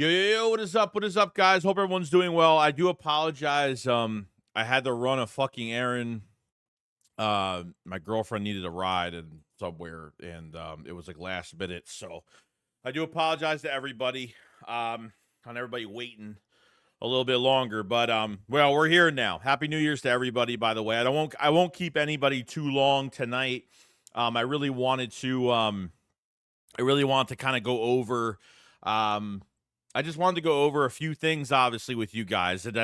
Yo, what is up? What is up, guys? Hope everyone's doing well. I do apologize. I had to run a fucking errand. My girlfriend needed a ride and somewhere, and it was like last minute. So I do apologize to everybody. On everybody waiting a little bit longer, but well, we're here now. Happy New Year's to everybody, by the way. I won't keep anybody too long tonight. I really wanted to kind of go over I just wanted to go over a few things, obviously, with you guys. And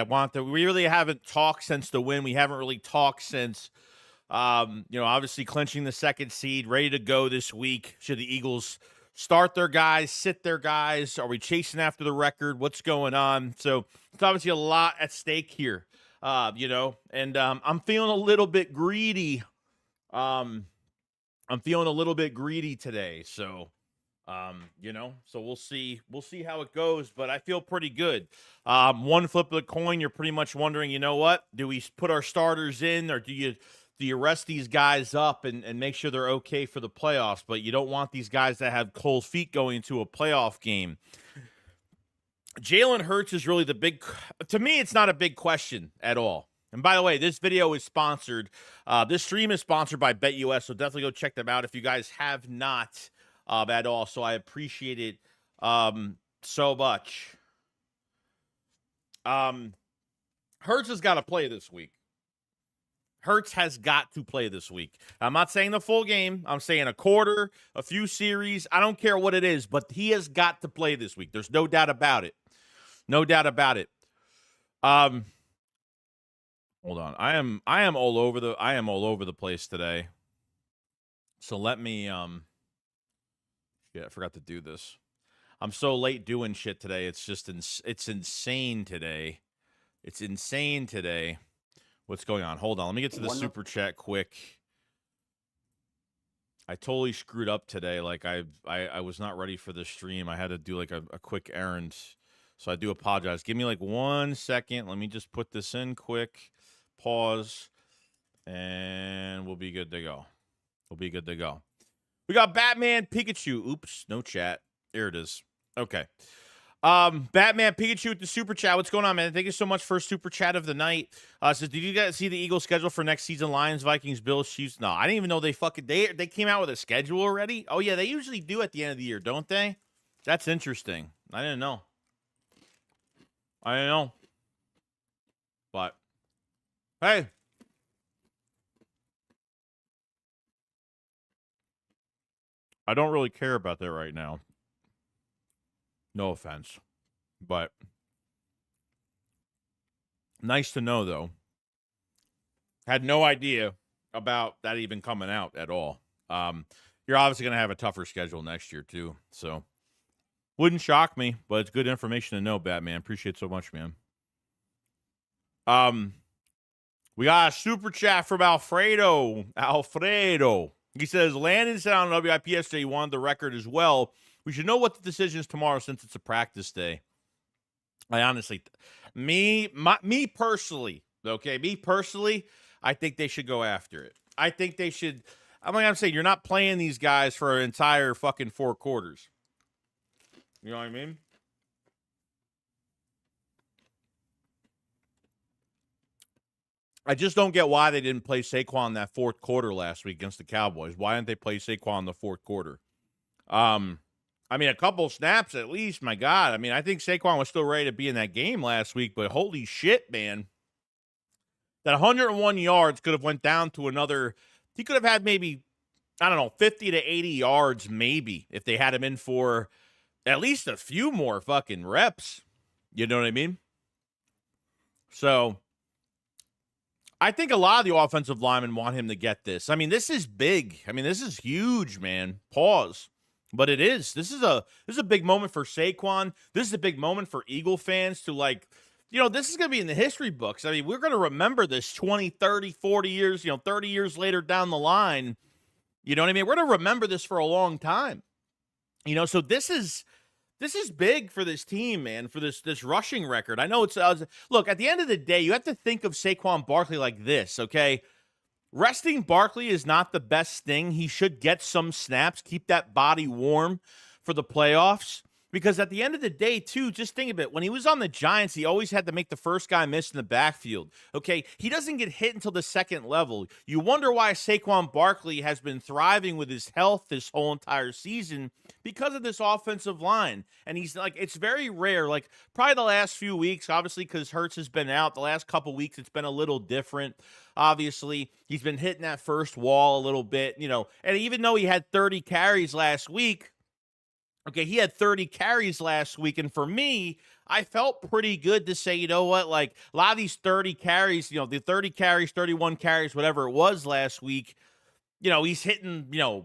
we really haven't talked since the win. We haven't really talked since, obviously clinching the second seed, ready to go this week. Should the Eagles start their guys, sit their guys? Are we chasing after the record? What's going on? So it's obviously a lot at stake here, and I'm feeling a little bit greedy. I'm feeling a little bit greedy today. So, so we'll see how it goes, but I feel pretty good. One flip of the coin, you're pretty much wondering, you know what? Do we put our starters in, or do you rest these guys up and make sure they're okay for the playoffs? But you don't want these guys that have cold feet going into a playoff game. Jalen Hurts is really to me, it's not a big question at all. And by the way, this video is sponsored. This stream is sponsored by BetUS, so definitely go check them out if you guys have not at all. So I appreciate it so much. Hurts has got to play this week. Hurts has got to play this week. I'm not saying the full game. I'm saying a quarter, a few series. I don't care what it is, but he has got to play this week. There's no doubt about it. No doubt about it. Hold on. I am all over the place today. So let me yeah, I forgot to do this. I'm so late doing shit today. It's just it's insane today. It's insane today. What's going on? Hold on. Let me get to the super chat quick. I totally screwed up today. Like I was not ready for the stream. I had to do like a quick errand. So I do apologize. Give me like 1 second. Let me just put this in quick. Pause. And we'll be good to go. We'll be good to go. We got Batman Pikachu. Oops, no chat. There it is. Okay. Batman Pikachu with the super chat. What's going on, man? Thank you so much for super chat of the night. Says, did you guys see the Eagles schedule for next season? Lions, Vikings, Bills, Chiefs? No, I didn't even know they came out with a schedule already. Oh yeah, they usually do at the end of the year, don't they? That's interesting. I didn't know. But hey. I don't really care about that right now. No offense. But nice to know, though. Had no idea about that even coming out at all. You're obviously going to have a tougher schedule next year, too. So wouldn't shock me, but it's good information to know, Batman. Appreciate it so much, man. We got a super chat from Alfredo. He says, Landon said on WIP yesterday he wanted the record as well. We should know what the decision is tomorrow since it's a practice day. I honestly, me personally, I think they should go after it. I think they should. I'm saying you're not playing these guys for an entire fucking 4 quarters. You know what I mean? I just don't get why they didn't play Saquon that fourth quarter last week against the Cowboys. Why didn't they play Saquon in the fourth quarter? A couple snaps at least, my God. I think Saquon was still ready to be in that game last week, but holy shit, man. That 101 yards could have went down to another. He could have had maybe, 50 to 80 yards maybe if they had him in for at least a few more fucking reps. You know what I mean? So I think a lot of the offensive linemen want him to get this. This is big. This is huge, man. Pause. But it is. This is a big moment for Saquon. This is a big moment for Eagle fans to this is going to be in the history books. We're going to remember this 20, 30, 40 years, 30 years later down the line. You know what I mean? We're going to remember this for a long time. So this is big for this team, man, for this rushing record. I know it's look, at the end of the day, you have to think of Saquon Barkley like this, okay? Resting Barkley is not the best thing. He should get some snaps, keep that body warm for the playoffs. Because at the end of the day, too, just think of it. When he was on the Giants, he always had to make the first guy miss in the backfield. Okay, he doesn't get hit until the second level. You wonder why Saquon Barkley has been thriving with his health this whole entire season because of this offensive line. And he's like, it's very rare. Like probably the last few weeks, obviously, because Hurts has been out. The last couple weeks, it's been a little different. Obviously, he's been hitting that first wall a little bit, and even though he had 30 carries last week, okay, he had 30 carries last week, and for me, I felt pretty good to say, you know what, like a lot of these 30 carries, the 30 carries, 31 carries, whatever it was last week, he's hitting, +1,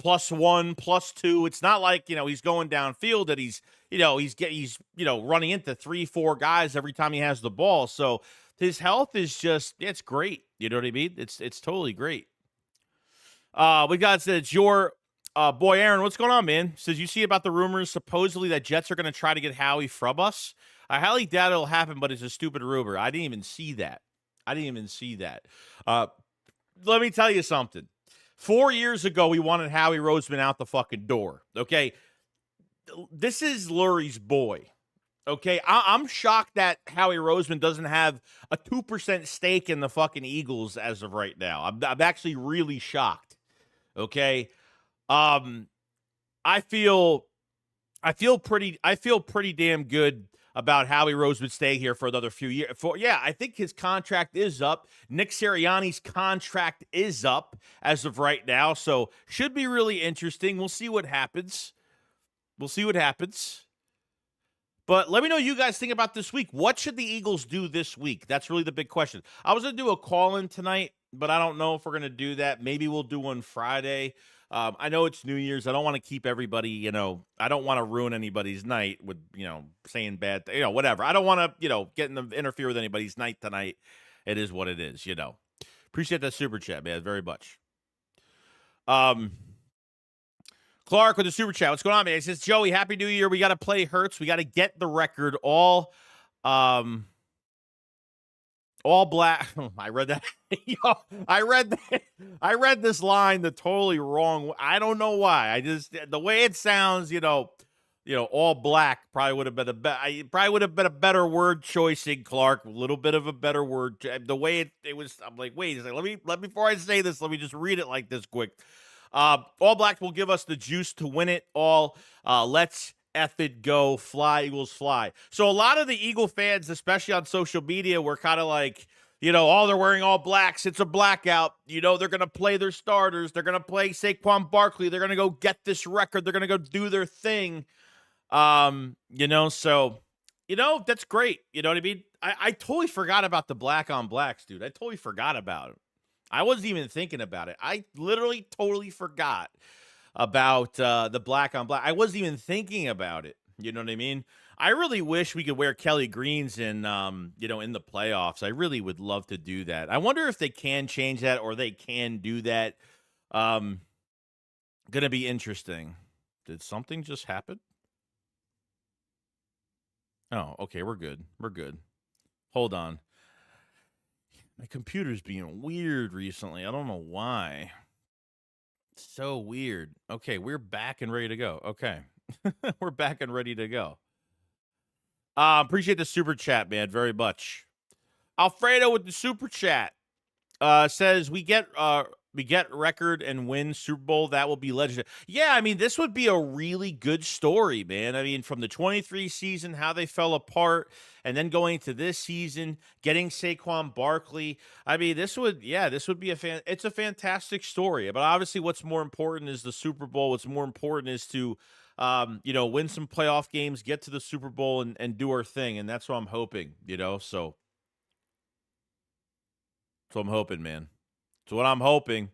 +2. It's not like, he's going downfield that he's running into 3-4 guys every time he has the ball. So his health is just, it's great. You know what I mean? It's totally great. We got it's your boy Aaron. What's going on, man? Says you see about the rumors supposedly that Jets are going to try to get Howie from us. I highly doubt it'll happen, but it's a stupid rumor. I didn't even see that. Let me tell you something. 4 years ago, we wanted Howie Roseman out the fucking door. Okay, this is Lurie's boy. Okay, I'm shocked that Howie Roseman doesn't have a 2% stake in the fucking Eagles as of right now. I'm actually really shocked. Okay, I feel pretty damn good about Howie Roseman staying here for another few years. I think his contract is up. Nick Sirianni's contract is up as of right now, so should be really interesting. We'll see what happens. But let me know what you guys think about this week. What should the Eagles do this week? That's really the big question. I was going to do a call-in tonight, but I don't know if we're going to do that. Maybe we'll do one Friday. I know it's New Year's. I don't want to keep everybody, I don't want to ruin anybody's night with, saying bad things, whatever. I don't want to, interfere with anybody's night tonight. It is what it is, Appreciate that super chat, man, very much. Clark with the super chat. What's going on, man? He says, Joey, Happy New Year. We got to play Hurts. We got to get the record all black. I read that. I read this line the totally wrong. I don't know why. The way it sounds, all black probably would have been a better word choicing, Clark. A little bit of a better word. The way it was, I'm like, wait, let me before I say this, let me just read it like this quick. All black will give us the juice to win it all. Let's F it go. Fly, Eagles, fly. So a lot of the Eagle fans, especially on social media, were kind of like, they're wearing all blacks. It's a blackout. They're going to play their starters. They're going to play Saquon Barkley. They're going to go get this record. They're going to go do their thing. So, that's great. You know what I mean? I totally forgot about the black on blacks, dude. I totally forgot about it. I wasn't even thinking about it. I literally totally forgot about the black on black. I wasn't even thinking about it. You know what I mean? I really wish we could wear Kelly Greens in the playoffs. I really would love to do that. I wonder if they can change that or they can do that. Gonna be interesting. Did something just happen? Oh, okay. We're good. Hold on. My computer's being weird recently. I don't know why. So weird. Okay, we're back and ready to go. Okay. We're back and ready to go. Appreciate the super chat, man, very much. Alfredo with the super chat says we get record and win Super Bowl. That will be legendary. Yeah, I mean, this would be a really good story, man. I mean, from the 23 season, how they fell apart, and then going to this season, getting Saquon Barkley. I mean, this would be it's a fantastic story. But obviously, what's more important is the Super Bowl. What's more important is to, win some playoff games, get to the Super Bowl, and do our thing. And that's what I'm hoping, So that's what I'm hoping, man. So what I'm hoping.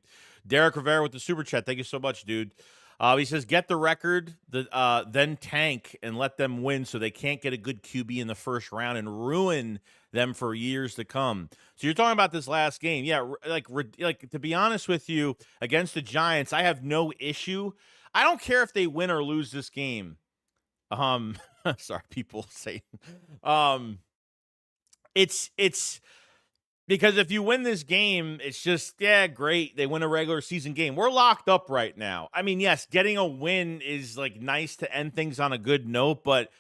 Derek Rivera with the super chat. Thank you so much, dude. He says, get the record, then tank and let them win so they can't get a good QB in the first round and ruin them for years to come. So you're talking about this last game. Yeah, like to be honest with you, against the Giants, I have no issue. I don't care if they win or lose this game. Sorry, people say. It's Because if you win this game, it's just, yeah, great. They win a regular season game. We're locked up right now. I mean, yes, getting a win is like nice to end things on a good note, but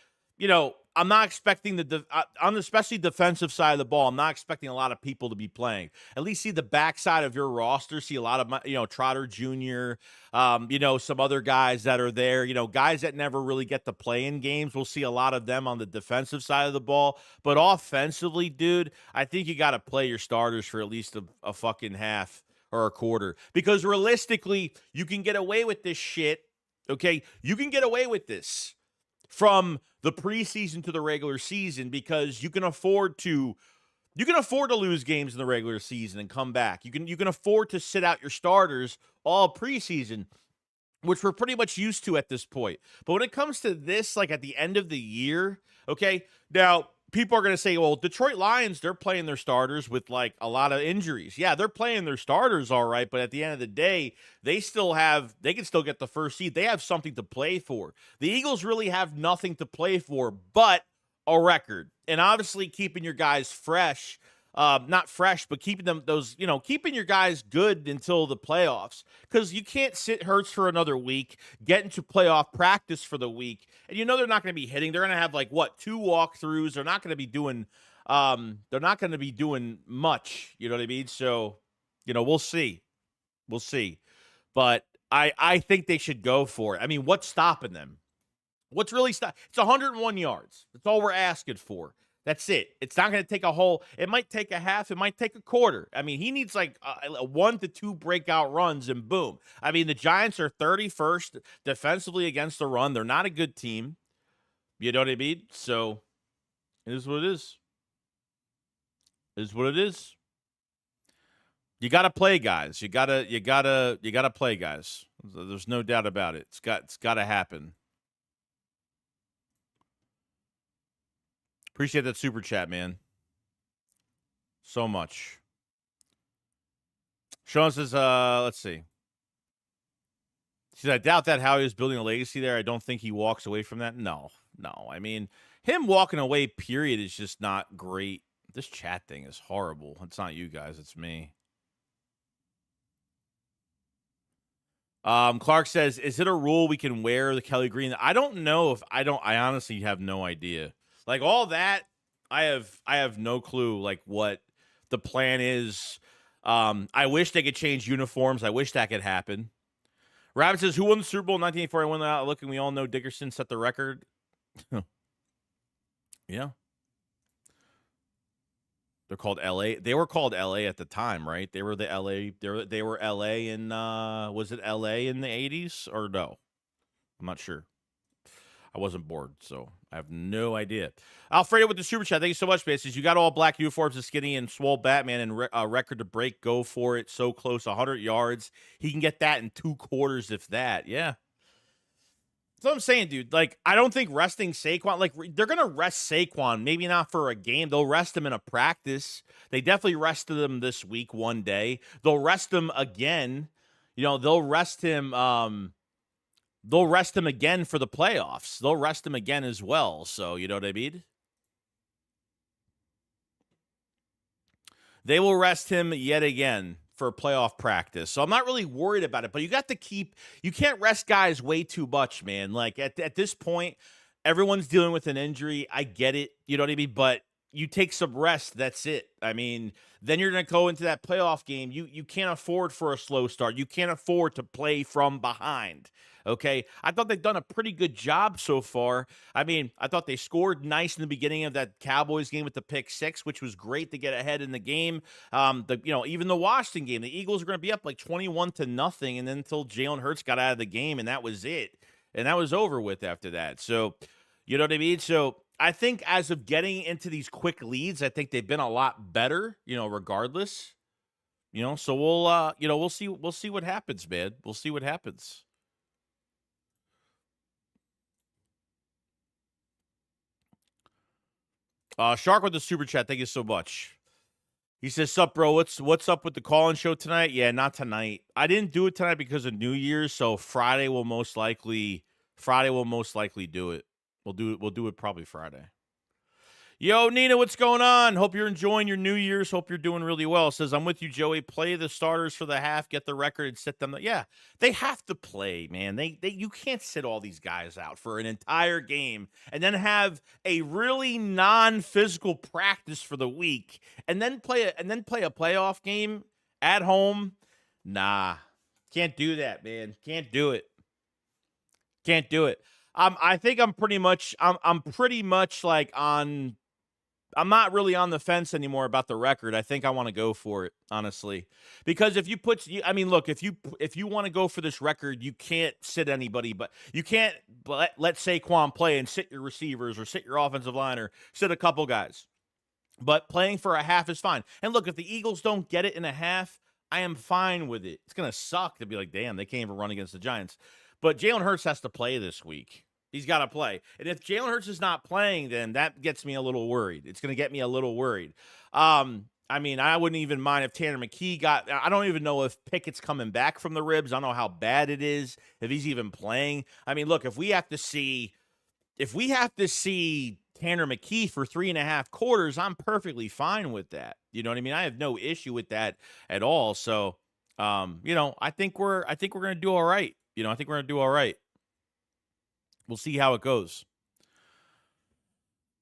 I'm not expecting on the especially defensive side of the ball. I'm not expecting a lot of people to be playing. At least see the backside of your roster. See a lot of Trotter Jr. Some other guys that are there. Guys that never really get to play in games. We'll see a lot of them on the defensive side of the ball. But offensively, dude, I think you got to play your starters for at least a fucking half or a quarter, because realistically, you can get away with this shit. Okay, you can get away with this from the preseason to the regular season, because you can afford to lose games in the regular season and come back. You can afford to sit out your starters all preseason, which we're pretty much used to at this point. But when it comes to this, like at the end of the year, okay, now people are going to say, well, Detroit Lions, they're playing their starters with like a lot of injuries. Yeah, they're playing their starters all right, but at the end of the day, they can still get the first seed. They have something to play for. The Eagles really have nothing to play for but a record. And obviously keeping your guys fresh. Not fresh, but keeping keeping your guys good until the playoffs, because you can't sit Hurts for another week, get into playoff practice for the week, and they're not going to be hitting. They're going to have 2 walkthroughs. They're not going to be doing, much. You know what I mean? So, we'll see, but I think they should go for it. I mean, what's stopping them? What's really It's 101 yards. That's all we're asking for. That's it. It's not going to take a whole. It might take a half. It might take a quarter. I mean, he needs like 1 to 2 breakout runs and boom. I mean, the Giants are 31st defensively against the run. They're not a good team. You know what I mean? So it is what it is. It is what it is. You got to play, guys. You gotta play, guys. There's no doubt about it. It's got to happen. Appreciate that super chat, man. So much. Sean says, let's see. He said, I doubt that Howie is building a legacy there. I don't think he walks away from that. No. I mean, him walking away, period, is just not great. This chat thing is horrible. It's not you guys. It's me. Clark says, is it a rule we can wear the Kelly Green? I don't know I honestly have no idea. Like all that, I have no clue like what the plan is. I wish they could change uniforms. I wish that could happen. Rabbit says, who won the Super Bowl in 1984? I won that. Look, and we all know Dickerson set the record. Yeah. They're called LA. They were called LA at the time, right? They were the LA. They were LA in was it LA in the 80s or no? I'm not sure. I wasn't bored, so I have no idea. Alfredo with the super chat. Thank you so much, man. Says you got all black uniforms, a skinny and swole Batman, and record to break. Go for it. So close, 100 yards. He can get that in 2 quarters, if that. Yeah. That's what I'm saying, dude. Like, I don't think resting Saquon, like, they're going to rest Saquon. Maybe not for a game. They'll rest him in a practice. They definitely rested him this week one day. They'll rest him again. They'll rest him. They'll rest him again for the playoffs. They'll rest him again as well. So, you know what I mean? They will rest him yet again for playoff practice. So I'm not really worried about it, but you can't rest guys way too much, man. Like at this point, everyone's dealing with an injury. I get it. You know what I mean? But you take some rest. That's it. I mean, then you're going to go into that playoff game. You can't afford for a slow start. You can't afford to play from behind. Okay, I thought they've done a pretty good job so far. I mean, I thought they scored nice in the beginning of that Cowboys game with the pick 6, which was great to get ahead in the game. Even the Washington game, the Eagles are going to be up like 21-0, and then until Jalen Hurts got out of the game, and that was it, and that was over with after that. So, you know what I mean? So I think as of getting into these quick leads, I think they've been a lot better. Regardless. So we'll see what happens, man. We'll see what happens. Shark with the super chat. Thank you so much. He says, "Sup, bro? What's up with the call-in show tonight?" Yeah, not tonight. I didn't do it tonight because of New Year's, so Friday will most likely do it. We'll do it probably Friday. Yo, Nina, what's going on? Hope you're enjoying your New Year's. Hope you're doing really well. Says, I'm with you, Joey. Play the starters for the half, get the record, and sit them. Yeah, they have to play, man. You can't sit all these guys out for an entire game and then have a really non-physical practice for the week and then play a playoff game at home. Nah, can't do that, man. Can't do it. Can't do it. I think I'm pretty much like on. I'm not really on the fence anymore about the record. I think I want to go for it, honestly. Because if you I mean, look, if you want to go for this record, you can't sit anybody, but you can't let Saquon play and sit your receivers or sit your offensive line or sit a couple guys. But playing for a half is fine. And look, if the Eagles don't get it in a half, I am fine with it. It's going to suck to be like, damn, they can't even run against the Giants. But Jalen Hurts has to play this week. He's got to play. And if Jalen Hurts is not playing, then that gets me a little worried. It's going to get me a little worried. I mean, I wouldn't even mind if Tanner McKee I don't even know if Pickett's coming back from the ribs. I don't know how bad it is, if he's even playing. I mean, look, if we have to see Tanner McKee for 3.5 quarters, I'm perfectly fine with that. You know what I mean? I have no issue with that at all. So, I think we're going to do all right. I think we're going to do all right. We'll see how it goes.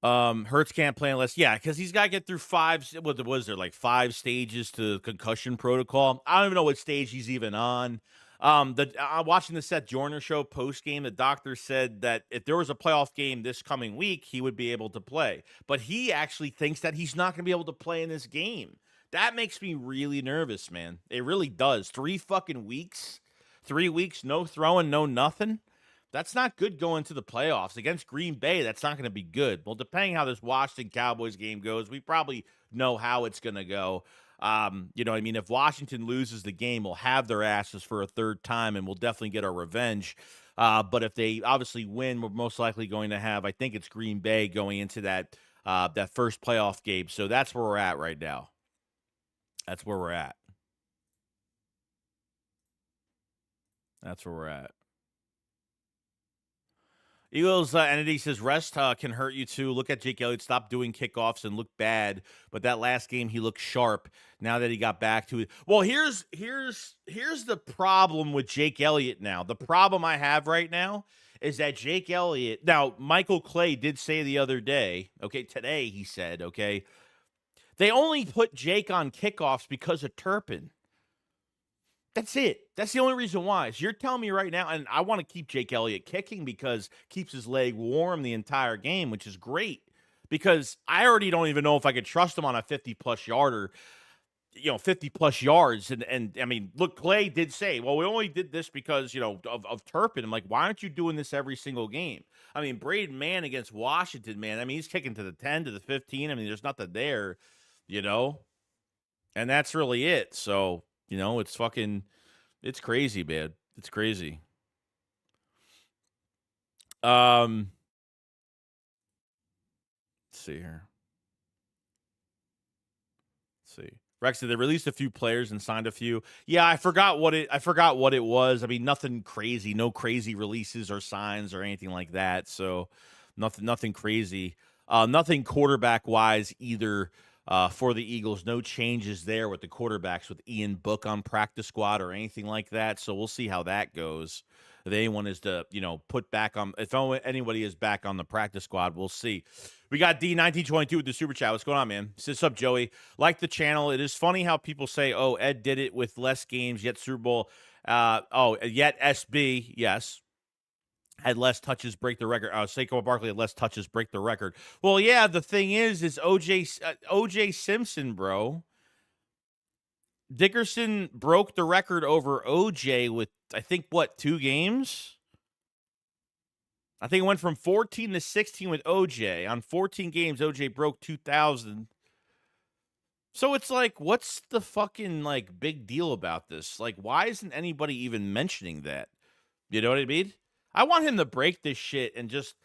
Hurts can't play unless, because he's got to get through 5. What was there, like 5 stages to concussion protocol? I don't even know what stage he's even on. Watching the Seth Joyner show post game, the doctor said that if there was a playoff game this coming week, he would be able to play. But he actually thinks that he's not going to be able to play in this game. That makes me really nervous, man. It really does. 3 fucking weeks, 3 weeks, no throwing, no nothing. That's not good going to the playoffs. Against Green Bay, that's not going to be good. Well, depending how this Washington Cowboys game goes, we probably know how it's going to go. You know what I mean? If Washington loses the game, we'll have their asses for a third time, and we'll definitely get our revenge. But if they obviously win, we're most likely going to have, I think it's Green Bay going into that first playoff game. So that's where we're at right now. That's where we're at. That's where we're at. Eagles entity says rest can hurt you too. Look at Jake Elliott. Stop doing kickoffs and look bad. But that last game, he looked sharp. Now that he got back to it. Well, here's the problem with Jake Elliott now. The problem I have right now is that Jake Elliott. Now, Michael Clay did say the other day. Okay, today he said. Okay, they only put Jake on kickoffs because of Turpin. That's it. That's the only reason why. So you're telling me right now, and I want to keep Jake Elliott kicking because keeps his leg warm the entire game, which is great. Because I already don't even know if I could trust him on a 50-plus yarder, 50-plus yards. And I mean, look, Clay did say, well, we only did this because, of Turpin. I'm like, why aren't you doing this every single game? I mean, Braden Mann against Washington, man. I mean, he's kicking to the 10, to the 15. I mean, there's nothing there, And that's really it. So, it's crazy, man. It's crazy. Let's see here. Let's see. Rex said they released a few players and signed a few. Yeah, I forgot what it was. I mean, nothing crazy, no crazy releases or signs or anything like that. So nothing crazy. Nothing quarterback wise either. For the Eagles, no changes there with the quarterbacks with Ian Book on practice squad or anything like that. So we'll see how that goes. If anyone is to, put back on, if anybody is back on the practice squad, we'll see. We got D1922 with the super chat. What's going on, man? What's up, Joey? Like the channel. It is funny how people say, oh, Ed did it with less games, yet Super Bowl. Yet SB, yes. Had less touches, break the record. Saquon Barkley had less touches, break the record. Well, yeah, the thing is OJ Simpson, bro. Dickerson broke the record over OJ with, I think, 2 games? I think it went from 14 to 16 with OJ. On 14 games, OJ broke 2,000. So it's like, what's the fucking, big deal about this? Like, why isn't anybody even mentioning that? You know what I mean? I want him to break this shit and just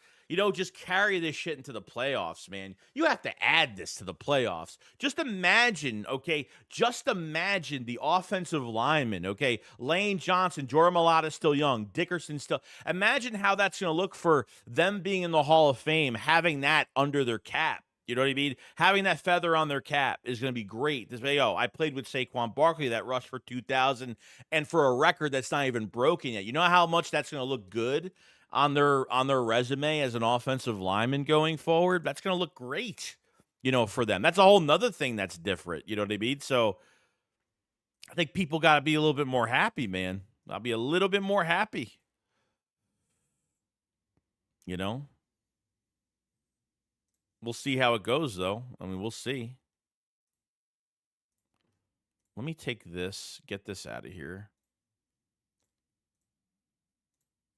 carry this shit into the playoffs, man. You have to add this to the playoffs. Just imagine the offensive linemen, okay? Lane Johnson, Jordan Mailata still young, Dickerson still. Imagine how that's going to look for them being in the Hall of Fame, having that under their cap. You know what I mean? Having that feather on their cap is going to be great. This way, I played with Saquon Barkley that rushed for 2,000, and for a record that's not even broken yet. You know how much that's going to look good on their resume as an offensive lineman going forward? That's going to look great, for them. That's a whole nother thing that's different. You know what I mean? So I think people got to be a little bit more happy, man. I'll be a little bit more happy. We'll see how it goes, though. I mean, we'll see. Let me take this, get this out of here.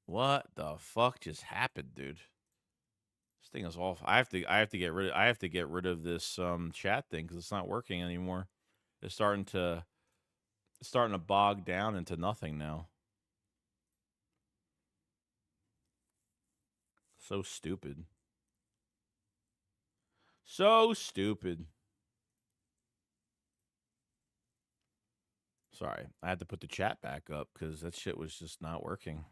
What the fuck just happened, dude? This thing is awful. I have to get rid of this chat thing because it's not working anymore. It's starting to bog down into nothing now. So stupid. So stupid. Sorry, I had to put the chat back up because that shit was just not working.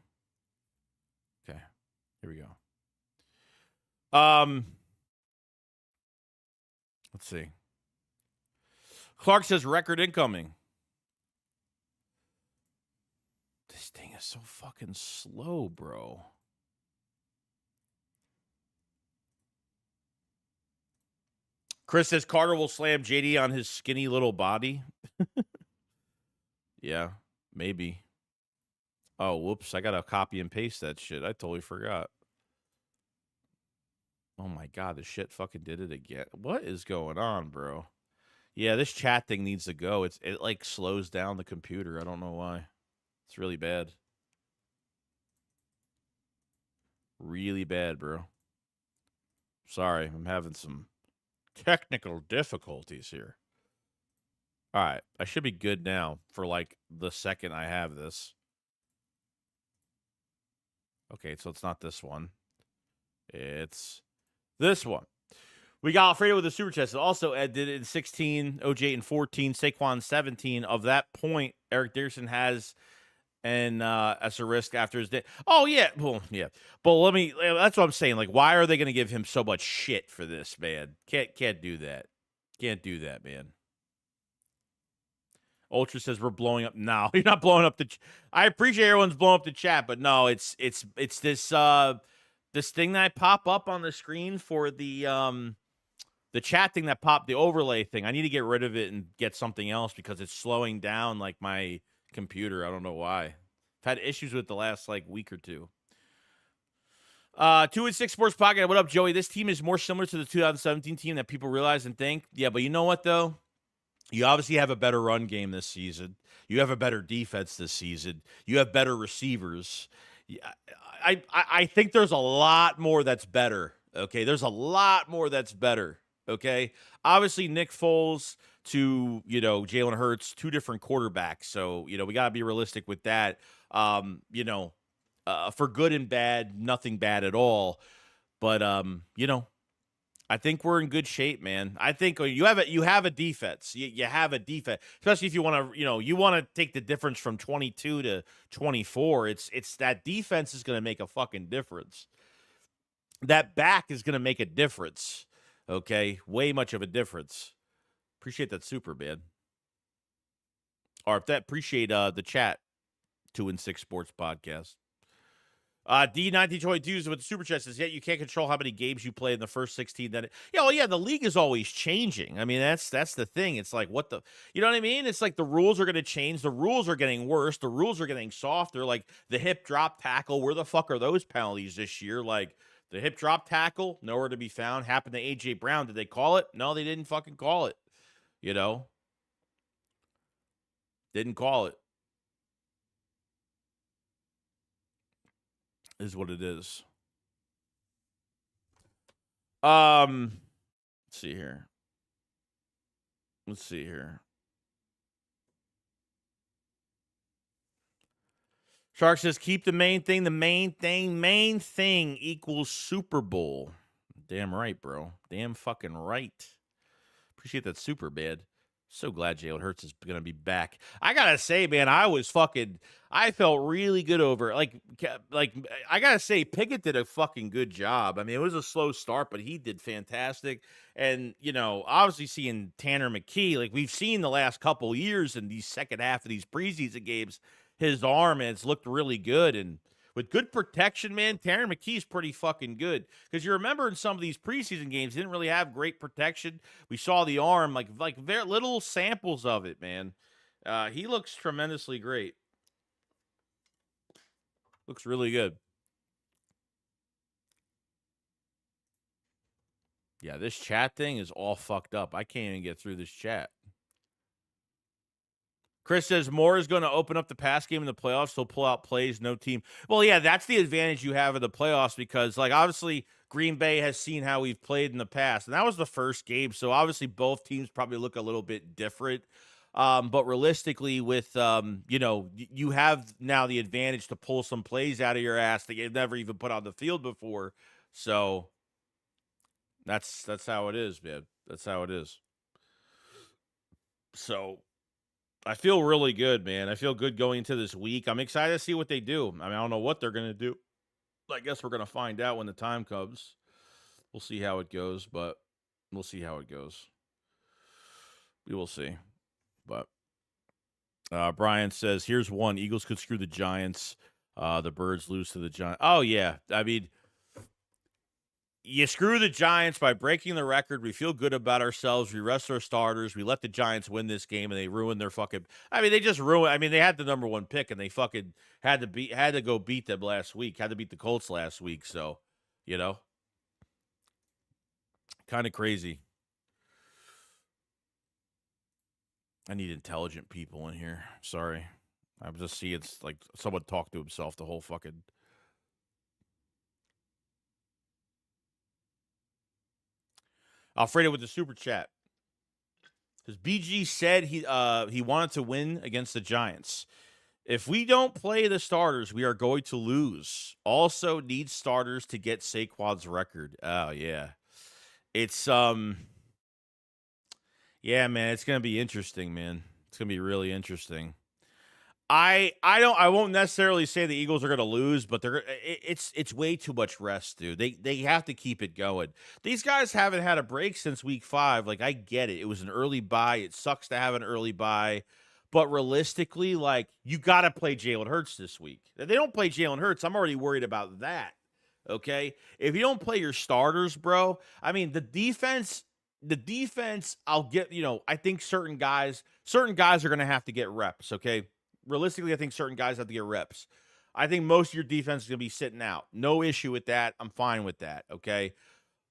Okay, here we go. Let's see. Clark says record incoming. This thing is so fucking slow, bro. Chris says Carter will slam JD on his skinny little body. Yeah, maybe. Oh, whoops. I got to copy and paste that shit. I totally forgot. Oh, my God. The shit fucking did it again. What is going on, bro? Yeah, this chat thing needs to go. It like slows down the computer. I don't know why. It's really bad. Really bad, bro. Sorry. I'm having some technical difficulties here. All right. I should be good now for like the second I have this. Okay, so it's not this one. It's this one. We got Alfredo with the super chest. Also, Ed did it in 16, OJ in 14, Saquon 17. Of that point, Eric Dickerson has and as a risk after his day. Oh, yeah. Well, yeah. But that's what I'm saying. Like, why are they going to give him so much shit for this, man? Can't do that. Can't do that, man. Ultra says we're blowing up. No, you're not blowing up the. I appreciate everyone's blowing up the chat, but no, it's this this thing that I pop up on the screen for the chat thing that popped, the overlay thing. I need to get rid of it and get something else because it's slowing down like my computer. I don't know why. I've had issues with it the last like week or two. 2-6 Sports Pocket. What up, Joey? This team is more similar to the 2017 team that people realize and think. Yeah, but you know what though? You obviously have a better run game this season. You have a better defense this season. You have better receivers. I think there's a lot more that's better. Okay, there's a lot more that's better. Okay, obviously Nick Foles to Jalen Hurts, two different quarterbacks. So we got to be realistic with that. For good and bad, nothing bad at all. But I think we're in good shape, man. I think you have a defense. You have a defense, especially if you want to, you want to take the difference from 22 to 24. It's that defense is going to make a fucking difference. That back is going to make a difference. Okay, way much of a difference. Appreciate that super, man. Or if that appreciate the chat. 2-6 Sports Podcast. D1922 with the super chat says, yet you can't control how many games you play in the first 16. Then, the league is always changing. I mean, that's the thing. It's like, you know what I mean? It's like the rules are going to change. The rules are getting worse. The rules are getting softer. Like the hip drop tackle. Where the fuck are those penalties this year? Like the hip drop tackle, nowhere to be found. Happened to AJ Brown. Did they call it? No, they didn't fucking call it. Didn't call it. Is what it is. Let's see here. Shark says, keep the main thing. The main thing equals Super Bowl. Damn right, bro. Damn fucking right. Appreciate that super bad. So glad Jalen Hurts is going to be back. I got to say, man, I felt really good over it. Like, I got to say, Pickett did a fucking good job. I mean, it was a slow start, but he did fantastic. And, obviously seeing Tanner McKee, like we've seen the last couple years in these second half of these preseason games, his arm, and it's looked really good. And with good protection, man, Tanner McKee's pretty fucking good. Because you remember in some of these preseason games, he didn't really have great protection. We saw the arm, like very little samples of it, man. He looks tremendously great. Looks really good. Yeah, this chat thing is all fucked up. I can't even get through this chat. Chris says Moore is going to open up the pass game in the playoffs. He'll pull out plays, no team. Well, yeah, that's the advantage you have in the playoffs because, like, obviously Green Bay has seen how we've played in the past, and that was the first game. So obviously both teams probably look a little bit different. But realistically, with you have now the advantage to pull some plays out of your ass that you've never even put on the field before. So that's how it is, man. That's how it is. So I feel really good, man. I feel good going into this week. I'm excited to see what they do. I mean, I don't know what they're going to do. I guess we're going to find out when the time comes. We'll see how it goes, but we'll see how it goes. We will see. But Brian says, here's one. Eagles could screw the Giants. The Birds lose to the Giants. Oh, yeah. I mean, you screw the Giants by breaking the record. We feel good about ourselves. We rest our starters. We let the Giants win this game, and they ruined their fucking. I mean, they just ruined. I mean, they had the number one pick, and they fucking had to go beat them last week. Had to beat the Colts last week. So, kind of crazy. I need intelligent people in here. Sorry, I'm just seeing it's like someone talk to himself the whole fucking. Alfredo with the super chat. Because BG said he wanted to win against the Giants. If we don't play the starters, we are going to lose. Also need starters to get Saquon's record. Oh yeah. It's yeah, man, it's gonna be interesting, man. It's gonna be really interesting. I won't necessarily say the Eagles are going to lose, but it's way too much rest, dude. They have to keep it going. These guys haven't had a break since week 5. Like I get it. It was an early bye. It sucks to have an early bye. But realistically, like you got to play Jalen Hurts this week. If they don't play Jalen Hurts, I'm already worried about that. Okay? If you don't play your starters, bro, I mean, the defense I'll get, I think certain guys are going to have to get reps, okay? Realistically, I think certain guys have to get reps. I think most of your defense is going to be sitting out. No issue with that. I'm fine with that, okay?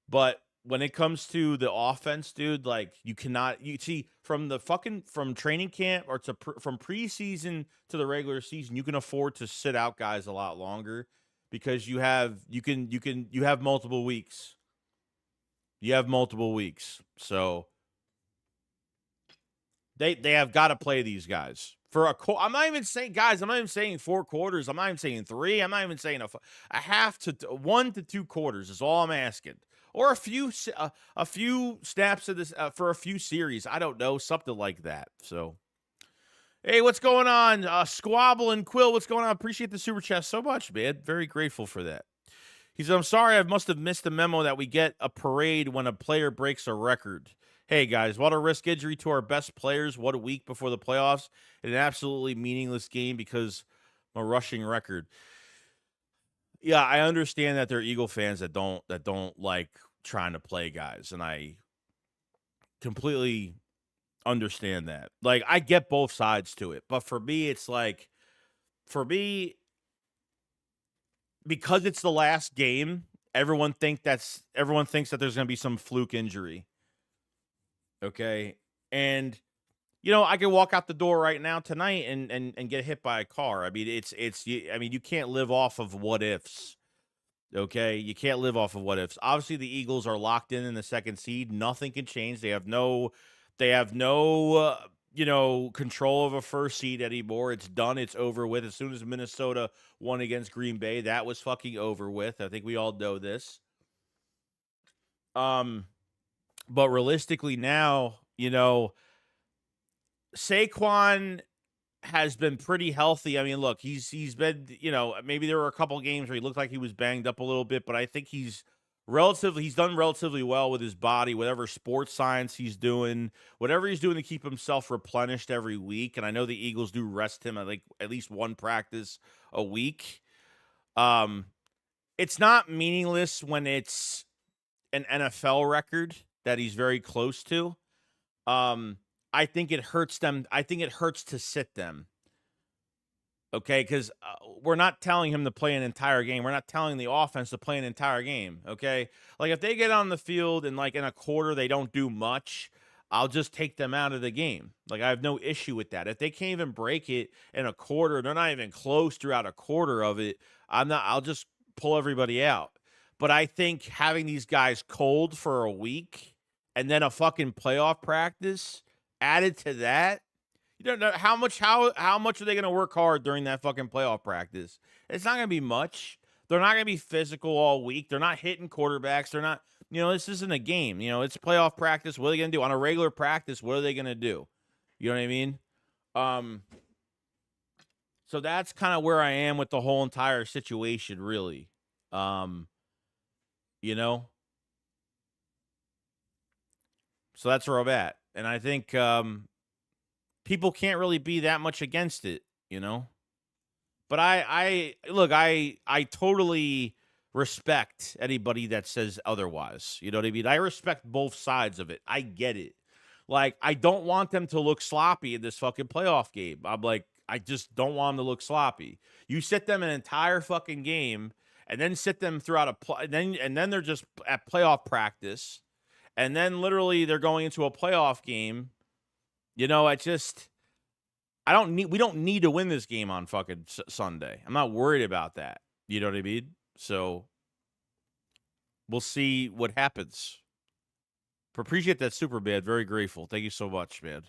But when it comes to the offense, dude, like you see from training camp or from preseason to the regular season, you can afford to sit out guys a lot longer because you have multiple weeks. You have multiple weeks. So they have got to play these guys. I'm not even saying, guys, I'm not even saying 4 quarters. I'm not even saying 3. I'm not even saying a half to 1 to 2 quarters is all I'm asking. Or a few snaps of this for a few series. I don't know, something like that. So, hey, what's going on? Squabble and Quill, what's going on? Appreciate the super chat so much, man. Very grateful for that. He said, I'm sorry, I must have missed the memo that we get a parade when a player breaks a record. Hey, guys, what a risk injury to our best players. What a week before the playoffs. An absolutely meaningless game because of a rushing record. Yeah, I understand that there are Eagle fans that don't like trying to play guys, and I completely understand that. Like, I get both sides to it, but for me, it's like, because it's the last game, everyone thinks that there's going to be some fluke injury. Okay, and I could walk out the door right now tonight and get hit by a car. I mean, you can't live off of what ifs. Okay, you can't live off of what ifs. Obviously, the Eagles are locked in the second seed. Nothing can change. They have no control of a first seed anymore. It's done. It's over with. As soon as Minnesota won against Green Bay, that was fucking over with. I think we all know this. But realistically now, Saquon has been pretty healthy. I mean, look, he's been, maybe there were a couple games where he looked like he was banged up a little bit, but I think he's done relatively well with his body, whatever sports science he's doing, whatever he's doing to keep himself replenished every week. And I know the Eagles do rest him at least one practice a week. It's not meaningless when it's an NFL record that he's very close to. I think it hurts them. I think it hurts to sit them. Okay, because we're not telling him to play an entire game. We're not telling the offense to play an entire game. Okay, like if they get on the field and like in a quarter they don't do much, I'll just take them out of the game. Like I have no issue with that. If they can't even break it in a quarter, they're not even close throughout a quarter of it. I'll just pull everybody out. But I think having these guys cold for a week and then a fucking playoff practice added to that, you don't know how much are they going to work hard during that fucking playoff practice? It's not going to be much. They're not going to be physical all week. They're not hitting quarterbacks. They're not, this isn't a game. It's playoff practice. What are they going to do on a regular practice? What are they going to do? You know what I mean? So that's kind of where I am with the whole entire situation, really. So that's where I'm at. And I think people can't really be that much against it, But I totally respect anybody that says otherwise. You know what I mean? I respect both sides of it. I get it. Like, I don't want them to look sloppy in this fucking playoff game. I'm like, I just don't want them to look sloppy. You sit them an entire fucking game and then sit them throughout and then they're just at playoff practice. And then literally they're going into a playoff game. We don't need to win this game on fucking Sunday. I'm not worried about that. You know what I mean? So we'll see what happens. Appreciate that super bad. Very grateful. Thank you so much, man.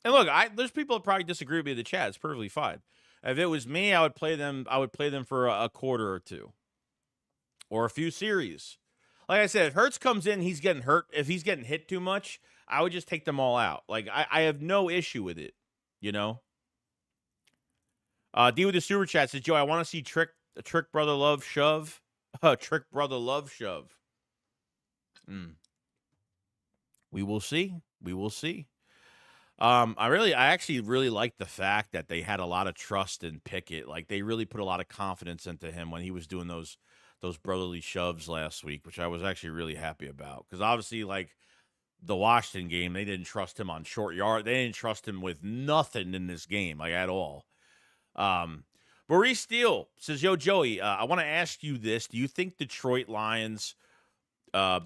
And look, there's people that probably disagree with me in the chat. It's perfectly fine. If it was me, I would play them for a quarter or two. Or a few series. Like I said, if Hurts comes in, he's getting hurt. If he's getting hit too much, I would just take them all out. Like, I have no issue with it, D with the super chat says, Joe, I want to see Trick Brother Love shove. Trick Brother Love shove. We will see. We will see. I actually really like the fact that they had a lot of trust in Pickett. Like, they really put a lot of confidence into him when he was doing those brotherly shoves last week, which I was actually really happy about. Because obviously, like, the Washington game, they didn't trust him on short yard. They didn't trust him with nothing in this game, like, at all. Maurice Steele says, Yo, Joey, I want to ask you this. Do you think Detroit Lions are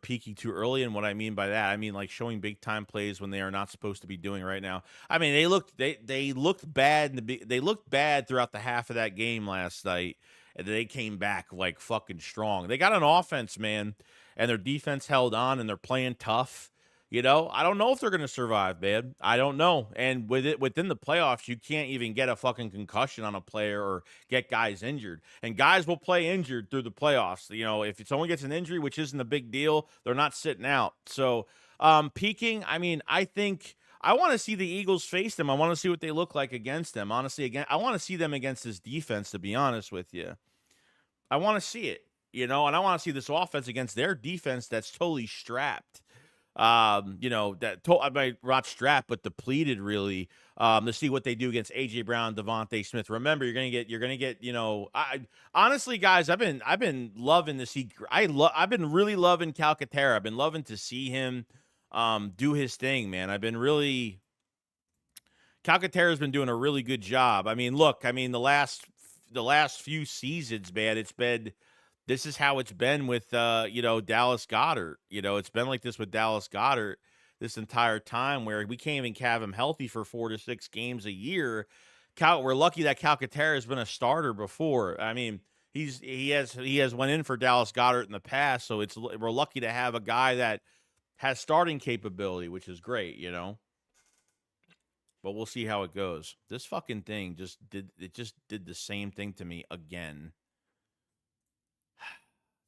peaking too early? And what I mean by that, I mean like showing big time plays when they are not supposed to be doing right now. I mean, they looked bad they looked bad throughout the half of that game last night, and they came back like fucking strong. They got an offense, man, and their defense held on, and they're playing tough. I don't know if they're going to survive, man. I don't know. And within the playoffs, you can't even get a fucking concussion on a player or get guys injured. And guys will play injured through the playoffs. If someone gets an injury, which isn't a big deal, they're not sitting out. So, peaking, I mean, I think I want to see the Eagles face them. I want to see what they look like against them. Honestly, I want to see them against this defense, to be honest with you. I want to see it, and I want to see this offense against their defense that's totally strapped. I might not strapped, but depleted really. To see what they do against AJ Brown, Devontae Smith. Remember, you're gonna get. I honestly, guys, I've been loving to see. I've been really loving Calcaterra. I've been loving to see him, do his thing, man. Calcaterra's been doing a really good job. I mean, look, the last few seasons, man, this is how it's been with, Dallas Goedert. It's been like this with Dallas Goedert this entire time, where we can't even have him healthy for 4 to 6 games a year. We're lucky that Calcaterra has been a starter before. I mean, he has went in for Dallas Goedert in the past, so we're lucky to have a guy that has starting capability, which is great, But we'll see how it goes. This fucking thing just did the same thing to me again.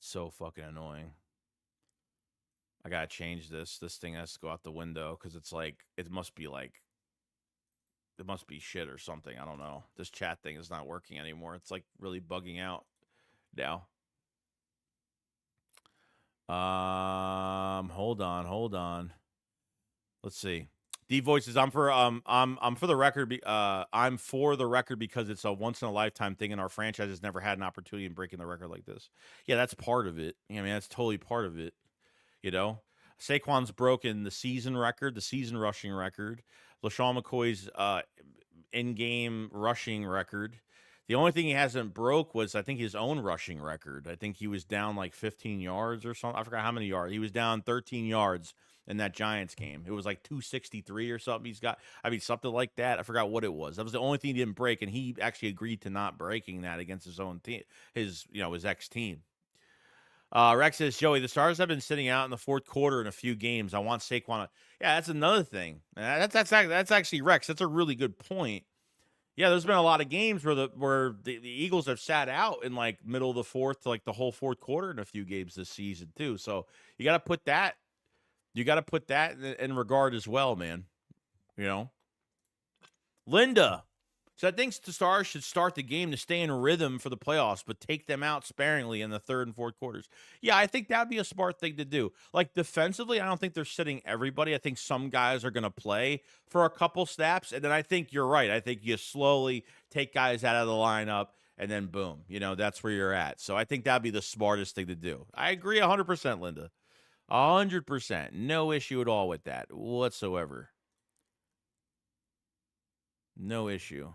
So fucking annoying. I gotta change this. This thing has to go out the window because it's like it must be shit or something. I don't know. This chat thing is not working anymore. It's like really bugging out now. Hold on. Let's see. D voices. I'm for the record. I'm for the record because it's a once in a lifetime thing, and our franchise has never had an opportunity in breaking the record like this. Yeah, that's part of it. I mean, that's totally part of it. You know, Saquon's broken the season record, the season rushing record. LaShawn McCoy's in-game rushing record. The only thing he hasn't broke was, I think, his own rushing record. I think he was down like 15 yards or something. I forgot how many yards. He was down 13 yards in that Giants game. It was like 263 or something. He's got, I mean, something like that. I forgot what it was. That was the only thing he didn't break, and he actually agreed to not breaking that against his own team, his ex-team. Rex says, Joey, the Stars have been sitting out in the fourth quarter in a few games. I want Saquon. Yeah, that's another thing. That's actually Rex. That's a really good point. Yeah, there's been a lot of games where the Eagles have sat out in like middle of the fourth to like the whole fourth quarter in a few games this season too. So you got to put that in regard as well, man. You know, Linda. So I think the Stars should start the game to stay in rhythm for the playoffs, but take them out sparingly in the third and fourth quarters. Yeah, I think that would be a smart thing to do. Like defensively, I don't think they're sitting everybody. I think some guys are going to play for a couple snaps, and then I think you're right. I think you slowly take guys out of the lineup, and then boom, that's where you're at. So I think that'd be the smartest thing to do. I agree 100%, Linda. 100%. No issue at all with that whatsoever. No issue.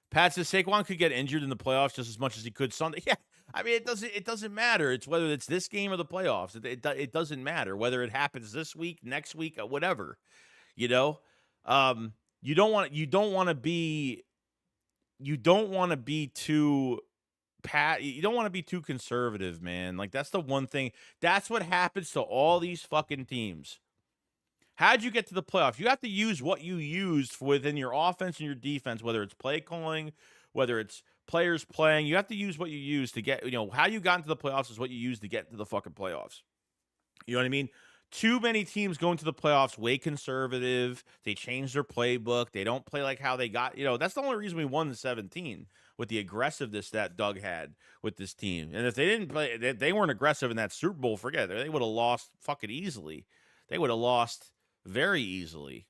Pat says Saquon could get injured in the playoffs just as much as he could Sunday. Yeah, I mean it doesn't matter. It's whether it's this game or the playoffs. It doesn't matter whether it happens this week, next week, whatever. You don't want to be too conservative, man. Like that's the one thing. That's what happens to all these fucking teams. How'd you get to the playoffs? You have to use what you used within your offense and your defense, whether it's play calling, whether it's players playing. You have to use what you use to get, how you got into the playoffs is what you use to get to the fucking playoffs. You know what I mean? Too many teams going to the playoffs way conservative. They change their playbook. They don't play like how they got, that's the only reason we won the 17 with the aggressiveness that Doug had with this team. And if they didn't play, they weren't aggressive in that Super Bowl, forget it. They would have lost fucking easily. They would have lost very easily,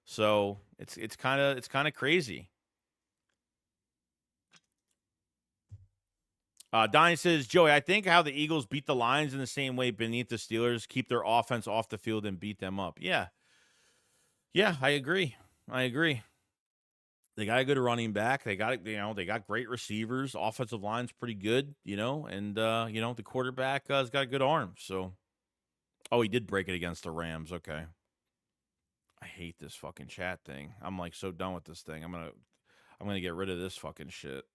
so it's kind of crazy. Donnie says, Joey, I think how the Eagles beat the Lions in the same way beneath the Steelers, keep their offense off the field and beat them up. Yeah, I agree. They got a good running back. They got they got great receivers. Offensive line's pretty good, and the quarterback has got a good arm. So. Oh, he did break it against the Rams. Okay. I hate this fucking chat thing. I'm like so done with this thing. I'm gonna get rid of this fucking shit.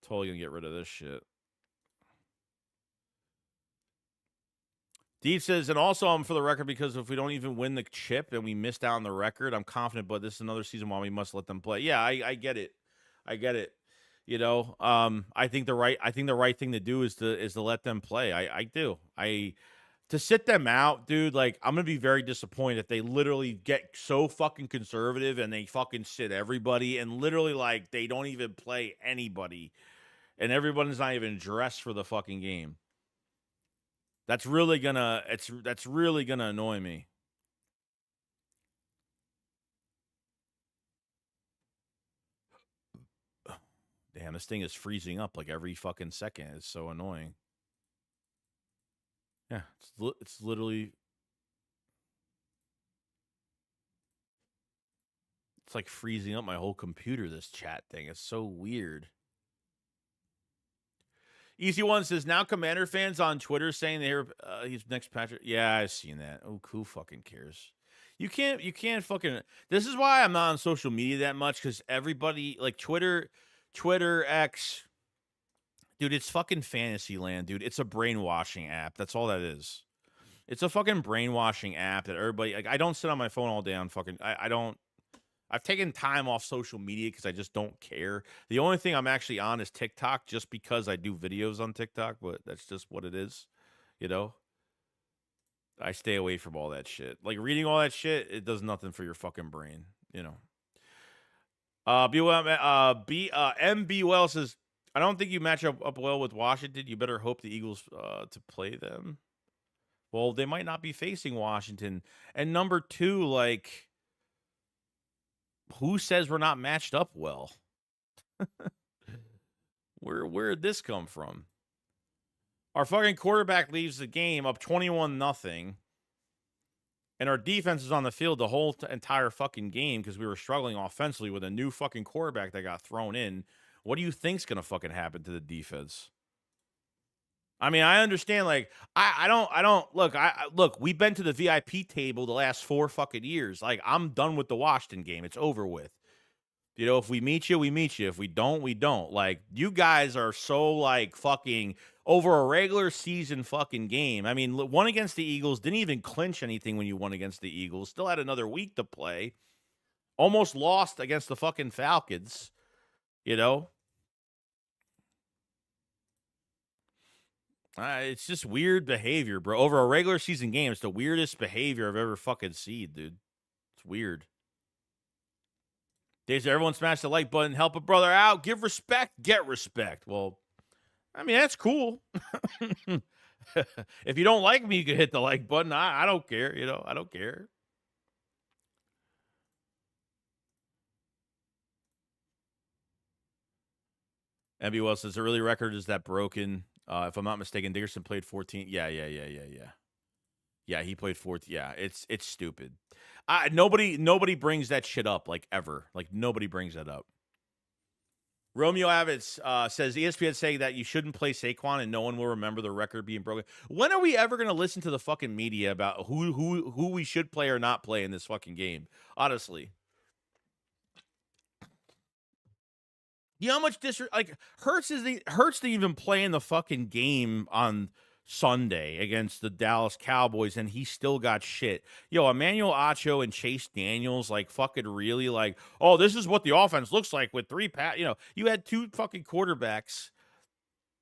Totally gonna get rid of this shit. Deep says, and also I'm for the record because if we don't even win the chip and we missed out on the record, I'm confident, but this is another season why we must let them play. Yeah, I get it. I get it. I think the right thing to do is to let them play. I do. To sit them out, dude, like, I'm going to be very disappointed if they literally get so fucking conservative and they fucking sit everybody and literally, like, they don't even play anybody and everybody's not even dressed for the fucking game. That's really gonna annoy me. Damn, this thing is freezing up like every fucking second. It's so annoying. Yeah, it's literally... It's like freezing up my whole computer, this chat thing. It's so weird. Easy One says, now Commander fans on Twitter saying they're he's next Patrick. Yeah, I've seen that. Oh, who fucking cares? You can't fucking... This is why I'm not on social media that much, because everybody, like Twitter, X... Dude, it's fucking fantasy land, dude. It's a brainwashing app. That's all that is. It's a fucking brainwashing app that everybody... Like, I don't sit on my phone all day on fucking... I don't... I've taken time off social media because I just don't care. The only thing I'm actually on is TikTok just because I do videos on TikTok, but that's just what it is. You know, I stay away from all that shit. Like reading all that shit, it does nothing for your fucking brain. You know. MB Well says, I don't think you match up well with Washington. You better hope the Eagles to play them. Well, they might not be facing Washington. And number two, like, who says we're not matched up well? Where'd this come from? Our fucking quarterback leaves the game up 21-0. And our defense is on the field the whole entire fucking game because we were struggling offensively with a new fucking quarterback that got thrown in. What do you think's gonna fucking happen to the defense? I mean, I understand. Like, I don't look. We've been to the VIP table the last 4 fucking years. Like, I'm done with the Washington game. It's over with. You know, if we meet you, we meet you. If we don't, we don't. Like, you guys are so, like, fucking over a regular season fucking game. I mean, one against the Eagles, didn't even clinch anything when you won against the Eagles. Still had another week to play. Almost lost against the fucking Falcons, you know? It's just weird behavior, bro. Over a regular season game, it's the weirdest behavior I've ever fucking seen, dude. It's weird. Days everyone smash the like button, help a brother out, give respect, get respect. Well, I mean, that's cool. If you don't like me, you can hit the like button. I don't care, you know, I don't care. MB Wells says the early record is that broken. If I'm not mistaken, Dickerson played 14. Yeah. Yeah, he played 14. Yeah, it's stupid. Nobody brings that shit up, like, ever. Like, nobody brings that up. Romeo Avitz says ESPN saying that you shouldn't play Saquon and no one will remember the record being broken. When are we ever going to listen to the fucking media about who we should play or not play in this fucking game? Honestly. You know how much Hurts didn't even play in the fucking game on Sunday against the Dallas Cowboys, and he still got shit. Yo, Emmanuel Acho and Chase Daniels, like, fucking really, like, oh, this is what the offense looks like with 3 you know, you had 2 fucking quarterbacks,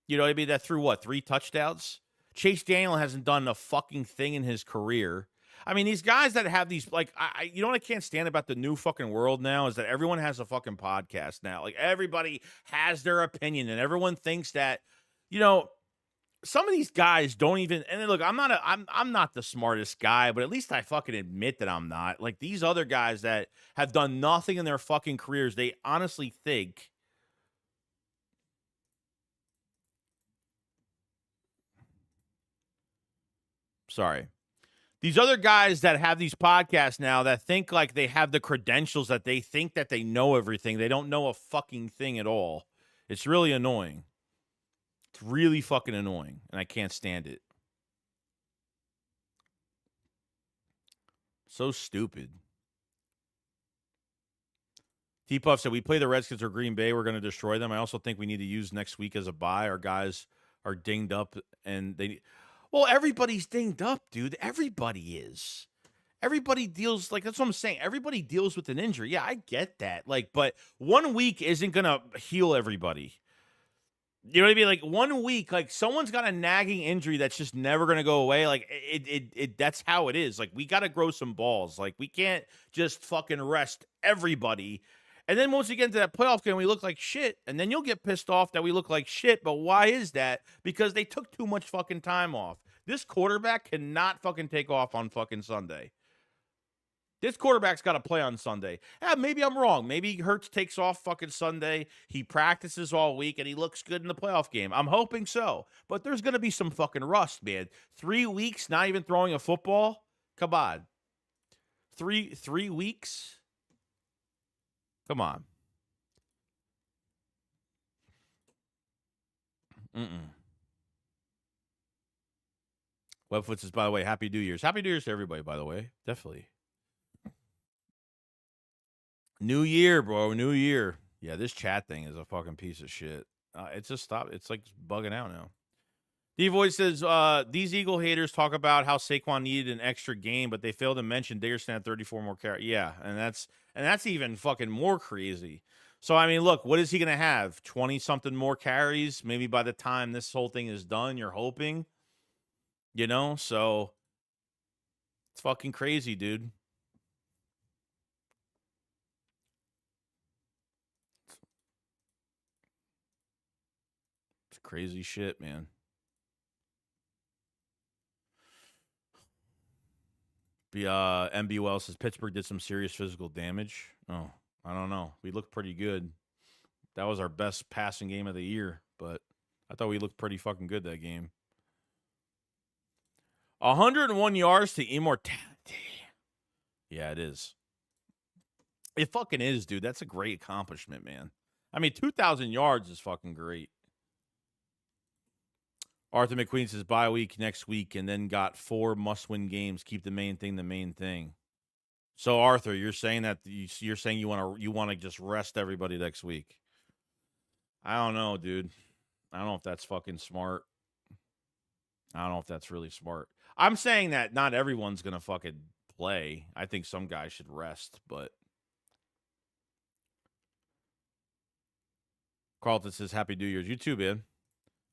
you know what I mean, that threw 3 touchdowns? Chase Daniel hasn't done a fucking thing in his career. I mean, these guys that have these, like, you know what I can't stand about the new fucking world now is that everyone has a fucking podcast now. Like, everybody has their opinion, and everyone thinks that, you know, some of these guys don't even. And then, look, I'm not the smartest guy, but at least I fucking admit that I'm not. Like, these other guys that have done nothing in their fucking careers, they honestly think. Sorry. These other guys that have these podcasts now that think like they have the credentials, that they think that they know everything. They don't know a fucking thing at all. It's really annoying. It's really fucking annoying, and I can't stand it. So stupid. T-Puff said, we play the Redskins or Green Bay, we're going to destroy them. I also think we need to use next week as a bye. Our guys are dinged up, and they... Well, everybody's dinged up, dude. Everybody is. Everybody deals, like, that's what I'm saying. Everybody deals with an injury. Yeah, I get that. Like, but 1 week isn't going to heal everybody. You know what I mean? Like, 1 week, like, someone's got a nagging injury that's just never going to go away. Like, that's how it is. Like, we got to grow some balls. Like, we can't just fucking rest everybody. And then once we get into that playoff game, we look like shit. And then you'll get pissed off that we look like shit. But why is that? Because they took too much fucking time off. This quarterback cannot fucking take off on fucking Sunday. This quarterback's got to play on Sunday. Yeah, maybe I'm wrong. Maybe Hurts takes off fucking Sunday. He practices all week, and he looks good in the playoff game. I'm hoping so. But there's going to be some fucking rust, man. 3 weeks, not even throwing a football? Come on. Three weeks? Come on. Webfoot says, by the way, Happy New Year's. Happy New Year's to everybody, by the way. Definitely. New year, bro. New year. Yeah, this chat thing is a fucking piece of shit. It's just stopped. It's like bugging out now. D-Voice says, these Eagle haters talk about how Saquon needed an extra game, but they fail to mention Dickerson had 34 more carries. Yeah, and that's even fucking more crazy. So, I mean, look, what is he going to have? 20-something more carries? Maybe by the time this whole thing is done, you're hoping? You know, so it's fucking crazy, dude. It's crazy shit, man. MB says Pittsburgh did some serious physical damage. Oh, I don't know. We looked pretty good. That was our best passing game of the year, but I thought we looked pretty fucking good that game. 101 yards to immortality. Yeah, it is. It fucking is, dude. That's a great accomplishment, man. I mean, 2,000 yards is fucking great. Arthur McQueen says bye week next week and then got 4 must-win games. Keep the main thing the main thing. So, Arthur, you're saying that you're saying you want to just rest everybody next week. I don't know, dude. I don't know if that's fucking smart. I don't know if that's really smart. I'm saying that not everyone's going to fucking play. I think some guys should rest, but Carlton says happy New Year's. You too, man.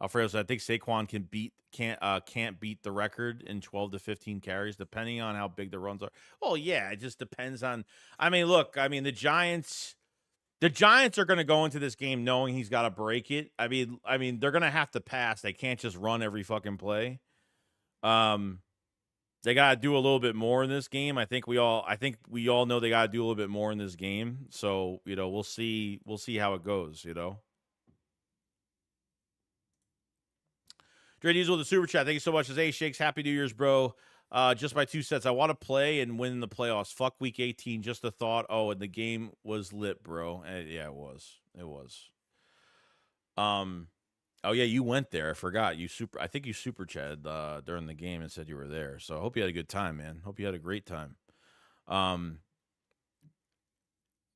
Alfredo says I think Saquon can't beat the record in 12 to 15 carries depending on how big the runs are. Well, yeah, it just depends on I mean, look, I mean the Giants are going to go into this game knowing he's got to break it. I mean they're going to have to pass. They can't just run every fucking play. They got to do a little bit more in this game. I think we all know they got to do a little bit more in this game. So, you know, we'll see how it goes, you know. Dre Diesel with the super chat. Thank you so much. As A Shakes, happy New Year's, bro. Just my 2 cents. I want to play and win the playoffs. Fuck week 18. Just a thought. Oh, and the game was lit, bro. Yeah, it was. It was. Oh yeah, you went there. I forgot. I think you super chatted during the game and said you were there. So I hope you had a good time, man. Hope you had a great time.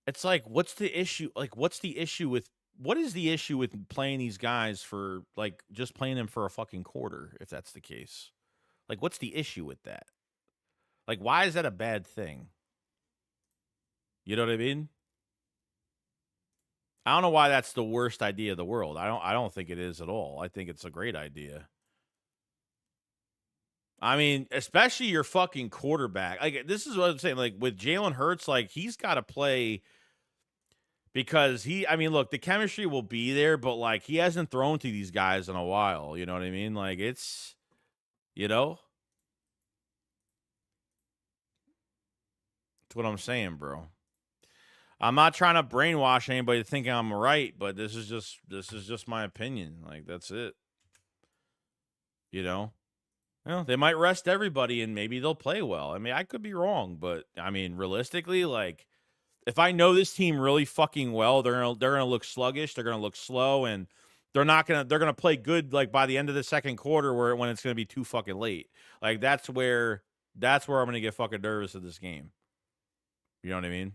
It's like, what's the issue? Like, what is the issue with playing these guys for like just playing them for a fucking quarter, if that's the case? Like, what's the issue with that? Like, why is that a bad thing? You know what I mean? I don't know why that's the worst idea of the world. I don't think it is at all. I think it's a great idea. I mean, especially your fucking quarterback. Like, this is what I'm saying. Like, with Jalen Hurts, like, he's got to play because I mean, look, the chemistry will be there, but, like, he hasn't thrown to these guys in a while. You know what I mean? Like, it's, you know? That's what I'm saying, bro. I'm not trying to brainwash anybody thinking I'm right, but this is just my opinion. Like, that's it. You know? Well, they might rest everybody and maybe they'll play well. I mean, I could be wrong, but I mean, realistically, like, if I know this team really fucking well, they're gonna look sluggish, they're gonna look slow, and they're gonna play good like by the end of the second quarter when it's gonna be too fucking late. Like, that's where I'm gonna get fucking nervous of this game. You know what I mean?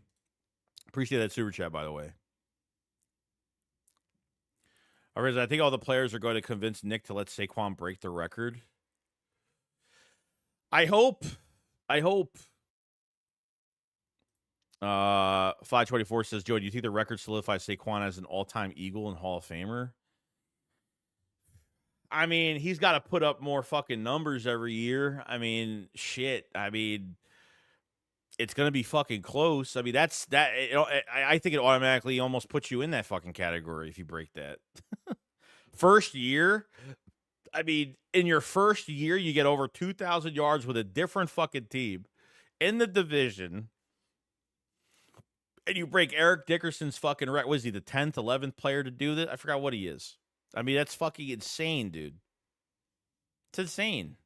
Appreciate that super chat, by the way. I think all the players are going to convince Nick to let Saquon break the record. I hope. 524 says, Joey, do you think the record solidifies Saquon as an all-time Eagle and Hall of Famer? I mean, he's got to put up more fucking numbers every year. I mean, shit. I mean, it's going to be fucking close. I mean, I think it automatically almost puts you in that fucking category if you break that. First year, I mean, in your first year, you get over 2,000 yards with a different fucking team in the division, and you break Eric Dickerson's fucking record. Was he the 10th, 11th player to do that? I forgot what he is. I mean, that's fucking insane, dude. It's insane.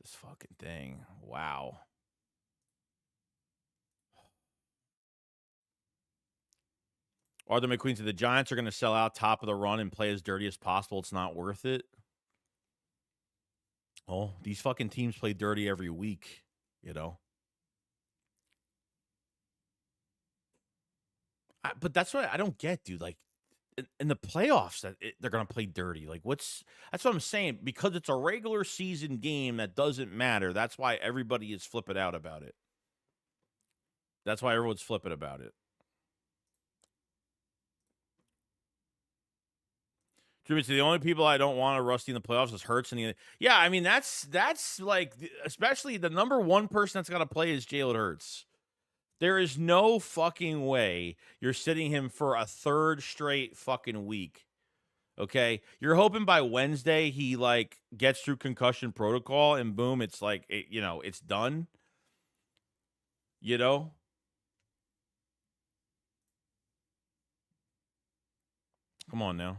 This fucking thing. Wow. Arthur McQueen said the Giants are going to sell out top of the run and play as dirty as possible. It's not worth it. Oh, these fucking teams play dirty every week, you know? But that's what I don't get, dude. Like, in the playoffs, they're going to play dirty. Like, that's what I'm saying. Because it's a regular season game that doesn't matter. That's why everybody is flipping out about it. That's why everyone's flipping about it. Jimmy, the only people I don't want to rusty in the playoffs is Hurts. Yeah, I mean, that's like, especially the number one person that's got to play is Jalen Hurts. There is no fucking way you're sitting him for a third straight fucking week. Okay? You're hoping by Wednesday he, like, gets through concussion protocol and boom, it's like, it's done. You know? Come on now.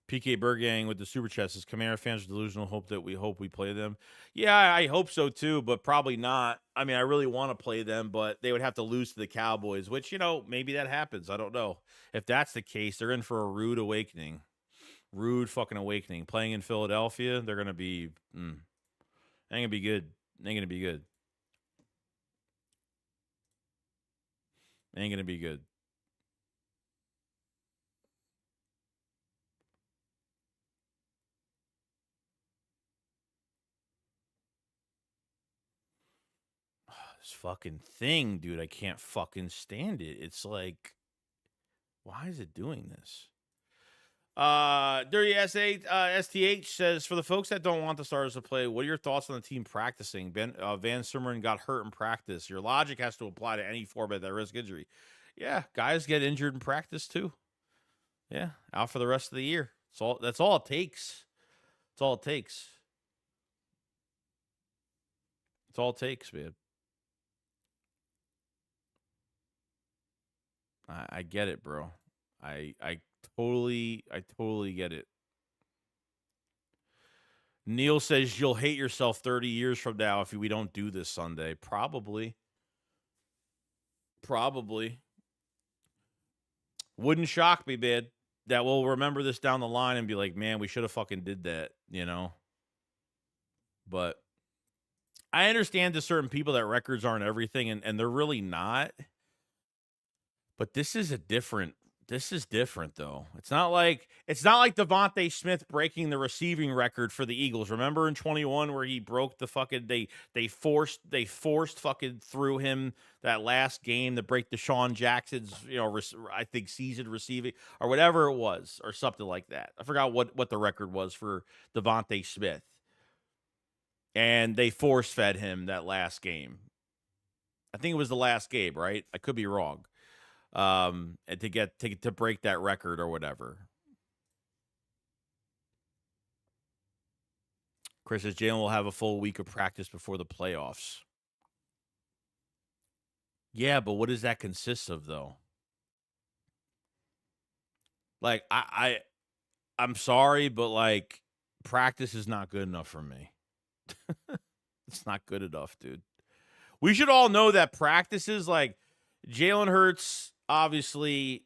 PK Bergang with the super chat says, Camara fans are delusional. We hope we play them. Yeah, I hope so too, but probably not. I mean, I really want to play them, but they would have to lose to the Cowboys, which, maybe that happens. I don't know. If that's the case, they're in for a rude awakening. Rude fucking awakening. Playing in Philadelphia, they're going to be, ain't going to be good. Ain't going to be good. Ain't going to be good. This fucking thing, dude, I can't fucking stand it. It's like, why is it doing this? Dirty S8 STH says, for the folks that don't want the starters to play, what are your thoughts on the team practicing? Van Sumeren got hurt in practice. Your logic has to apply to any format that risk injury. Yeah, guys get injured in practice too. Yeah, out for the rest of the year. That's all it takes. That's all it takes. That's all it takes, man. I get it, bro. I totally get it. Neil says you'll hate yourself 30 years from now if we don't do this Sunday. Probably. Wouldn't shock me, man. That we'll remember this down the line and be like, man, we should have fucking did that, But I understand to certain people that records aren't everything, and they're really not. But this is different, though. It's not like Devontae Smith breaking the receiving record for the Eagles. Remember in 21 where he broke the fucking they forced fucking through him that last game to break Deshaun Jackson's, I think season receiving or whatever it was or something like that. I forgot what the record was for Devontae Smith. And they force fed him that last game. I think it was the last game, right? I could be wrong. And to break that record or whatever. Chris says Jalen will have a full week of practice before the playoffs. Yeah, but what does that consist of, though? Like, I'm sorry, but like, practice is not good enough for me. It's not good enough, dude. We should all know that practices, like Jalen Hurts, obviously,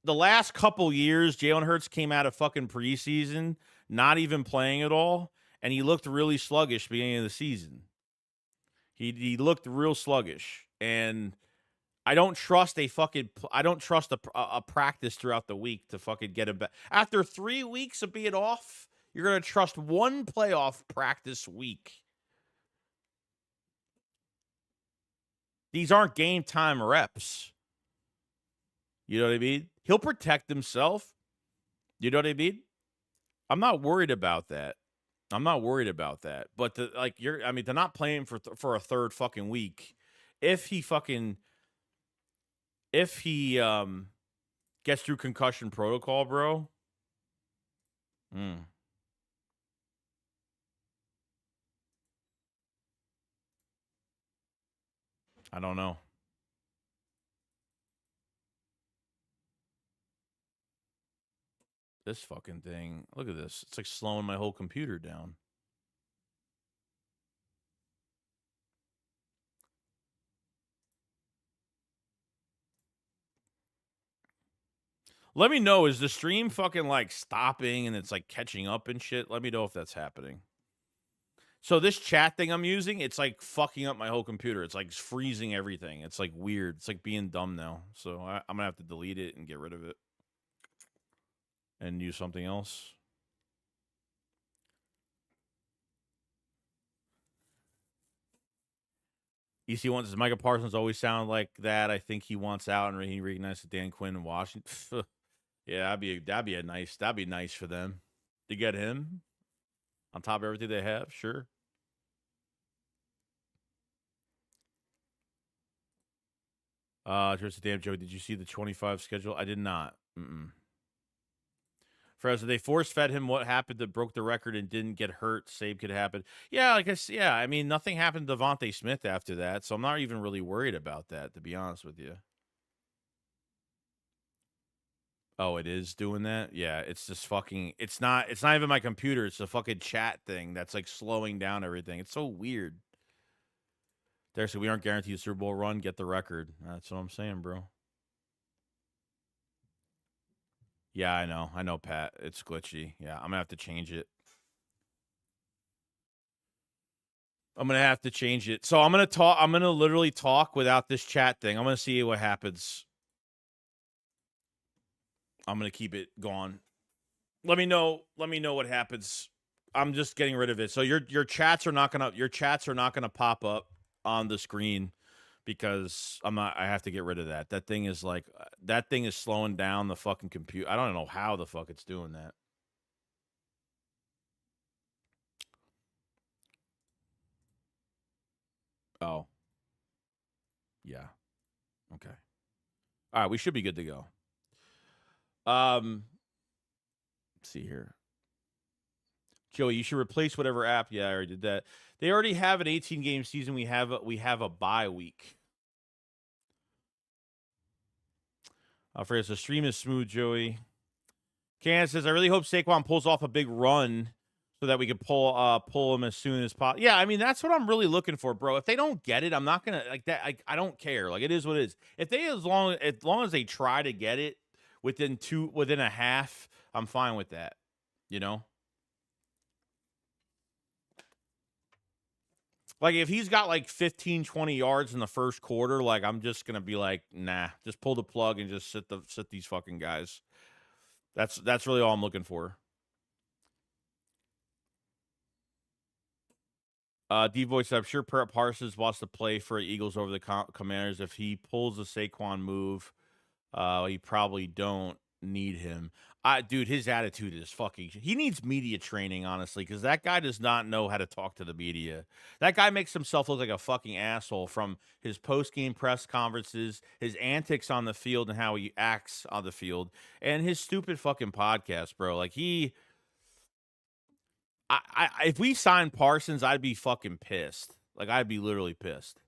the last couple years, Jalen Hurts came out of fucking preseason, not even playing at all, and he looked really sluggish beginning of the season. He looked real sluggish, and I don't trust a practice throughout the week to fucking get him back. After 3 weeks of being off, you're going to trust one playoff practice week. These aren't game time reps. You know what I mean? He'll protect himself. You know what I mean? I'm not worried about that. But they're not playing for a third fucking week. If he gets through concussion protocol, bro. I don't know. This fucking thing. Look at this. It's like slowing my whole computer down. Let me know, is the stream fucking like stopping and it's like catching up and shit? Let me know if that's happening. So this chat thing I'm using, it's like fucking up my whole computer. It's like freezing everything. It's like weird. It's like being dumb now. So I'm going to have to delete it and get rid of it. And use something else. EC wants Micah Parsons always sound like that. I think he wants out and he recognizes Dan Quinn in Washington. Yeah, that'd be nice for them to get him on top of everything they have. Sure. Just a damn joke. Did you see the 25 schedule? I did not. Fresno, they force fed him what happened that broke the record and didn't get hurt. Same could happen. Yeah, I guess. Yeah, I mean, nothing happened to Devontae Smith after that, so I'm not even really worried about that, to be honest with you. Oh, it is doing that? Yeah, it's just fucking. It's not even my computer. It's a fucking chat thing that's like slowing down everything. It's so weird. There, so we aren't guaranteed a Super Bowl run. Get the record. That's what I'm saying, bro. Yeah, I know, Pat. It's glitchy. Yeah, I'm gonna have to change it. I'm gonna have to change it. So I'm gonna talk. I'm gonna literally talk without this chat thing. I'm gonna see what happens. I'm gonna keep it gone. Let me know what happens. I'm just getting rid of it. So your chats are not gonna pop up on the screen because I have to get rid of that. That thing is slowing down the fucking computer. I don't know how the fuck it's doing that. Oh. Yeah. Okay. All right, we should be good to go. Let's see here. Joey, you should replace whatever app. Yeah, I already did that. They already have an 18-game season. We have a bye week. The stream is smooth, Joey. Candace says, I really hope Saquon pulls off a big run so that we can pull him as soon as possible. Yeah, I mean, that's what I'm really looking for, bro. If they don't get it, I'm not gonna like that. I don't care. Like, it is what it is. If they as long as they try to get it within a half, I'm fine with that. You know? Like, if he's got like 15, 20 yards in the first quarter, like, I'm just gonna be like, nah, just pull the plug and just sit these fucking guys. That's really all I'm looking for. D-Voice, I'm sure Parsons wants to play for Eagles over the Commanders. If he pulls a Saquon move, he probably don't need him. Dude, his attitude is fucking. He needs media training, honestly, because that guy does not know how to talk to the media. That guy makes himself look like a fucking asshole from his post-game press conferences, his antics on the field, and how he acts on the field, and his stupid fucking podcast, bro. Like, if we signed Parsons, I'd be fucking pissed. Like, I'd be literally pissed.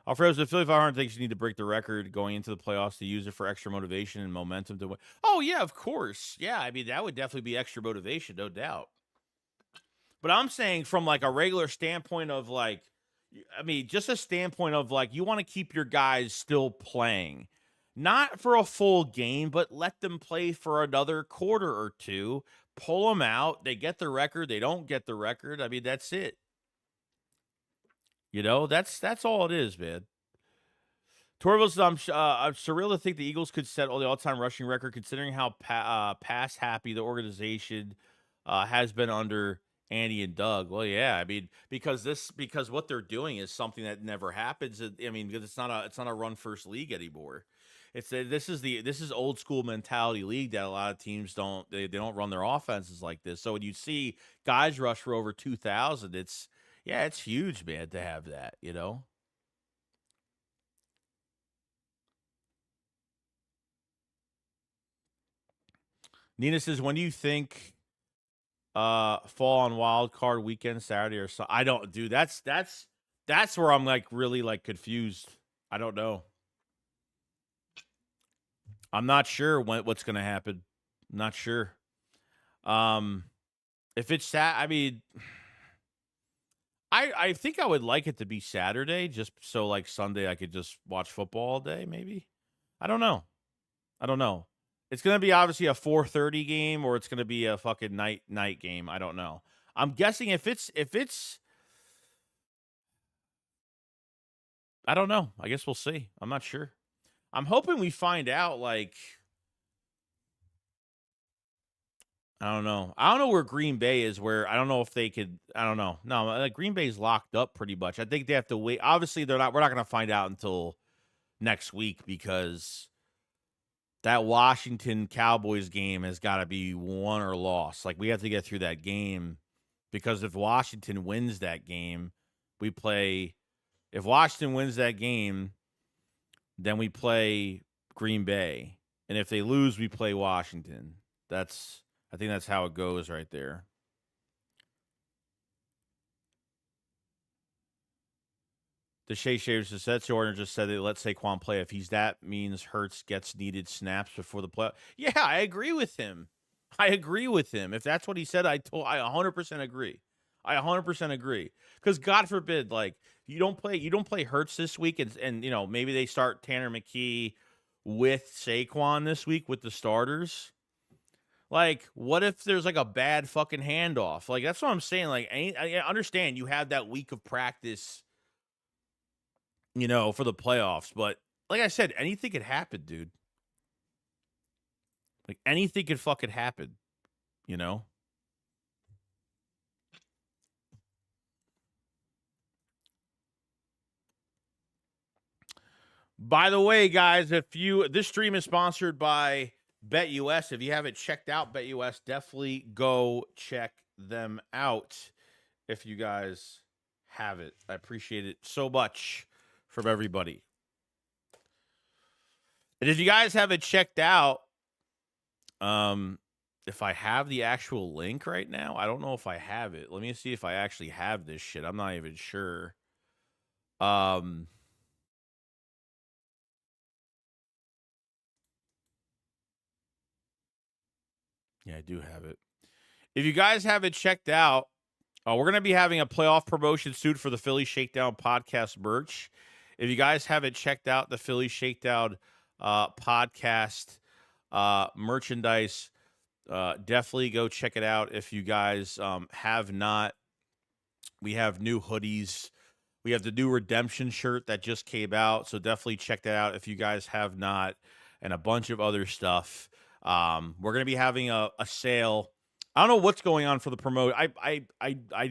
Alfredo, the Philly 500 thinks you need to break the record going into the playoffs to use it for extra motivation and momentum to win. Oh, yeah, of course. Yeah, I mean, that would definitely be extra motivation, no doubt. But I'm saying from, like, a regular standpoint of, like, I mean, just a standpoint of, like, you want to keep your guys still playing. Not for a full game, but let them play for another quarter or two. Pull them out. They get the record. They don't get the record. I mean, that's it. You know, that's all it is, man. Torvalds, I'm surreal to think the Eagles could set the all-time rushing record, considering how pass happy the organization has been under Andy and Doug. Well, yeah, I mean, because what they're doing is something that never happens. I mean, because it's not a run first league anymore. This is old school mentality league that a lot of teams don't run their offenses like this. So when you see guys rush for over 2,000, it's huge, man, to have that, you know. Nina says, when do you think fall on wild card weekend, Saturday or so? I don't do that's where I'm like really like confused. I don't know. I'm not sure what's gonna happen. I'm not sure. If it's I mean, I think I would like it to be Saturday, just so like Sunday I could just watch football all day, maybe. I don't know. It's gonna be obviously a 4:30 game, or it's gonna be a fucking night game. I don't know. I'm guessing if it's I don't know. I guess we'll see. I'm not sure. I'm hoping we find out, like, I don't know. I don't know where Green Bay is. Where I don't know if they could. I don't know. No, like Green Bay's locked up pretty much. I think they have to wait. Obviously, they're not. We're not going to find out until next week because that Washington Cowboys game has got to be won or lost. Like we have to get through that game because if Washington wins that game, we play. If Washington wins that game, then we play Green Bay, and if they lose, we play Washington. I think that's how it goes right there. The Shea Shavers said Jordan just said they let Saquon play. If he's that means Hurts gets needed snaps before the play. Yeah, I agree with him. I agree with him. If that's what he said, I 100% agree. I 100% agree. Because God forbid, like you don't play Hurts this week, and you know maybe they start Tanner McKee with Saquon this week with the starters. Like, what if there's like a bad fucking handoff? Like, that's what I'm saying. Like, I understand you have that week of practice, you know, for the playoffs, but like I said, anything could happen, dude. Like, anything could fucking happen, you know? By the way, guys, this stream is sponsored by BetUS. If you haven't checked out BetUS, definitely go check them out if you guys have it. I appreciate it so much from everybody. And if you guys haven't checked out, if I have the actual link right now, I don't know if I have it. Let me see if I actually have this shit. I'm not even sure. Yeah, I do have it. If you guys haven't checked out, we're going to be having a playoff promotion soon for the Philly Shakedown podcast merch. If you guys haven't checked out the Philly Shakedown podcast merchandise, definitely go check it out. If you guys have not, we have new hoodies. We have the new redemption shirt that just came out, so definitely check that out if you guys have not, and a bunch of other stuff. We're gonna be having a sale. I don't know what's going on for the promote. I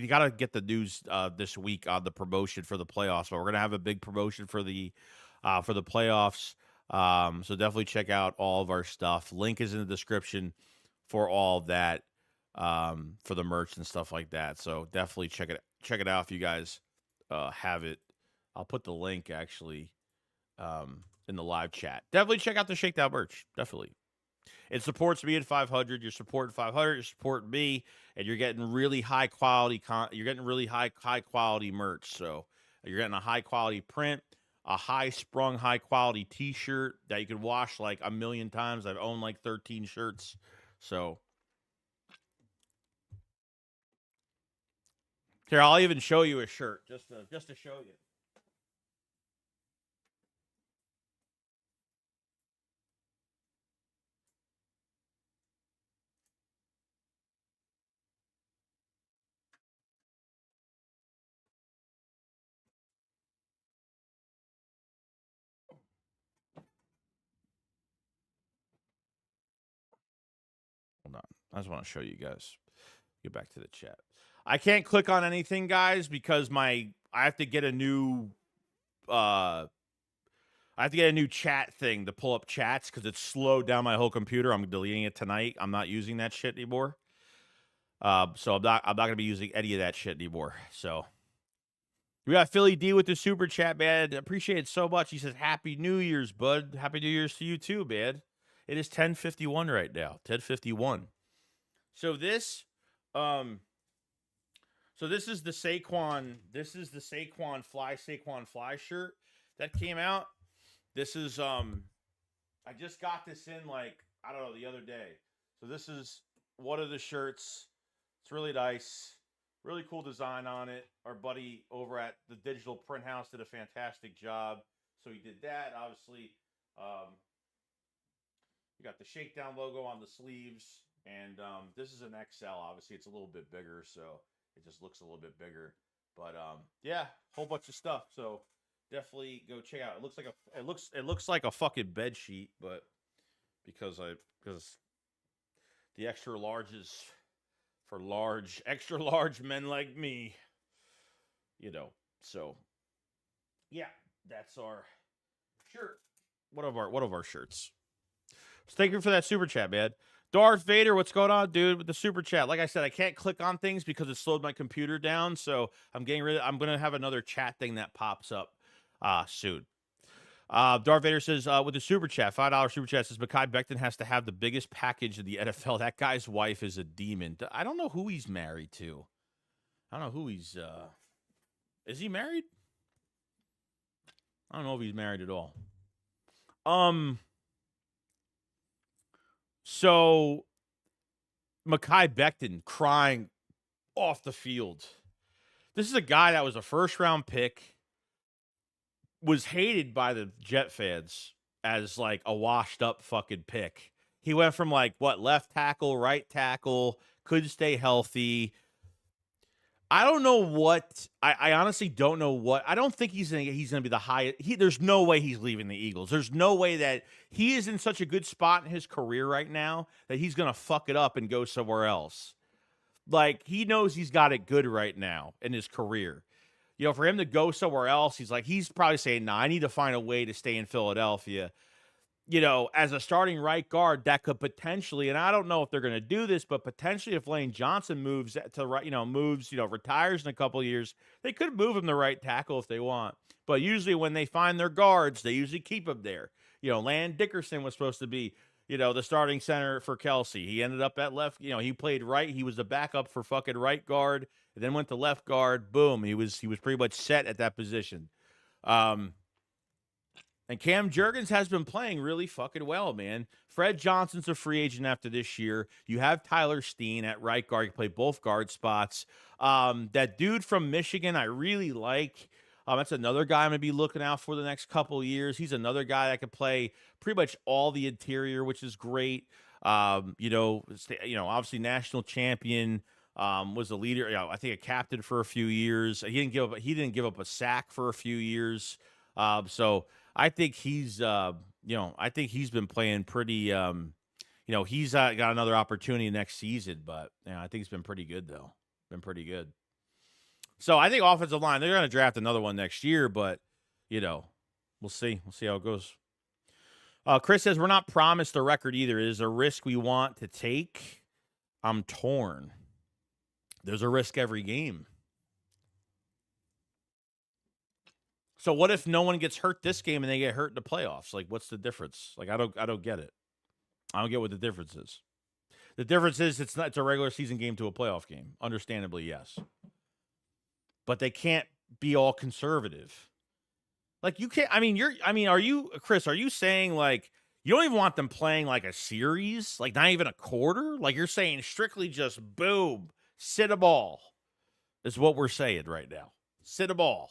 gotta get the news this week on the promotion for the playoffs, but we're gonna have a big promotion for the playoffs. So definitely check out all of our stuff. Link is in the description for all of that, for the merch and stuff like that. So definitely check it out if you guys have it. I'll put the link actually in the live chat. Definitely check out the Shakedown merch. Definitely. It supports me at 500. You're supporting 500. You're supporting me, and you're getting really high quality. You're getting really high quality merch. So you're getting a high quality print, a high sprung, high quality T-shirt that you could wash like a million times. I've owned like 13 shirts. So here, I'll even show you a shirt just to show you. Hold on. I just want to show you guys. Get back to the chat. I can't click on anything, guys, because I have to get a new chat thing to pull up chats because it's slowed down my whole computer. I'm deleting it tonight. I'm not using that shit anymore. So I'm not gonna be using any of that shit anymore. So we got Philly D with the super chat, man. Appreciate it so much. He says, "Happy New Year's, bud. Happy New Year's to you too, man." It is 10:51 right now. 10:51. So this, um, this is the Saquon. This is the Saquon Fly shirt that came out. This is I just got this in like I don't know the other day. So this is one of the shirts. It's really nice. Really cool design on it. Our buddy over at the Digital Print House did a fantastic job. So he did that. Obviously, you got the Shakedown logo on the sleeves. And this is an XL. Obviously, it's a little bit bigger. So it just looks a little bit bigger. But yeah, whole bunch of stuff. So definitely go check out. It looks like a fucking bed sheet, but because The extra larges for extra large men like me. So yeah, that's our shirt. One of our shirts. So thank you for that super chat, man. Darth Vader, what's going on, dude, with the super chat? Like I said, I can't click on things because it slowed my computer down, so I'm going to have another chat thing that pops up soon. Darth Vader says, with the super chat, $5 super chat, says, Mekhi Becton has to have the biggest package of the NFL. That guy's wife is a demon. I don't know who he's married to. I don't know who he's, is he married? I don't know if he's married at all. So Mekhi Becton crying off the field. This is a guy that was a first-round pick, was hated by the Jet fans as like a washed-up fucking pick. He went from like, left tackle, right tackle, couldn't stay healthy. I don't know what. I honestly don't know what. I don't think he's gonna be the highest. There's no way he's leaving the Eagles. There's no way that he is in such a good spot in his career right now that he's gonna fuck it up and go somewhere else. Like, he knows he's got it good right now in his career. For him to go somewhere else, he's probably saying, "Nah, I need to find a way to stay in Philadelphia." As a starting right guard, that could potentially, and I don't know if they're going to do this, but potentially if Lane Johnson moves to right, retires in a couple of years, they could move him to right tackle if they want. But usually when they find their guards, they usually keep him there. Landon Dickerson was supposed to be, the starting center for Kelsey. He ended up at left. He played right. He was the backup for fucking right guard, and then went to left guard. Boom. He was pretty much set at that position. And Cam Jurgens has been playing really fucking well, man. Fred Johnson's a free agent after this year. You have Tyler Steen at right guard. You play both guard spots. That dude from Michigan I really like. That's another guy I'm going to be looking out for the next couple of years. He's another guy that can play pretty much all the interior, which is great. Obviously national champion. Was a leader. I think a captain for a few years. He didn't give up a sack for a few years. So I think he's been playing pretty. He's got another opportunity next season, but I think he's been pretty good though. Been pretty good. So I think offensive line, they're going to draft another one next year, but we'll see. We'll see how it goes. Chris says we're not promised the record either. It is a risk we want to take. I'm torn. There's a risk every game. So what if no one gets hurt this game and they get hurt in the playoffs? Like, what's the difference? Like, I don't get it. I don't get what the difference is. The difference is it's a regular season game to a playoff game. Understandably, yes. But they can't be all conservative. Like, you can't. Are you, Chris? Are you saying like you don't even want them playing like a series, like not even a quarter? Like, you're saying strictly just boom, sit a ball is what we're saying right now. Sit a ball.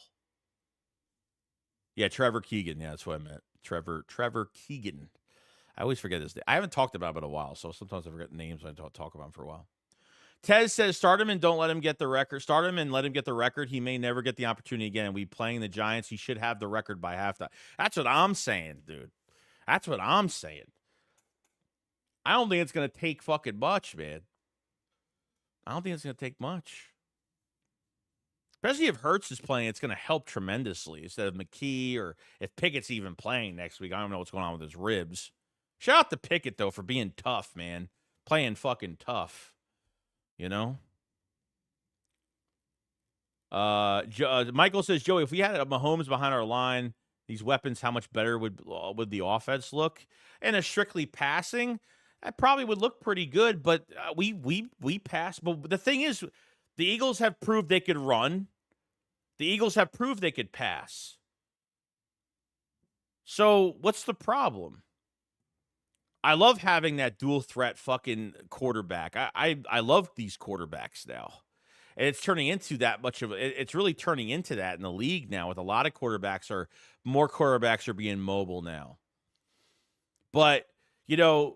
Yeah, Trevor Keegan. Yeah, that's what I meant. Trevor Keegan. I always forget his name. I haven't talked about him in a while, so sometimes I forget names when I don't talk about him for a while. Tez says, start him and don't let him get the record. Start him and let him get the record. He may never get the opportunity again. We playing the Giants. He should have the record by halftime. That's what I'm saying, dude. That's what I'm saying. I don't think it's going to take fucking much, man. I don't think it's going to take much. Especially if Hurts is playing, it's going to help tremendously instead of McKee, or if Pickett's even playing next week. I don't know what's going on with his ribs. Shout out to Pickett, though, for being tough, man. Playing fucking tough. Michael says, Joey, if we had Mahomes behind our line, these weapons, how much better would the offense look? And a strictly passing, that probably would look pretty good, but we pass. But the thing is, the Eagles have proved they could run. The Eagles have proved they could pass. So what's the problem? I love having that dual threat fucking quarterback. I love these quarterbacks now. And it's turning into that much of it's really turning into that in the league now, with a lot of more quarterbacks are being mobile now. But, the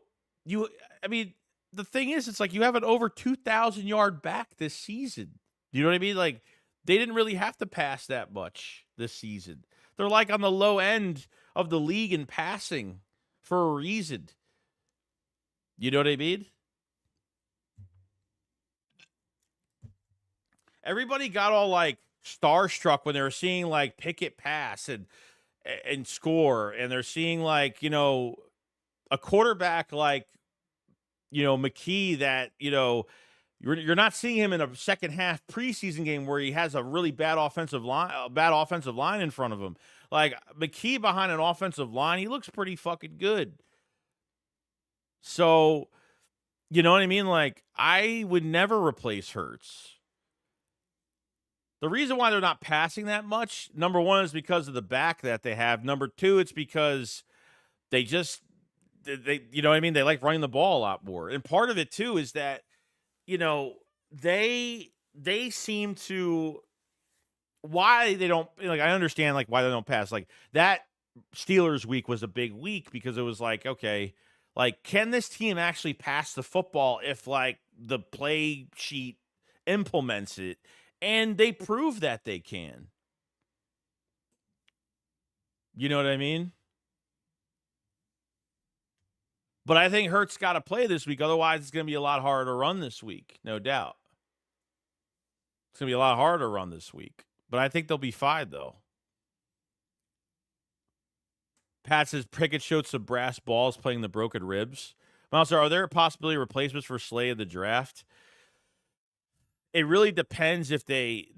thing is, it's like you have an over 2,000 yard back this season. You know what I mean? Like, they didn't really have to pass that much this season. They're like on the low end of the league in passing for a reason. You know what I mean? everybody got all like starstruck when they were seeing like Pickett pass and score, and they're seeing like, a quarterback like, McKee that, you're not seeing him in a second half preseason game where he has a really bad offensive line in front of him. Like McKee behind an offensive line, he looks pretty fucking good. So, you know what I mean? Like, I would never replace Hurts. The reason why they're not passing that much, number one, is because of the back that they have. Number two, it's because they you know what I mean? They like running the ball a lot more. And part of it too is that, they seem to, why they don't, like, I understand like why they don't pass. Like that Steelers week was a big week because it was like, okay, like, can this team actually pass the football if like the play sheet implements it? And they prove that they can. You know what I mean? But I think Hurts got to play this week. Otherwise, it's going to be a lot harder to run this week. No doubt. It's going to be a lot harder to run this week. But I think they'll be fine, though. Pat says Pickett showed some brass balls playing the broken ribs. Mouser, are there a possibility of replacements for Slay in the draft? It really depends if they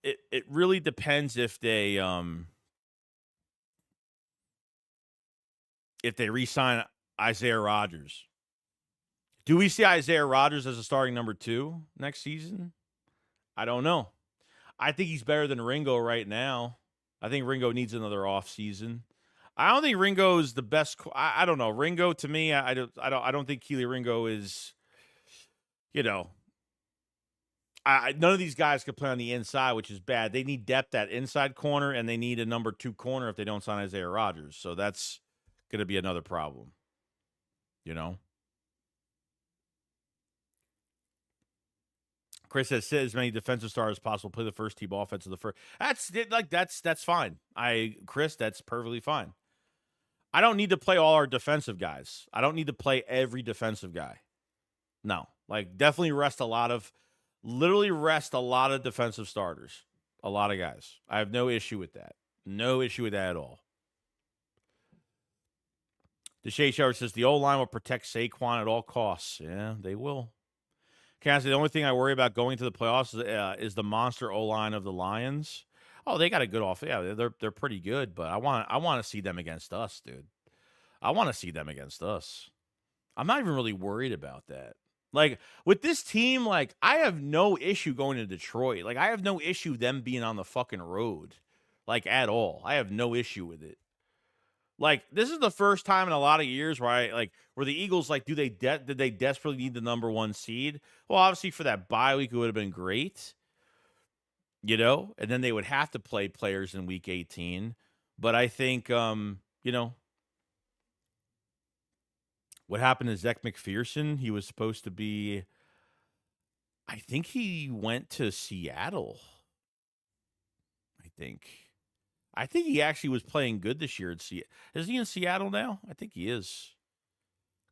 it really depends if they re-sign Isaiah Rodgers. Do we see Isaiah Rodgers as a starting number 2 next season? I don't know. I think he's better than Ringo right now. I think Ringo needs another off season. I don't think Ringo is the best. I don't know. Ringo, to me, I don't think Keely Ringo is, none of these guys could play on the inside, which is bad. They need depth at inside corner, and they need a number 2 corner if they don't sign Isaiah Rodgers. So that's going to be another problem. Chris says, sit as many defensive stars as possible. Play the first team offense of the first. That's fine. Chris, that's perfectly fine. I don't need to play all our defensive guys. I don't need to play every defensive guy. No, like definitely literally rest a lot of defensive starters, a lot of guys. I have no issue with that. No issue with that at all. Deshae Shower says the O-line will protect Saquon at all costs. Yeah, they will. Cassidy, the only thing I worry about going to the playoffs is the monster O-line of the Lions. Oh, they got a good off. Yeah, they're pretty good, but I want to see them against us, dude. I want to see them against us. I'm not even really worried about that. Like with this team, like I have no issue going to Detroit. Like I have no issue them being on the fucking road, like at all. I have no issue with it. Like this is the first time in a lot of years where where the Eagles like did they desperately need the number 1 seed? Well, obviously for that bye week it would have been great, and then they would have to play players in week 18. But I think what happened to Zach McPherson? He was supposed to be. I think he went to Seattle. I think he actually was playing good this year. Is he in Seattle now? I think he is.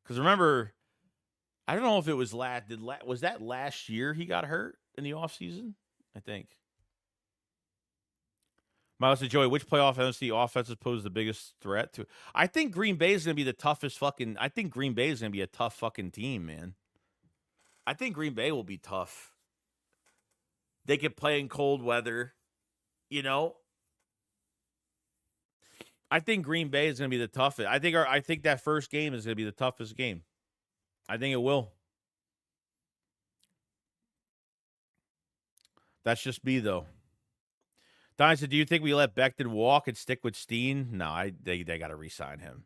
Because remember, I don't know if it was was that last year he got hurt in the offseason? I think. Miles and Joey, which playoff NFC offenses pose the biggest threat to? I think Green Bay is going to be the toughest I think Green Bay is going to be a tough fucking team, man. I think Green Bay will be tough. They could play in cold weather, I think Green Bay is going to be the toughest. I think that first game is going to be the toughest game. I think it will. That's just me, though. Don said, do you think we let Becton walk and stick with Steen? No, they got to re-sign him.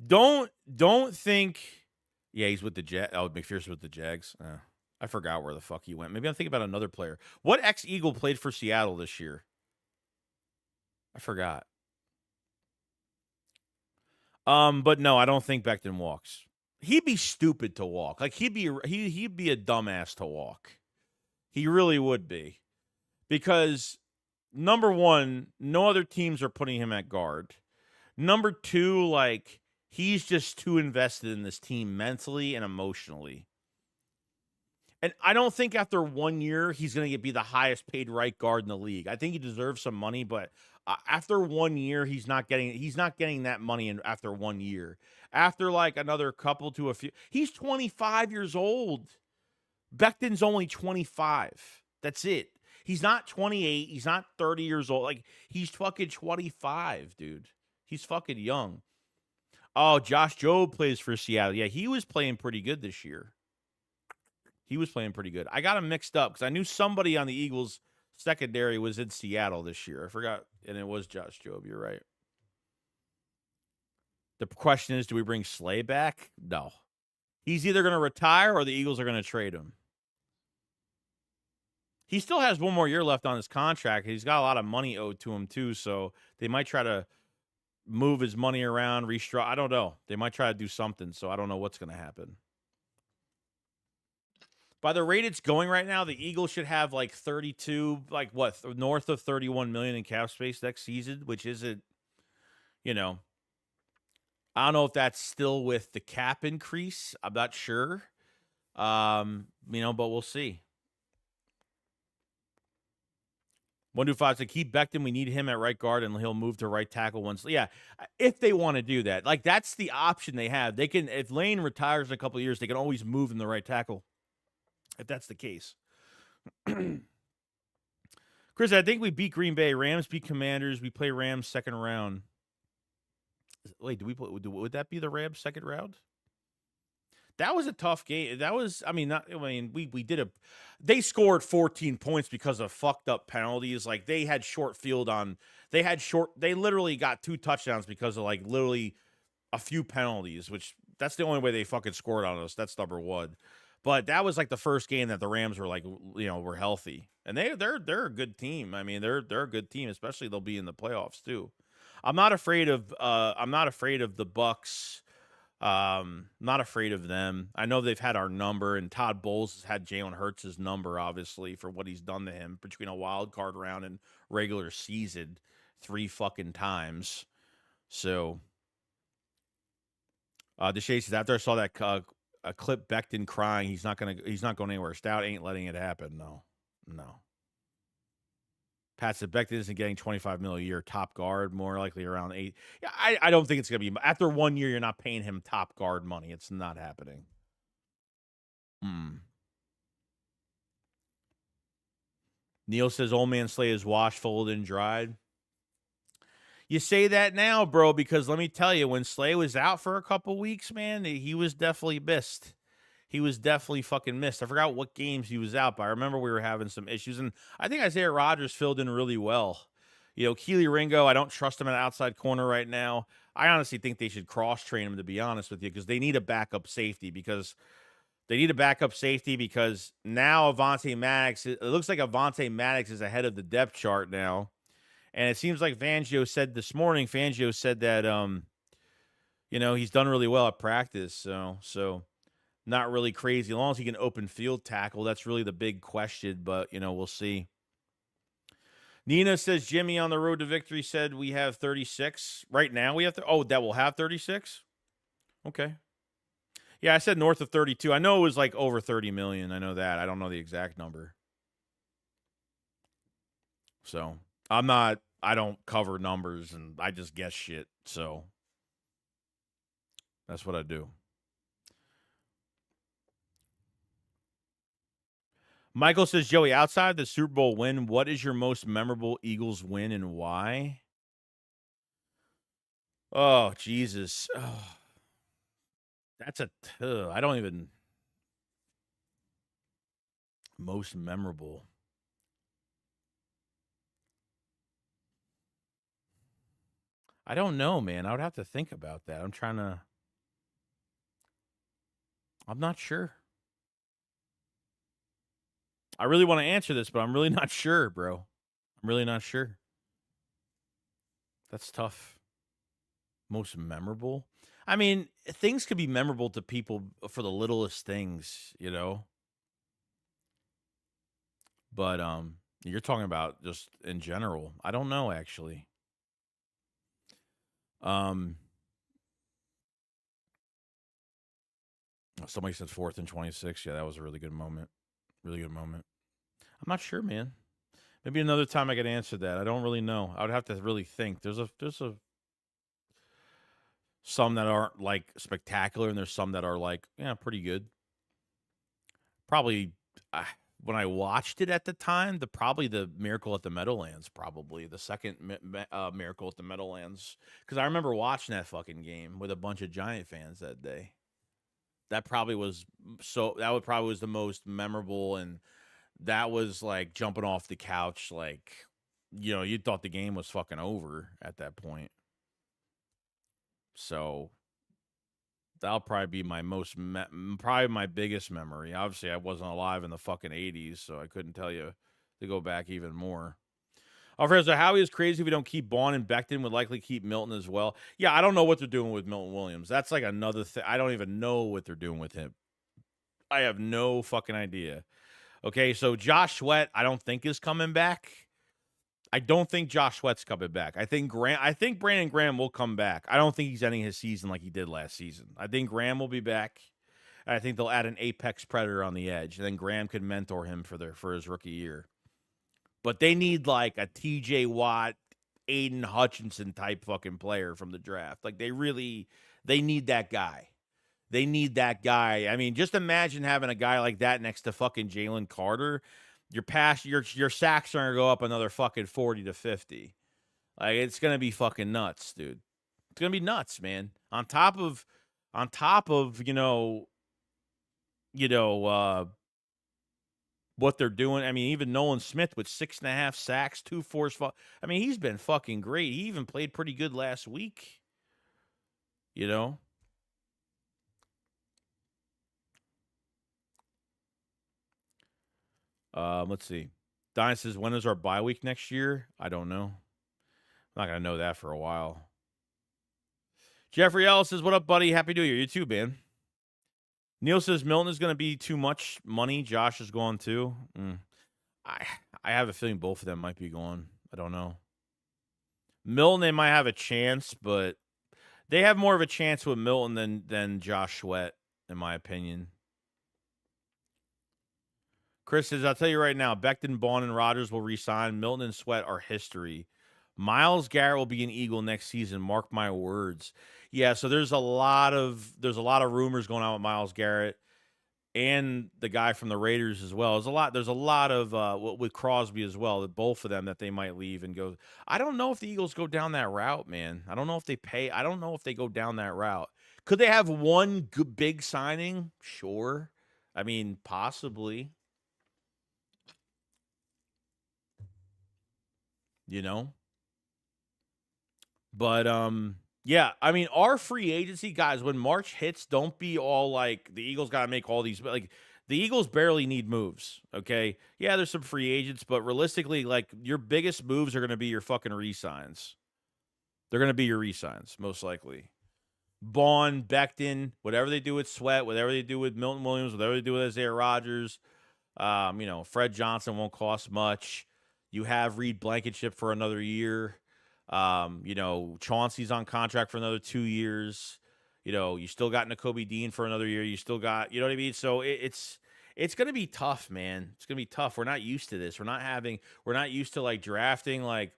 Don't think. Yeah, he's with the Jags. Oh, McPherson with the Jags. I forgot where the fuck he went. Maybe I'm thinking about another player. What ex-Eagle played for Seattle this year? I forgot. But no, I don't think Becton walks. He'd be stupid to walk. Like he'd be a dumbass to walk. He really would be. Because number one, no other teams are putting him at guard. Number two, like he's just too invested in this team mentally and emotionally. And I don't think after 1 year he's going to be the highest paid right guard in the league. I think he deserves some money, but after 1 year he's not getting that money after 1 year. After like another couple to a few, he's 25 years old. Becton's only 25. That's it. He's not 28. He's not 30 years old. Like, he's fucking 25, dude. He's fucking young. Oh, Josh Jobe plays for Seattle. Yeah, he was playing pretty good this year. He was playing pretty good. I got him mixed up because I knew somebody on the Eagles secondary was in Seattle this year. I forgot, and it was Josh Jobe. You're right. The question is, do we bring Slay back? No. He's either going to retire or the Eagles are going to trade him. He still has 1 more year left on his contract. He's got a lot of money owed to him, too, so they might try to move his money around, restructure. I don't know. They might try to do something, so I don't know what's going to happen. By the rate it's going right now, the Eagles should have like 32, like what, north of 31 million in cap space next season, which isn't, you know, I don't know if that's still with the cap increase. I'm not sure. But we'll see. 125 to keep Becton. We need him at right guard, and he'll move to right tackle once. Yeah, if they want to do that, like that's the option they have. They can, if Lane retires in a couple of years, they can always move him to right tackle. If that's the case. Chris, I think we beat Green Bay. Rams beat Commanders. We play Rams second round. Wait, would that be the Rams second round? That was a tough game. That was, we did they scored 14 points because of fucked up penalties. Like they had short field on, they literally got 2 touchdowns because of like literally a few penalties, which that's the only way they fucking scored on us. That's number one. But that was like the first game that the Rams were like, were healthy, and they're a good team. I mean, they're a good team, especially they'll be in the playoffs too. I'm not afraid of the Bucks. Not afraid of them. I know they've had our number, and Todd Bowles has had Jalen Hurts' number, obviously, for what he's done to him between a wild card round and regular season 3 fucking times. So, Deshae says after I saw that a clip Becton crying, he's not going anywhere. Stout ain't letting it happen. No. Pat said Becton isn't getting $25 million a year top guard, more likely around 8. Yeah, I don't think it's going to be. After 1 year, you're not paying him top guard money. It's not happening. Neil says Old Man Slay is washed, folded, and dried. You say that now, bro, because let me tell you, when Slay was out for a couple weeks, man, he was definitely missed. He was definitely fucking missed. I forgot what games he was out, but I remember we were having some issues, and I think Isaiah Rodgers filled in really well. Keely Ringo, I don't trust him at outside corner right now. I honestly think they should cross-train him, to be honest with you, because they need a backup safety, because now Avonte Maddox, it looks like Avonte Maddox is ahead of the depth chart now. And it seems like Fangio said this morning, that, he's done really well at practice. So not really crazy. As long as he can open field tackle, that's really the big question. But, we'll see. Nina says, Jimmy on the road to victory said we have 36. Right now we have that will have 36? Okay. Yeah, I said north of 32. I know it was like over 30 million. I know that. I don't know the exact number. So I don't cover numbers, and I just guess shit. So that's what I do. Michael says, Joey, outside the Super Bowl win, what is your most memorable Eagles win and why? Oh, Jesus. Oh, that's I don't even. Most memorable. I don't know, man. I would have to think about that. I'm not sure. I really want to answer this, but I'm really not sure, bro. I'm really not sure. That's tough. Most memorable? I mean, things could be memorable to people for the littlest things, But you're talking about just in general. I don't know, actually. Somebody said 4th and 26. Yeah, that was a really good moment. Really good moment. I'm not sure, man. Maybe another time I could answer that. I don't really know. I would have to really think. There's some that aren't like spectacular, and there's some that are like, yeah, pretty good. Probably when I watched it at the time, probably the Miracle at the Meadowlands, probably the second Miracle at the Meadowlands, because I remember watching that fucking game with a bunch of Giant fans that day. That probably was That would probably was the most memorable, and that was like jumping off the couch, like, you thought the game was fucking over at that point. So that'll probably be my probably my biggest memory. Obviously, I wasn't alive in the fucking 80s, so I couldn't tell you to go back even more. Alfredo, so Howie is crazy if we don't keep Bond, and Becton would likely keep Milton as well. Yeah, I don't know what they're doing with Milton Williams. That's like another thing. I don't even know what they're doing with him. I have no fucking idea. Okay, so Josh Sweat, I don't think is coming back. I don't think Josh Sweat's coming back. I think Brandon Graham will come back. I don't think he's ending his season like he did last season. I think Graham will be back. And I think they'll add an apex predator on the edge, and then Graham could mentor him for his rookie year. But they need like a TJ Watt, Aiden Hutchinson type fucking player from the draft. Like they need that guy. They need that guy. I mean, just imagine having a guy like that next to fucking Jalen Carter. Your sacks are gonna go up another fucking 40 to 50. Like it's gonna be fucking nuts, dude. It's gonna be nuts, man. On top of what they're doing. I mean, even Nolan Smith with 6.5 sacks, 2 forced. I mean, he's been fucking great. He even played pretty good last week. You know. Let's see. Diane says, when is our bye week next year? I don't know. I'm not gonna know that for a while. Jeffrey Ellis says, what up, buddy? Happy New Year. You too, man. Neil says Milton is going to be too much money. Josh is going too. I have a feeling both of them might be going. I don't know. Milton, they might have a chance, but they have more of a chance with Milton than Josh Sweat, in my opinion. Chris says, I'll tell you right now, Becton, Bond, and Rodgers will resign. Milton and Sweat are history. Myles Garrett will be an Eagle next season. Mark my words. Yeah, so there's a lot of rumors going on with Myles Garrett and the guy from the Raiders as well. There's a lot of with Crosby as well, both of them that they might leave and go. I don't know if the Eagles go down that route, man. I don't know if they pay. I don't know if they go down that route. Could they have one big signing? Sure. I mean, possibly. But yeah, I mean, our free agency guys, when March hits, don't be all like the Eagles got to make all these. Like the Eagles barely need moves. Okay, yeah, there's some free agents, but realistically, like your biggest moves are going to be your fucking re-signs. They're going to be your re-signs most likely. Bond, Becton, whatever they do with Sweat, whatever they do with Milton Williams, whatever they do with Isaiah Rodgers. Fred Johnson won't cost much. You have Reed Blankenship for another year. Chauncey's on contract for another 2 years. You still got Nakobe Dean for another year. You still got, you know what I mean? So it's going to be tough, man. It's going to be tough. We're not used to this. We're not used to like drafting like,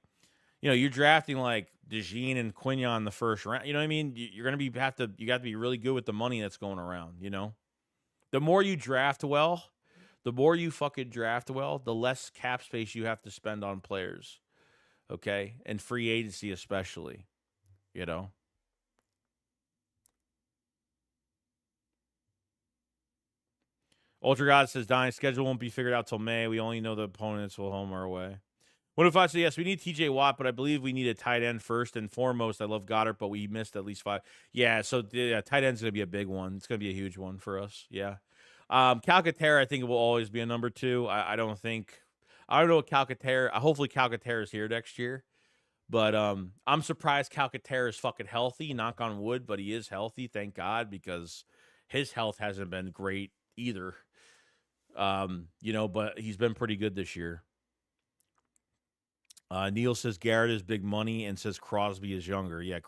you're drafting like DeJean and Quignon in the first round. You know what I mean? You're going to you got to be really good with the money that's going around, The more you draft well, the more you fucking draft well, the less cap space you have to spend on players. Okay? And free agency especially, Ultra God says, Dying schedule won't be figured out till May. We only know the opponents will home or away. What if I say, yes, we need TJ Watt, but I believe we need a tight end first and foremost. I love Goddard, but we missed at least 5. Yeah, so tight end's going to be a big one. It's going to be a huge one for us. Yeah. Calcaterra, I think it will always be a number 2. I don't know what Calcaterra. Hopefully Calcaterra is here next year. But I'm surprised Calcaterra is fucking healthy. Knock on wood, but he is healthy, thank God, because his health hasn't been great either. But he's been pretty good this year. Neil says Garrett is big money and says Crosby is younger. Yeah,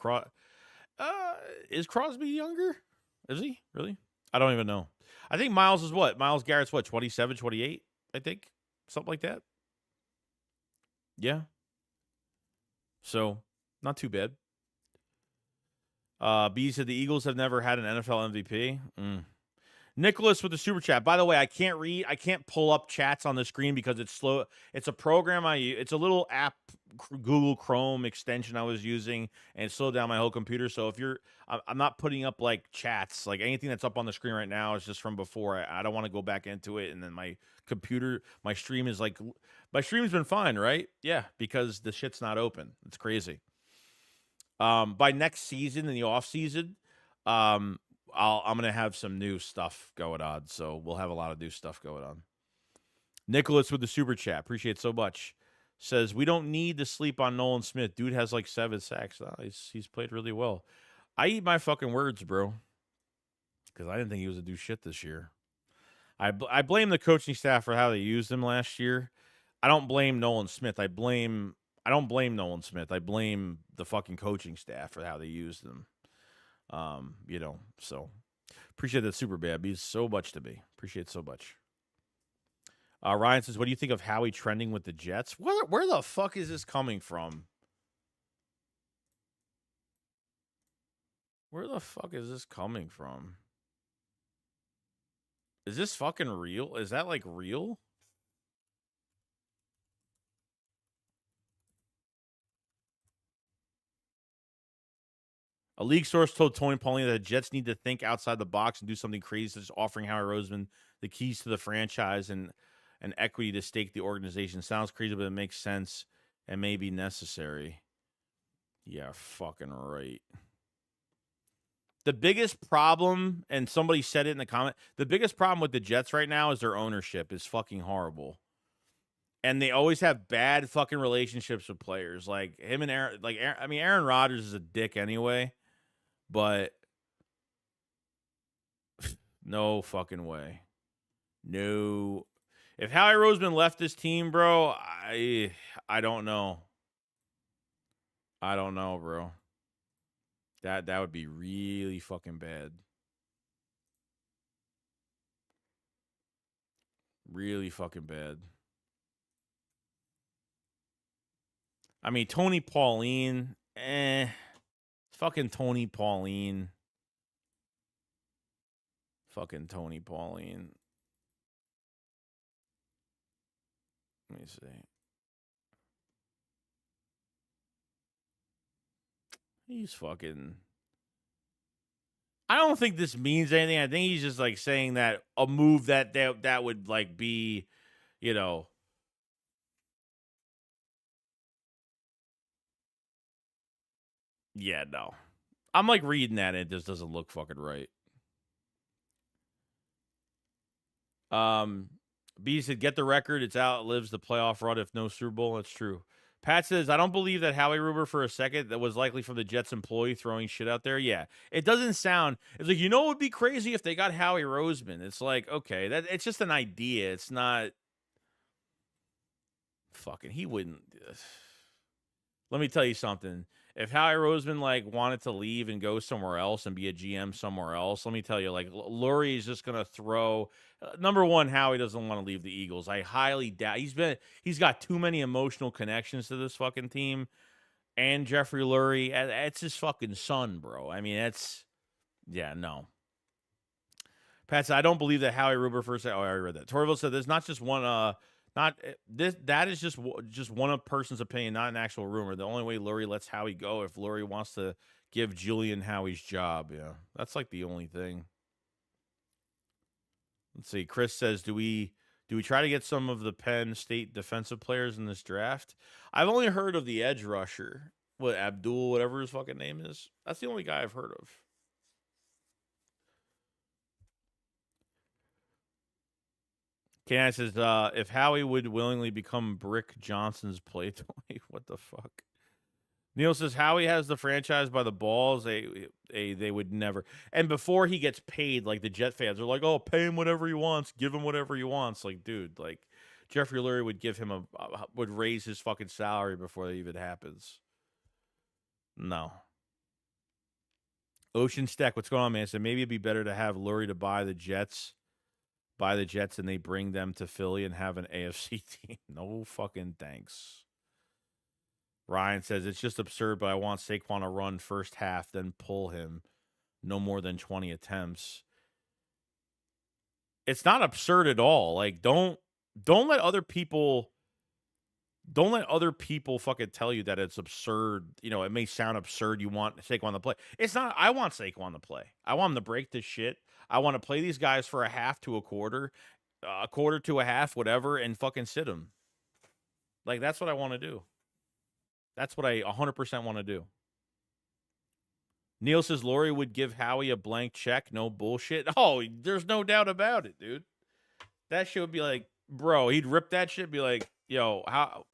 is Crosby younger? Is he really? I don't even know. I think Miles is what? Miles Garrett's what? 27, 28, I think. Something like that. Yeah. So, not too bad. B said the Eagles have never had an NFL MVP. Nicholas with the super chat. By the way, I can't pull up chats on the screen because it's slow. It's a program I use. It's a little app, Google Chrome extension I was using, and it slowed down my whole computer. So if I'm not putting up like chats, like anything that's up on the screen right now is just from before. I don't want to go back into it, and then my stream is like, my stream's been fine, right? Yeah, because the shit's not open. It's crazy. By next season, in the off season, I'm gonna have some new stuff going on, so we'll have a lot of new stuff going on. Nicholas with the super chat, appreciate it so much. Says we don't need to sleep on Nolan Smith. Dude has like 7 sacks. He's played really well. I eat my fucking words, bro, because I didn't think he was gonna do shit this year. I blame the coaching staff for how they used him last year. I don't blame Nolan Smith. I don't blame Nolan Smith. I blame the fucking coaching staff for how they used him. So appreciate that super bad. Means so much to me. Appreciate it so much. Ryan says, what do you think of Howie trending with the Jets? Where the fuck is this coming from? Where the fuck is this coming from? Is this fucking real? Is that like real? A league source told Tony Pauline that the Jets need to think outside the box and do something crazy, such as offering Howie Roseman the keys to the franchise and equity to stake the organization. Sounds crazy, but it makes sense and may be necessary. Yeah, fucking right. The biggest problem, and somebody said it in the comment, the biggest problem with the Jets right now is their ownership is fucking horrible. And they always have bad fucking relationships with players. Like him and Aaron, Aaron Rodgers is a dick anyway, but no fucking way. No. If Howie Roseman left this team, bro, I don't know. I don't know, bro. That would be really fucking bad. Really fucking bad. I mean, Tony Pauline, fucking Tony Pauline. Fucking Tony Pauline. Let me see. He's fucking... I don't think this means anything. I think he's just like saying that a move that would like be, you know... Yeah, no. I'm like reading that and it just doesn't look fucking right. B said, get the record. It's outlives the playoff run if no Super Bowl. That's true. Pat says, I don't believe that Howie Ruber for a second that was likely from the Jets employee throwing shit out there. Yeah, it doesn't sound. It's like, it would be crazy if they got Howie Roseman. It's like, okay, it's just an idea. It's not. Fucking, he wouldn't. Let me tell you something. If Howie Roseman like wanted to leave and go somewhere else and be a GM somewhere else, let me tell you, like Lurie is just gonna throw. Number one, Howie doesn't want to leave the Eagles. I highly doubt he's got too many emotional connections to this fucking team. And Jeffrey Lurie, it's his fucking son, bro. I mean, no. Pat said, I don't believe that Howie Ruber first. Oh, I already read that. Torville said, there's not just one. Not this. That is just one of person's opinion, not an actual rumor. The only way Lurie lets Howie go if Lurie wants to give Julian Howie's job. Yeah, that's like the only thing. Let's see. Chris says, do we try to get some of the Penn State defensive players in this draft? I've only heard of the edge rusher, Abdul, whatever his fucking name is. That's the only guy I've heard of. Cannon says, if Howie would willingly become Brick Johnson's play toy, what the fuck? Neil says, Howie has the franchise by the balls. They would never. And before he gets paid, like the Jet fans are like, oh, pay him whatever he wants. Give him whatever he wants. Like, dude, like Jeffrey Lurie would give him would raise his fucking salary before that even happens. No. Ocean Stack, what's going on, man? So maybe it'd be better to have Lurie to buy the Jets, and they bring them to Philly and have an AFC team. No fucking thanks. Ryan says it's just absurd, but I want Saquon to run first half, then pull him. No more than 20 attempts. It's not absurd at all. Like, don't let other people fucking tell you that it's absurd. You know, it may sound absurd. You want Saquon to play. It's not. I want Saquon to play. I want him to break this shit. I want to play these guys for a half to a quarter to a half, whatever, and fucking sit them. Like, that's what I want to do. That's what I 100% want to do. Neil says Lurie would give Howie a blank check. No bullshit. Oh, there's no doubt about it, dude. That shit would be like, bro, he'd rip that shit, be like, yo, how?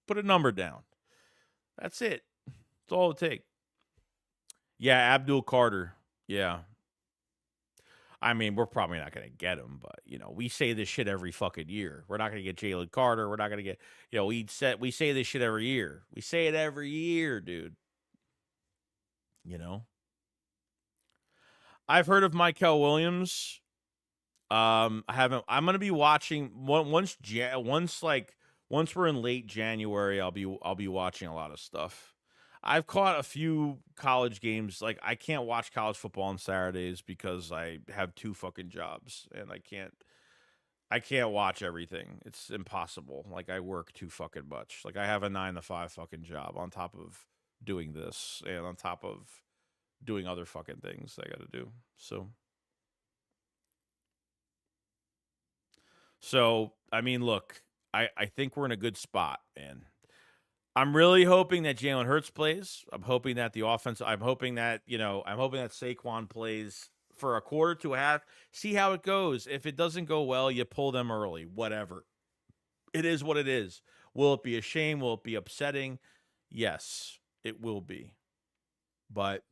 Put a number down. That's it. That's all it take. Yeah, Abdul Carter. Yeah. I mean, we're probably not going to get him, but, you know, we say this shit every fucking year. We're not going to get Jalen Carter. We're not going to get, you know, we say this shit every year. We say it every year, dude. You know? I've heard of Michael Williams. I haven't. I'm going to be watching once we're in late January, I'll be watching a lot of stuff. I've caught a few college games. Like, I can't watch college football on Saturdays because I have 2 fucking jobs and I can't watch everything. It's impossible. Like, I work too fucking much. Like, I have a 9 to 5 fucking job on top of doing this and on top of doing other fucking things I got to do. So, I mean, look, I think we're in a good spot, man. I'm really hoping that Jalen Hurts plays. I'm hoping that I'm hoping that Saquon plays for a quarter to a half. See how it goes. If it doesn't go well, you pull them early. Whatever. It is what it is. Will it be a shame? Will it be upsetting? Yes, it will be. But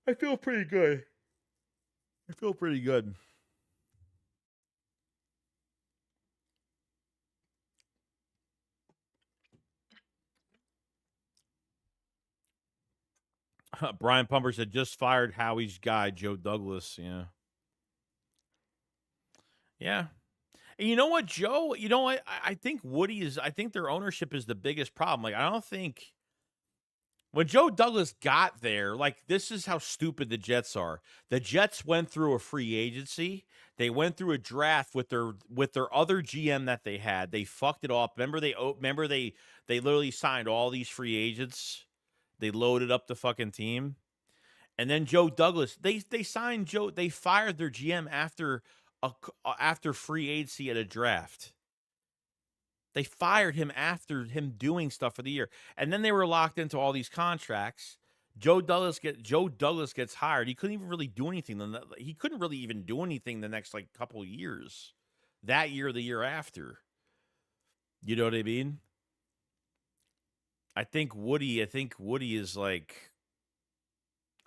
I feel pretty good. Brian Pumper said, just fired Howie's guy, Joe Douglas. Yeah. Yeah. And you know what, Joe? You know what? I think I think their ownership is the biggest problem. Like, I don't think when Joe Douglas got there, like, this is how stupid the Jets are. The Jets went through a free agency. They went through a draft with their other GM that they had. They fucked it off. Remember they literally signed all these free agents. They loaded up the fucking team. And then Joe Douglas, they signed Joe. They fired their GM after free agency at a draft. They fired him after him doing stuff for the year. And then they were locked into all these contracts. Joe Douglas gets hired. He couldn't even really do anything. He couldn't really even do anything the next couple of years. That year, the year after. You know what I mean? I think Woody is like,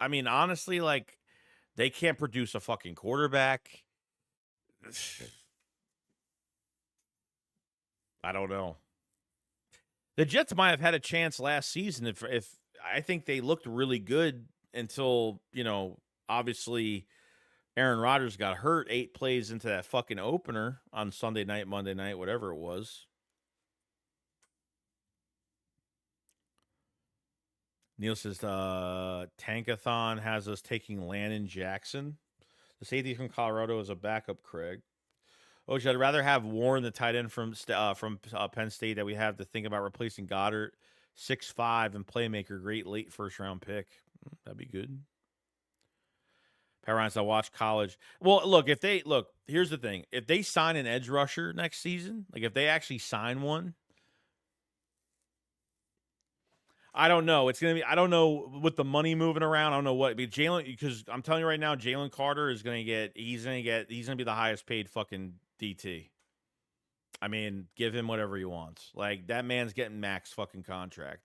I mean, honestly, like, they can't produce a fucking quarterback. I don't know. The Jets might have had a chance last season if I think they looked really good until, obviously Aaron Rodgers got hurt 8 plays into that fucking opener on Sunday night, Monday night, whatever it was. Neil says, Tankathon has us taking Landon Jackson. The safety from Colorado is a backup, Craig. Oh, I'd rather have Warren, the tight end from Penn State, that we have to think about replacing Goddard, 6'5", and playmaker, great late first-round pick. That'd be good. Parents, I watch college. Well, look, here's the thing. If they sign an edge rusher next season, like if they actually sign one, I don't know. It's gonna be. I don't know with the money moving around. I don't know what. Jalen, because I'm telling you right now, Jalen Carter is gonna get. He's gonna be the highest paid fucking DT. I mean, give him whatever he wants. Like, that man's getting max fucking contract.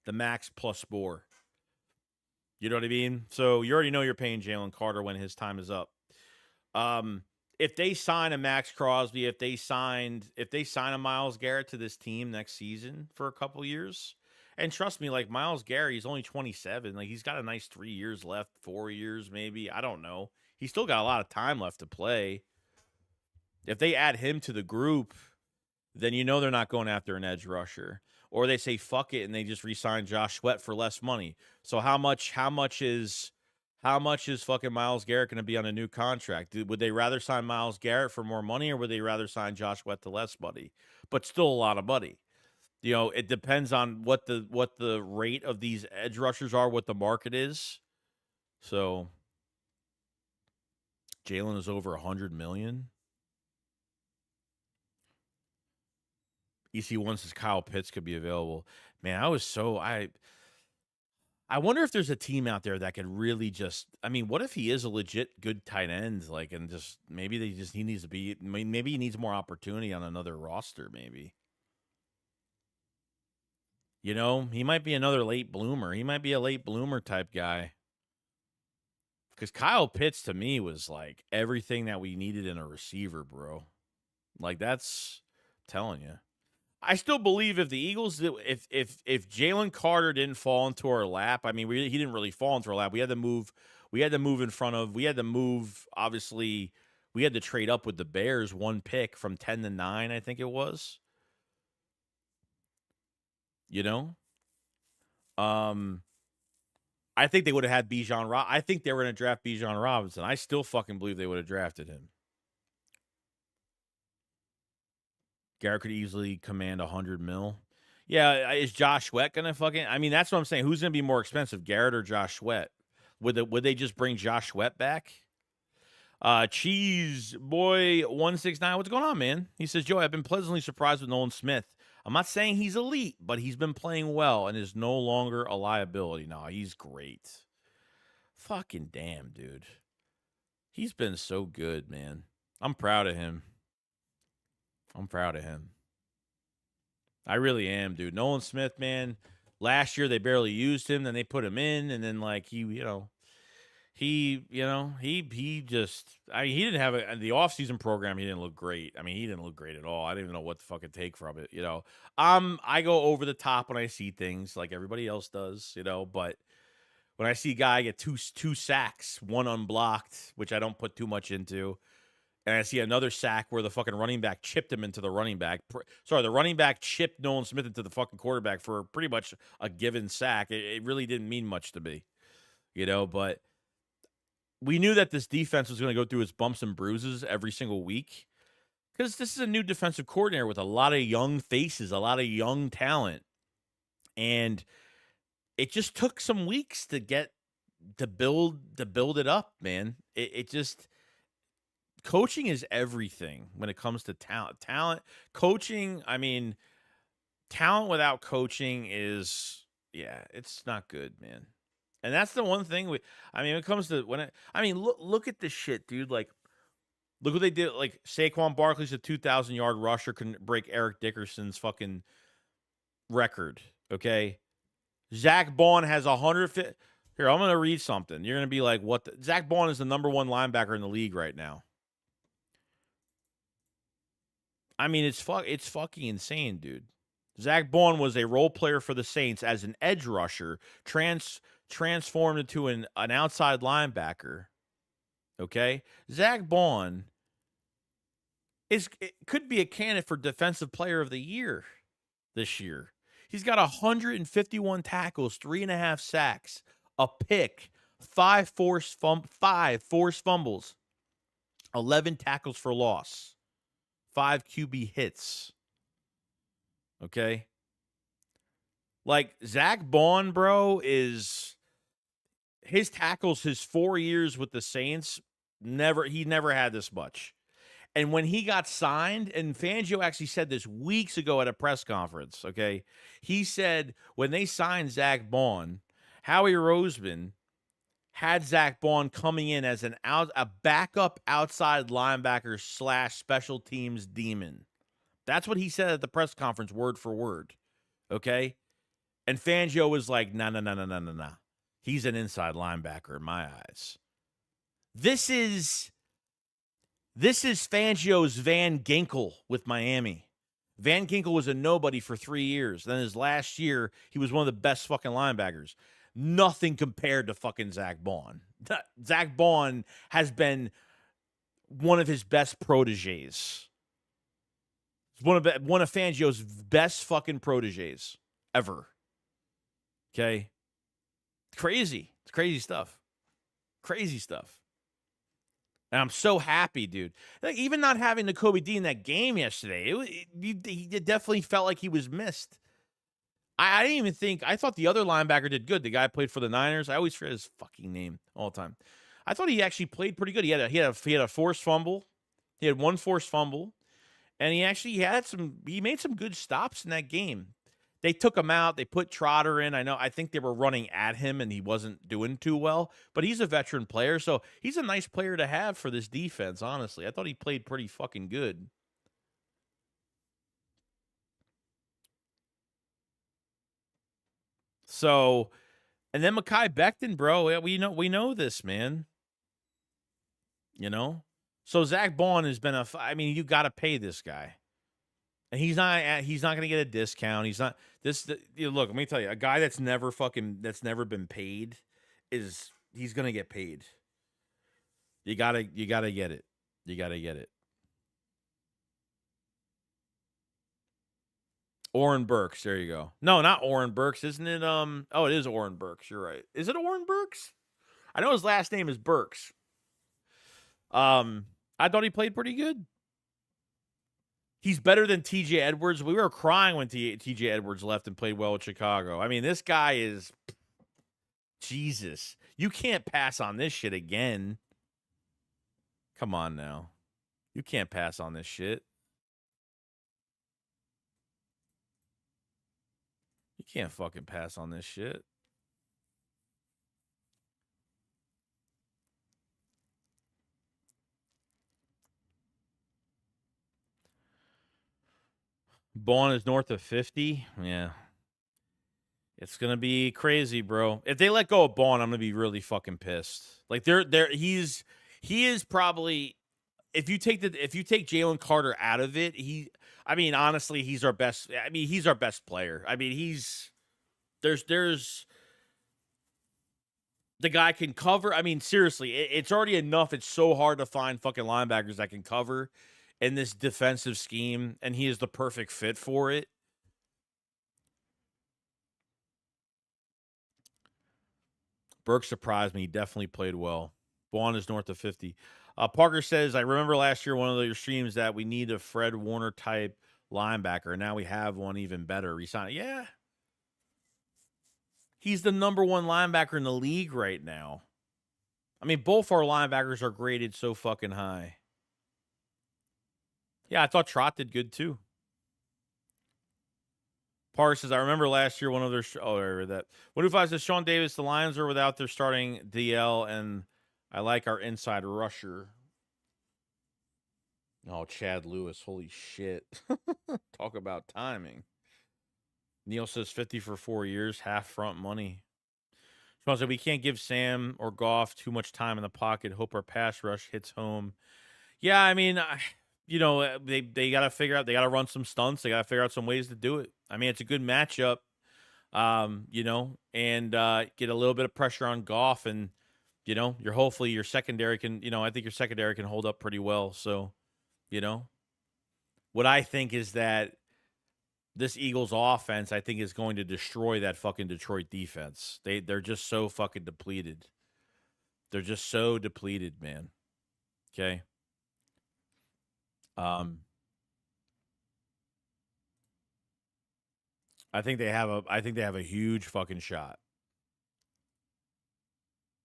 The max plus more. You know what I mean? So you already know you're paying Jalen Carter when his time is up. If they sign a Max Crosby, if they sign a Myles Garrett to this team next season for a couple years, And trust me, like Myles Garrett, he's only 27. Like he's got a nice 3 years left, 4 years maybe. I don't know. He's still got a lot of time left to play. If they add him to the group, then you know they're not going after an edge rusher. Or they say fuck it and they just re-sign Josh Sweat for less money. So how much is fucking Myles Garrett going to be on a new contract? Would they rather sign Myles Garrett for more money, or would they rather sign Josh Sweat to less money? But still a lot of money. You know, it depends on what the rate of these edge rushers are, what the market is. So Jalen is over $100 million. EC1 says Kyle Pitts could be available. Man, I wonder if there's a team out there that could really just, I mean, what if he is a legit good tight end? Like, and just maybe he needs to be, maybe he needs more opportunity on another roster, maybe. You know, he might be another late bloomer. He might be a late bloomer type guy. Because Kyle Pitts to me was like everything that we needed in a receiver, bro. Like that's I'm telling you. I still believe if the Eagles, if Jalen Carter didn't fall into our lap, I mean, he didn't really fall into our lap. We had to move in front of. We had to move. Obviously, we had to trade up with the Bears 1 pick from 10 to 9. I think it was. You know, I think they would have had Bijan. I think they were going to draft Bijan Robinson. I still fucking believe they would have drafted him. Garrett could easily command $100 million. Yeah, is Josh Sweat gonna fucking? I mean, that's what I'm saying. Who's gonna be more expensive, Garrett or Josh Sweat? Would they just bring Josh Sweat back? Cheese boy 169. What's going on, man? He says, Joe, I've been pleasantly surprised with Nolan Smith. I'm not saying he's elite, but he's been playing well and is no longer a liability. No, he's great. Fucking damn, dude. He's been so good, man. I'm proud of him. I really am, dude. Nolan Smith, man. Last year they barely used him, then they put him in, and then like he just he didn't have the offseason program, he didn't look great. I mean, he didn't look great at all. I didn't even know what to fucking take from it, you know. I go over the top when I see things like everybody else does, you know, but when I see a guy get two sacks, one unblocked, which I don't put too much into, and I see another sack where the fucking running back chipped him into the running back. Sorry, the running back chipped Nolan Smith into the fucking quarterback for pretty much a given sack. It really didn't mean much to me, you know, but we knew that this defense was going to go through its bumps and bruises every single week because this is a new defensive coordinator with a lot of young faces, a lot of young talent. And it just took some weeks to build it up, man. It just... Coaching is everything when it comes to talent. Coaching, I mean, talent without coaching is, yeah, it's not good, man. And that's the one thing when it comes to look at this shit, dude. Like, look what they did. Like, Saquon Barkley's a 2,000-yard rusher, can break Eric Dickerson's fucking record. Okay, Zach Bond has 150. Here, I'm gonna read something. You're gonna be like, what? Zach Bond is the number 1 linebacker in the league right now. I mean, it's fucking insane, dude. Zach Bond was a role player for the Saints as an edge rusher, transformed into an outside linebacker. Okay? Zach Bond could be a candidate for Defensive Player of the Year this year. He's got 151 tackles, 3.5 sacks, a pick, 5 forced fumbles, 11 tackles for loss. 5 QB hits. Okay? Like, Zach Bond, bro, is... His tackles, his 4 years with the Saints, he never had this much. And when he got signed, and Fangio actually said this weeks ago at a press conference, okay? He said when they signed Zach Bond, Howie Roseman had Zach Bond coming in as a backup outside linebacker / special teams demon. That's what he said at the press conference, word for word. Okay? And Fangio was like, no. He's an inside linebacker in my eyes. This is Fangio's Van Ginkel with Miami. Van Ginkel was a nobody for 3 years. Then his last year, he was one of the best fucking linebackers. Nothing compared to fucking Zach Baun. Zach Baun has been one of his best proteges. One of Fangio's best fucking proteges ever. Okay? Crazy. It's crazy stuff. Crazy stuff. And I'm so happy, dude. Like, even not having the Kobe D in that game yesterday, he definitely felt like he was missed. I didn't even think, I thought the other linebacker did good. The guy played for the Niners. I always forget his fucking name all the time. I thought he actually played pretty good. He had a forced fumble. He had one forced fumble. And he made some good stops in that game. They took him out. They put Trotter in. I think they were running at him, and he wasn't doing too well. But he's a veteran player, so he's a nice player to have for this defense, honestly. I thought he played pretty fucking good. So, and then Mekhi Becton, bro. We know this, man. You know? So Zach Baun has been you got to pay this guy. And he's not going to get a discount. He's not look, let me tell you, a guy that's never been paid he's going to get paid. You got to get it. You got to get it. Oren Burks, there you go. No, not Oren Burks, isn't it? Oh, it is Oren Burks. You're right. Is it Oren Burks? I know his last name is Burks. I thought he played pretty good. He's better than TJ Edwards. We were crying when TJ Edwards left and played well with Chicago. I mean, this guy is Jesus. You can't pass on this shit again. Come on now. You can't pass on this shit. You can't fucking pass on this shit. Baun is north of 50. Yeah. It's going to be crazy, bro. If they let go of Baun, I'm going to be really fucking pissed. Like he is probably, if you take Jalen Carter out of it, honestly, he's our best. He's our best player. There's the guy can cover. Seriously, it's already enough. It's so hard to find fucking linebackers that can cover in this defensive scheme, and he is the perfect fit for it. Burke surprised me. He definitely played well. Baun is north of 50. Parker says, I remember last year one of your streams that we need a Fred Warner type linebacker. Now we have one even better. Resign. Yeah. He's the number one linebacker in the league right now. Both our linebackers are graded so fucking high. Yeah, I thought Trot did good too. Parker says, I remember last year one of their What if I said Sean Davis, the Lions are without their starting DL, and I like our inside rusher. Oh, Chad Lewis. Holy shit. Talk about timing. Neil says 50 for 4 years, half front money. Sean said, we can't give Sam or Goff too much time in the pocket. Hope our pass rush hits home. Yeah, they got to figure out, they got to run some stunts. They got to figure out some ways to do it. It's a good matchup, and get a little bit of pressure on Goff, and, hopefully your secondary can, I think your secondary can hold up pretty well. So, what I think is that this Eagles offense, I think, is going to destroy that fucking Detroit defense. They're just so fucking depleted. They're just so depleted, man. Okay. I think they have a huge fucking shot.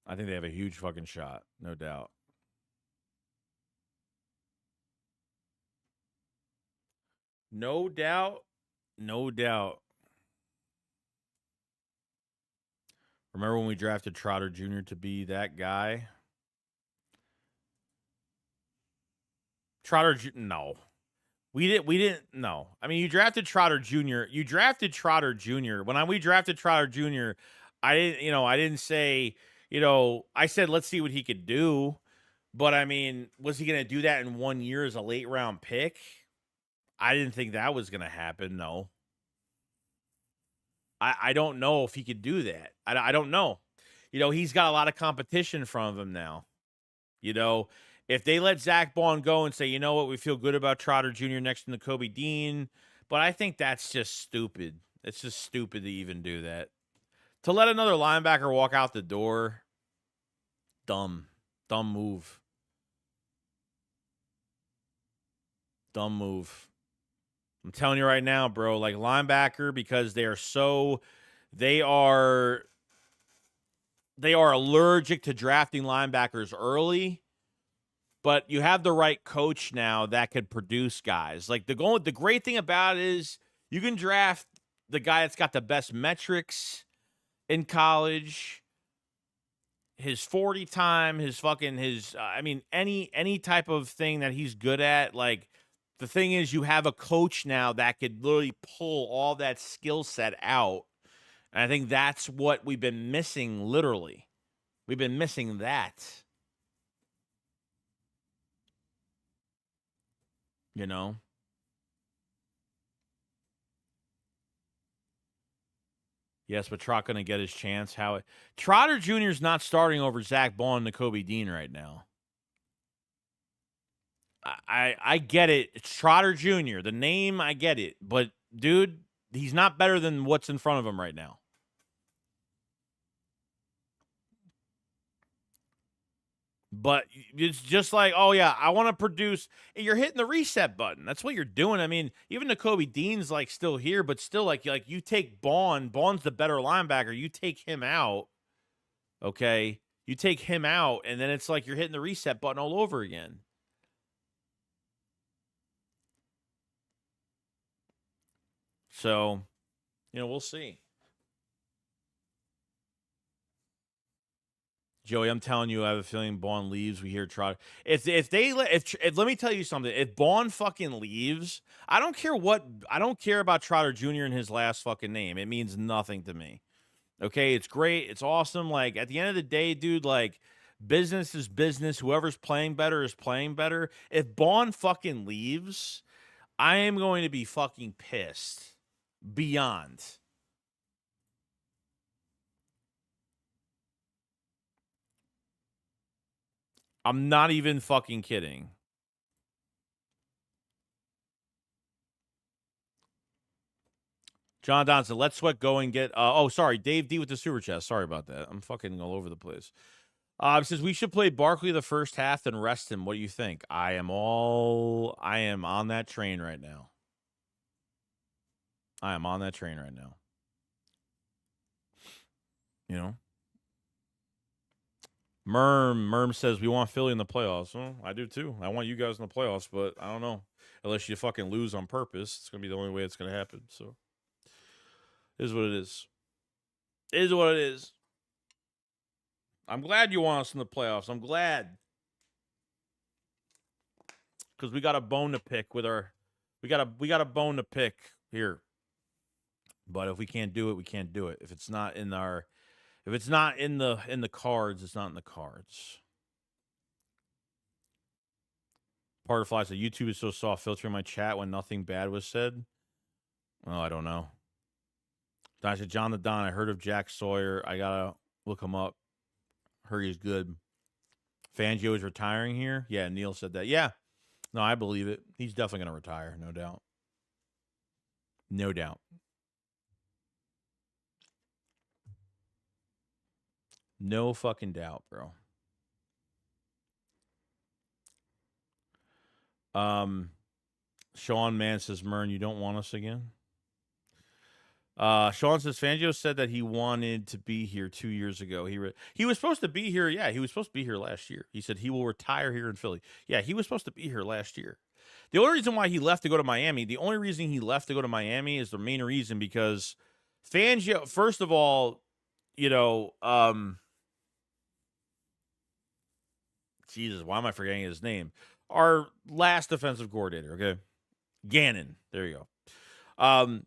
I think they have a huge fucking shot, no doubt. No doubt. No doubt. Remember when we drafted Trotter Jr. to be that guy? No. We didn't no. You drafted Trotter Jr. You drafted Trotter Jr. When we drafted Trotter Jr., I didn't say, I said let's see what he could do. But was he going to do that in 1 year as a late round pick? I didn't think that was going to happen, no. I don't know if he could do that. I don't know. You know, he's got a lot of competition in front of him now. You know, if they let Zach Bond go and say, you know what, we feel good about Trotter Jr. next to Nakobe Dean, but I think that's just stupid. It's just stupid to even do that. To let another linebacker walk out the door, dumb move. Dumb move. I'm telling you right now, bro, like linebacker, because they are allergic to drafting linebackers early, but you have the right coach now that could produce guys. Like the great thing about it is you can draft the guy that's got the best metrics in college, his 40 time, any type of thing that he's good at. Like the thing is, you have a coach now that could literally pull all that skill set out. And I think that's what we've been missing, literally. We've been missing that. You know? Yes, but Trot going to get his chance. Trotter Jr. is not starting over Zach Ball and Nakobe Dean right now. I get it. It's Trotter Jr. The name, I get it. But, dude, he's not better than what's in front of him right now. But it's just like, oh, yeah, I want to produce. You're hitting the reset button. That's what you're doing. I mean, even Nakobe Dean's, like, still here, but still, like you take Bond. Bond's the better linebacker. You take him out, okay? You take him out, and then it's like you're hitting the reset button all over again. So, you know, we'll see. Joey, I'm telling you, I have a feeling Bond leaves. We hear Trotter. If let me tell you something. If Bond fucking leaves, I don't care about Trotter Jr. and his last fucking name. It means nothing to me. Okay, it's great. It's awesome. Like at the end of the day, dude, like business is business. Whoever's playing better is playing better. If Bond fucking leaves, I am going to be fucking pissed. Beyond. I'm not even fucking kidding. John Donson, let's sweat go and get. Sorry, Dave D with the super chat. Sorry about that. I'm fucking all over the place. Says we should play Barkley the first half, then rest him. What do you think? I am on that train right now. I am on that train right now. You know? Merm says we want Philly in the playoffs. Well, I do too. I want you guys in the playoffs, but I don't know. Unless you fucking lose on purpose, it's gonna be the only way it's gonna happen. So, it is what it is. It is what it is. I'm glad you want us in the playoffs. I'm glad because we got a bone to pick with our. We got a bone to pick here. But if we can't do it, we can't do it. If it's not in our. If it's not in the cards, it's not in the cards. Parterfly said YouTube is so soft, filtering my chat when nothing bad was said. Oh, I don't know. I said John the Don. I heard of Jack Sawyer. I gotta look him up. Heard he's good. Fangio is retiring here. Yeah, Neil said that. Yeah, no, I believe it. He's definitely gonna retire, no doubt. No doubt. No fucking doubt, bro. Sean Mann says, Mern, you don't want us again? Sean says, Fangio said that he wanted to be here 2 years ago. He was supposed to be here. Yeah, he was supposed to be here last year. He said he will retire here in Philly. Yeah, he was supposed to be here last year. The only reason why he left to go to Miami, is the main reason because Fangio, first of all, you know, Jesus, why am I forgetting his name? Our last defensive coordinator, okay? Gannon. There you go.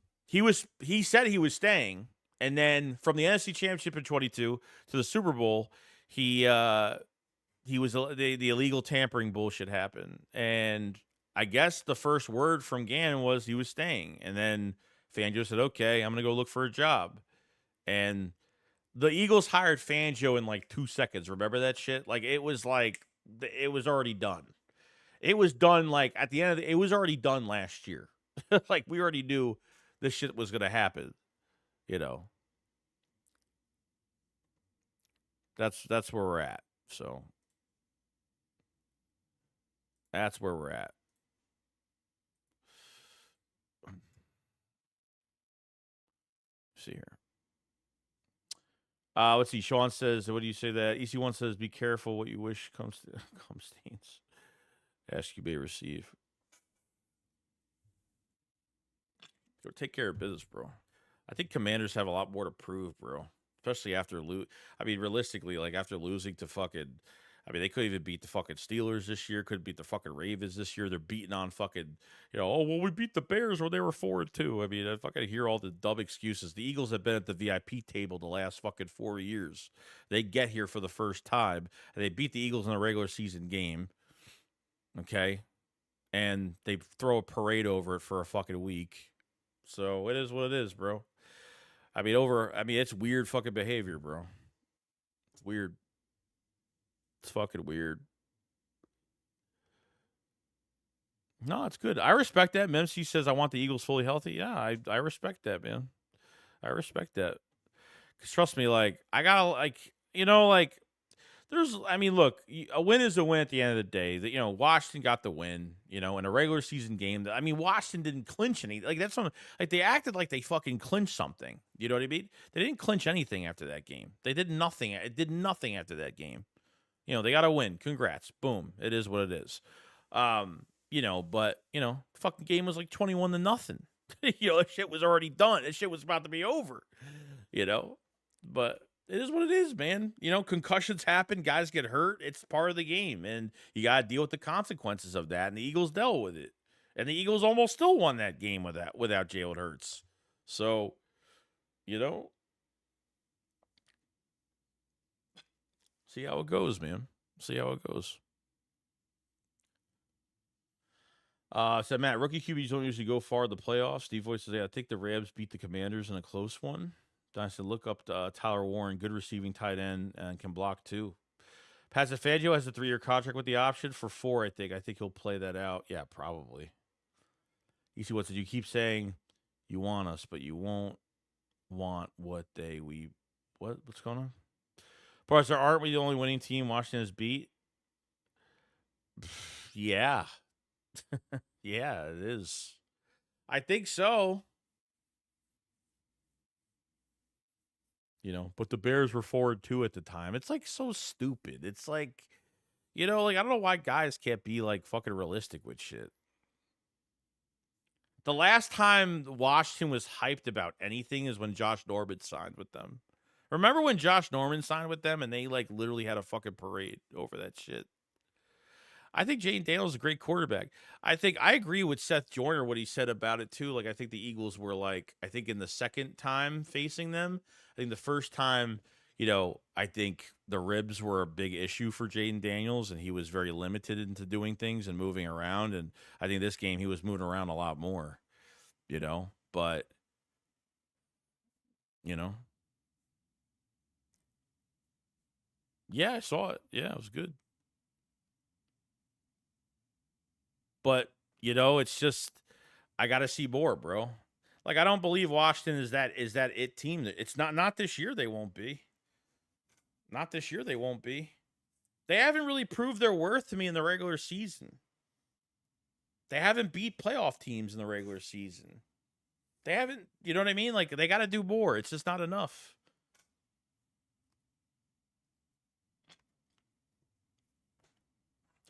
He said he was staying, and then from the NFC Championship in 22 to the Super Bowl, he was the illegal tampering bullshit happened, and I guess the first word from Gannon was he was staying. And then Fangio said, okay, I'm going to go look for a job. And the Eagles hired Fangio in like 2 seconds. Remember that shit? Like, it was already done. It was done like at the end of it was already done last year. Like, we already knew this shit was going to happen, you know. That's where we're at. So that's where we're at. See here. Let's see. Sean says, what do you say that? EC1 says, be careful what you wish comes stains. Ask you may receive. Go take care of business, bro. I think Commanders have a lot more to prove, bro. Especially after realistically, like after losing to they could even beat the fucking Steelers this year. Could beat the fucking Ravens this year. They're beating on fucking, we beat the Bears when they were 4-2. I mean, I fucking hear all the dumb excuses. The Eagles have been at the VIP table the last fucking 4 years. They get here for the first time, and they beat the Eagles in a regular season game. Okay? And they throw a parade over it for a fucking week. So it is what it is, bro. It's weird fucking behavior, bro. It's weird. It's fucking weird. No, it's good. I respect that. Memsy says, I want the Eagles fully healthy. Yeah, I respect that, man. I respect that. Because trust me, like, I gotta, look, a win is a win at the end of the day. Washington got the win, in a regular season game. Washington didn't clinch anything. Like, that's something, like, they acted like they fucking clinched something. You know what I mean? They didn't clinch anything after that game. They did nothing. It did nothing after that game. They got to win. Congrats. Boom. It is what it is. The fucking game was like 21-0. That shit was already done. That shit was about to be over, but it is what it is, man. Concussions happen. Guys get hurt. It's part of the game, and you got to deal with the consequences of that, and the Eagles dealt with it. And the Eagles almost still won that game without Jalen Hurts. So, see how it goes, man. See how it goes. Said Matt, rookie QBs don't usually go far in the playoffs. Steve Voice says, I think the Rams beat the Commanders in a close one. I said, look up Tyler Warren, good receiving tight end, and can block too. Pat Fangio has a 3-year contract with the option for 4, I think. I think he'll play that out. Yeah, probably. You see you keep saying you want us, but you won't want what's going on? But aren't we the only winning team Washington has beat? Yeah. Yeah, it is. I think so. But the Bears were 4-2 at the time. It's like so stupid. It's like, I don't know why guys can't be like fucking realistic with shit. The last time Washington was hyped about anything is when Josh Norman signed with them. Remember when Josh Norman signed with them and they like literally had a fucking parade over that shit? I think Jane Daniels is a great quarterback. I agree with Seth Joyner, what he said about it too. Like, I think the Eagles were like, I think in the second time facing them, I think the first time, I think the ribs were a big issue for Jaden Daniels, and he was very limited into doing things and moving around. And I think this game he was moving around a lot more, but, yeah, I saw it. Yeah, it was good. But, it's just, I got to see more, bro. Like, I don't believe Washington is that it team. It's not this year. They won't be. Not this year. They won't be. They haven't really proved their worth to me in the regular season. They haven't beat playoff teams in the regular season. They haven't, you know what I mean? Like, they got to do more. It's just not enough.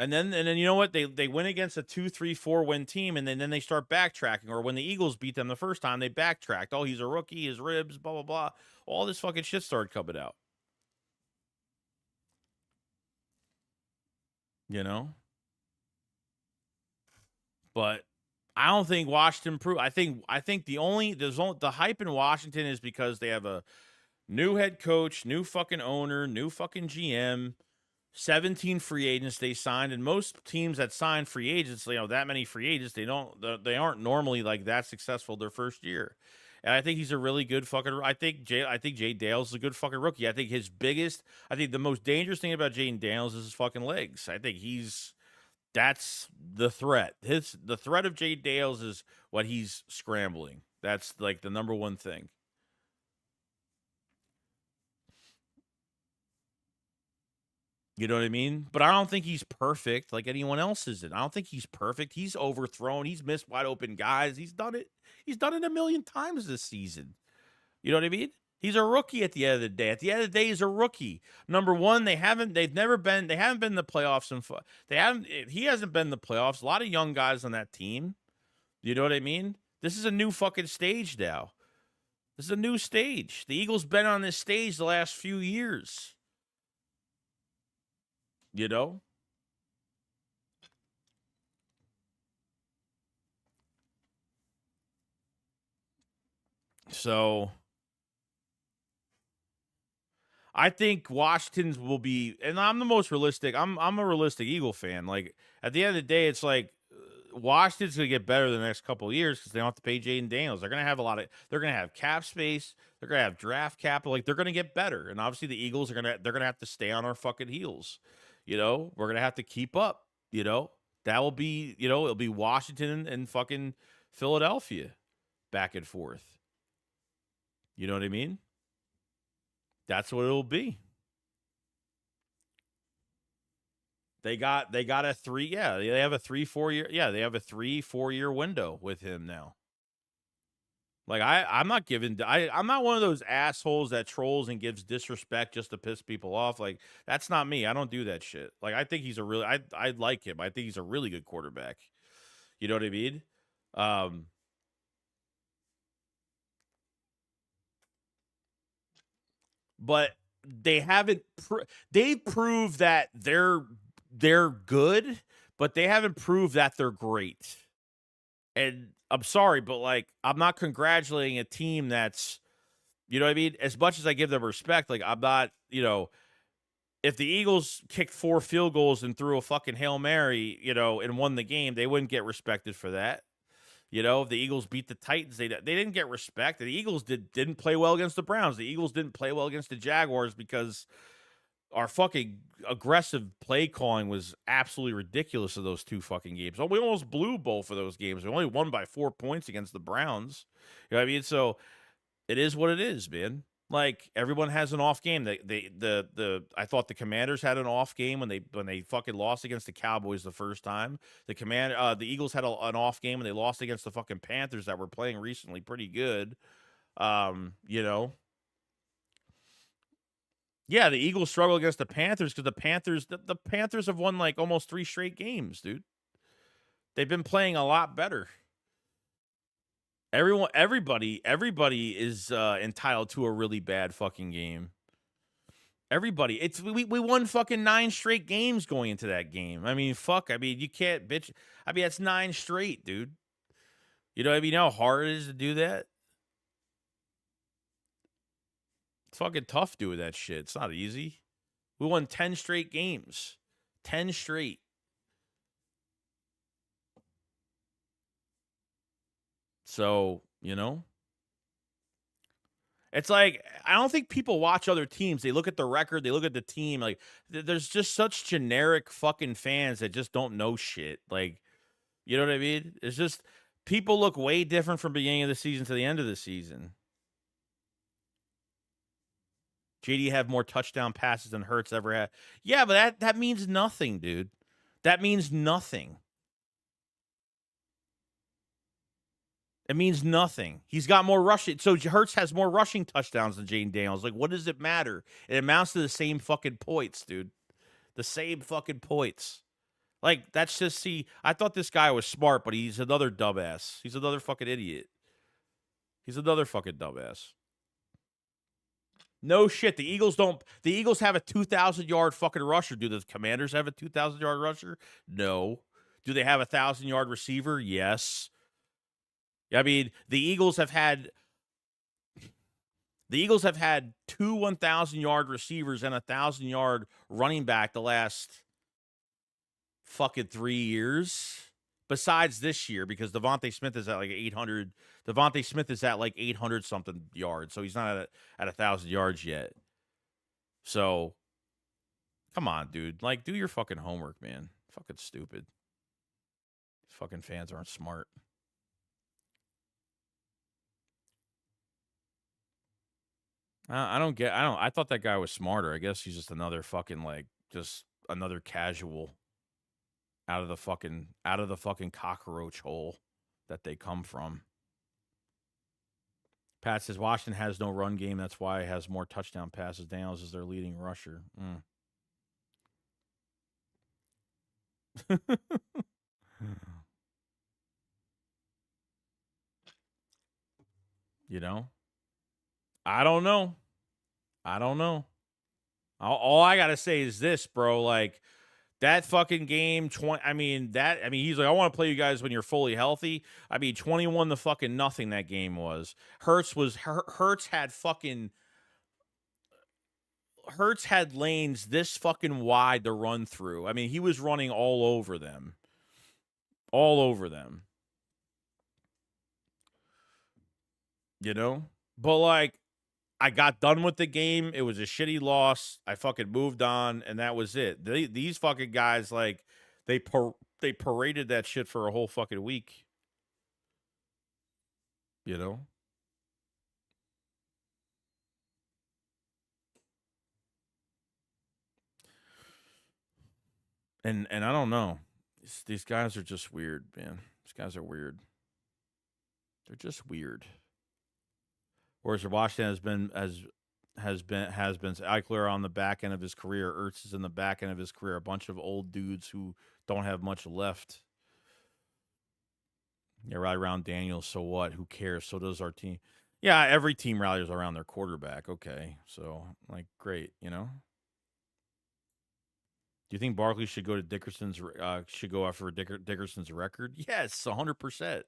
And then you know what? They win against a 2-3-4 win team, and then they start backtracking. Or when the Eagles beat them the first time, they backtracked. Oh, he's a rookie, his ribs, blah, blah, blah. All this fucking shit started coming out. But I don't think Washington proved. I think the hype in Washington is because they have a new head coach, new fucking owner, new fucking GM. 17 free agents they signed, and most teams that sign free agents, that many free agents, they aren't normally like that successful their first year. And I think he's a really good fucking. I think Jay Dale's a good fucking rookie. I think the most dangerous thing about Jaden Daniels is his fucking legs. I think that's the threat. The threat of Jay Dales is what he's scrambling. That's like the number one thing. You know what I mean? But I don't think he's perfect like anyone else isn't. I don't think he's perfect. He's overthrown. He's missed wide open guys. He's done it. He's done it a million times this season. You know what I mean? He's a rookie at the end of the day. At the end of the day, he's a rookie. Number one, they haven't been in the playoffs he hasn't been in the playoffs. A lot of young guys on that team. You know what I mean? This is a new fucking stage now. This is a new stage. The Eagles been on this stage the last few years. You know? So I think Washington's will be, and I'm the most realistic. I'm a realistic Eagle fan. Like at the end of the day, it's like Washington's gonna get better the next couple of years because they don't have to pay Jaden Daniels. They're gonna have they're gonna have cap space. They're gonna have draft capital. Like they're gonna get better. And obviously the Eagles they're gonna have to stay on our fucking heels. We're gonna have to keep up. That will be, it'll be Washington and fucking Philadelphia back and forth. You know what I mean? That's what it'll be. They got a 3, yeah, they have a 3-4 year, yeah, they have a 3-4 year window with him now. Like I'm not one of those assholes that trolls and gives disrespect just to piss people off. Like that's not me. I don't do that shit. Like I think he's I like him. I think he's a really good quarterback. You know what I mean? But they've proved that they're good, but they haven't proved that they're great. And I'm sorry, but like I'm not congratulating a team that's, you know what I mean? As much as I give them respect, like I'm not, if the Eagles kicked 4 field goals and threw a fucking Hail Mary, and won the game, they wouldn't get respected for that. If the Eagles beat the Titans, they didn't get respect. The Eagles didn't play well against the Browns. The Eagles didn't play well against the Jaguars because our fucking aggressive play calling was absolutely ridiculous of those 2 fucking games. Oh, we almost blew both of those games. We only won by 4 points against the Browns. You know what I mean? So it is what it is, man. Like everyone has an off game. I thought the Commanders had an off game when they fucking lost against the Cowboys the first time. The Eagles had an off game when they lost against the fucking Panthers that were playing recently pretty good. Yeah, the Eagles struggle against the Panthers because the Panthers have won like almost 3 straight games, dude. They've been playing a lot better. Everybody is entitled to a really bad fucking game. Everybody. We won fucking 9 straight games going into that game. I mean, fuck. I mean, you can't bitch. I mean, that's 9 straight, dude. You know what I mean? How hard it is to do that? It's fucking tough doing that shit. It's not easy. We won 10 straight games. 10 straight. So, it's like, I don't think people watch other teams. They look at the record, they look at the team. Like, there's just such generic fucking fans that just don't know shit. Like, you know what I mean? It's just, people look way different from beginning of the season to the end of the season. JD have more touchdown passes than Hurts ever had. Yeah, but that means nothing, dude. That means nothing. It means nothing. He's got more rushing. So Hurts has more rushing touchdowns than Jaden Daniels. Like, what does it matter? It amounts to the same fucking points, dude. The same fucking points. Like, that's just, I thought this guy was smart, but he's another dumbass. He's another fucking idiot. He's another fucking dumbass. No shit. The Eagles have a 2,000-yard fucking rusher. Do the Commanders have a 2,000-yard rusher? No. Do they have a 1,000-yard receiver? Yes. I mean, the Eagles have had The Eagles have had 2 1,000-yard receivers and a 1,000-yard running back the last fucking 3 years. Besides this year, because Devontae Smith is at like 800. Devontae Smith is at like 800 something yards, so he's not at 1,000 yards yet. So, come on, dude. Like, do your fucking homework, man. Fucking stupid. Fucking fans aren't smart. I thought that guy was smarter. I guess he's just another fucking like just another casual out of the fucking cockroach hole that they come from. Pat says Washington has no run game. That's why it has more touchdown passes. Daniels is their leading rusher. You know? I don't know. All I got to say is this, bro. Like, that fucking game, he's like, I want to play you guys when you're fully healthy. 21 to fucking nothing that game was. Hurts had lanes this fucking wide to run through. He was running all over them. All over them. You know? But, like, I got done with the game. It was a shitty loss. I fucking moved on, and that was it. These fucking guys, like, they paraded that shit for a whole fucking week. You know? And I don't know. These guys are just weird, man. These guys are weird. They're just weird. Whereas Washington has been Eichler on the back end of his career. Ertz is in the back end of his career. A bunch of old dudes who don't have much left. Yeah, right around Daniels. So what? Who cares? So does our team. Yeah, every team rallies around their quarterback. Okay, so like, great, you know. Do you think Barkley should go to Dickerson's? Should go after Dickerson's record? Yes, 100%.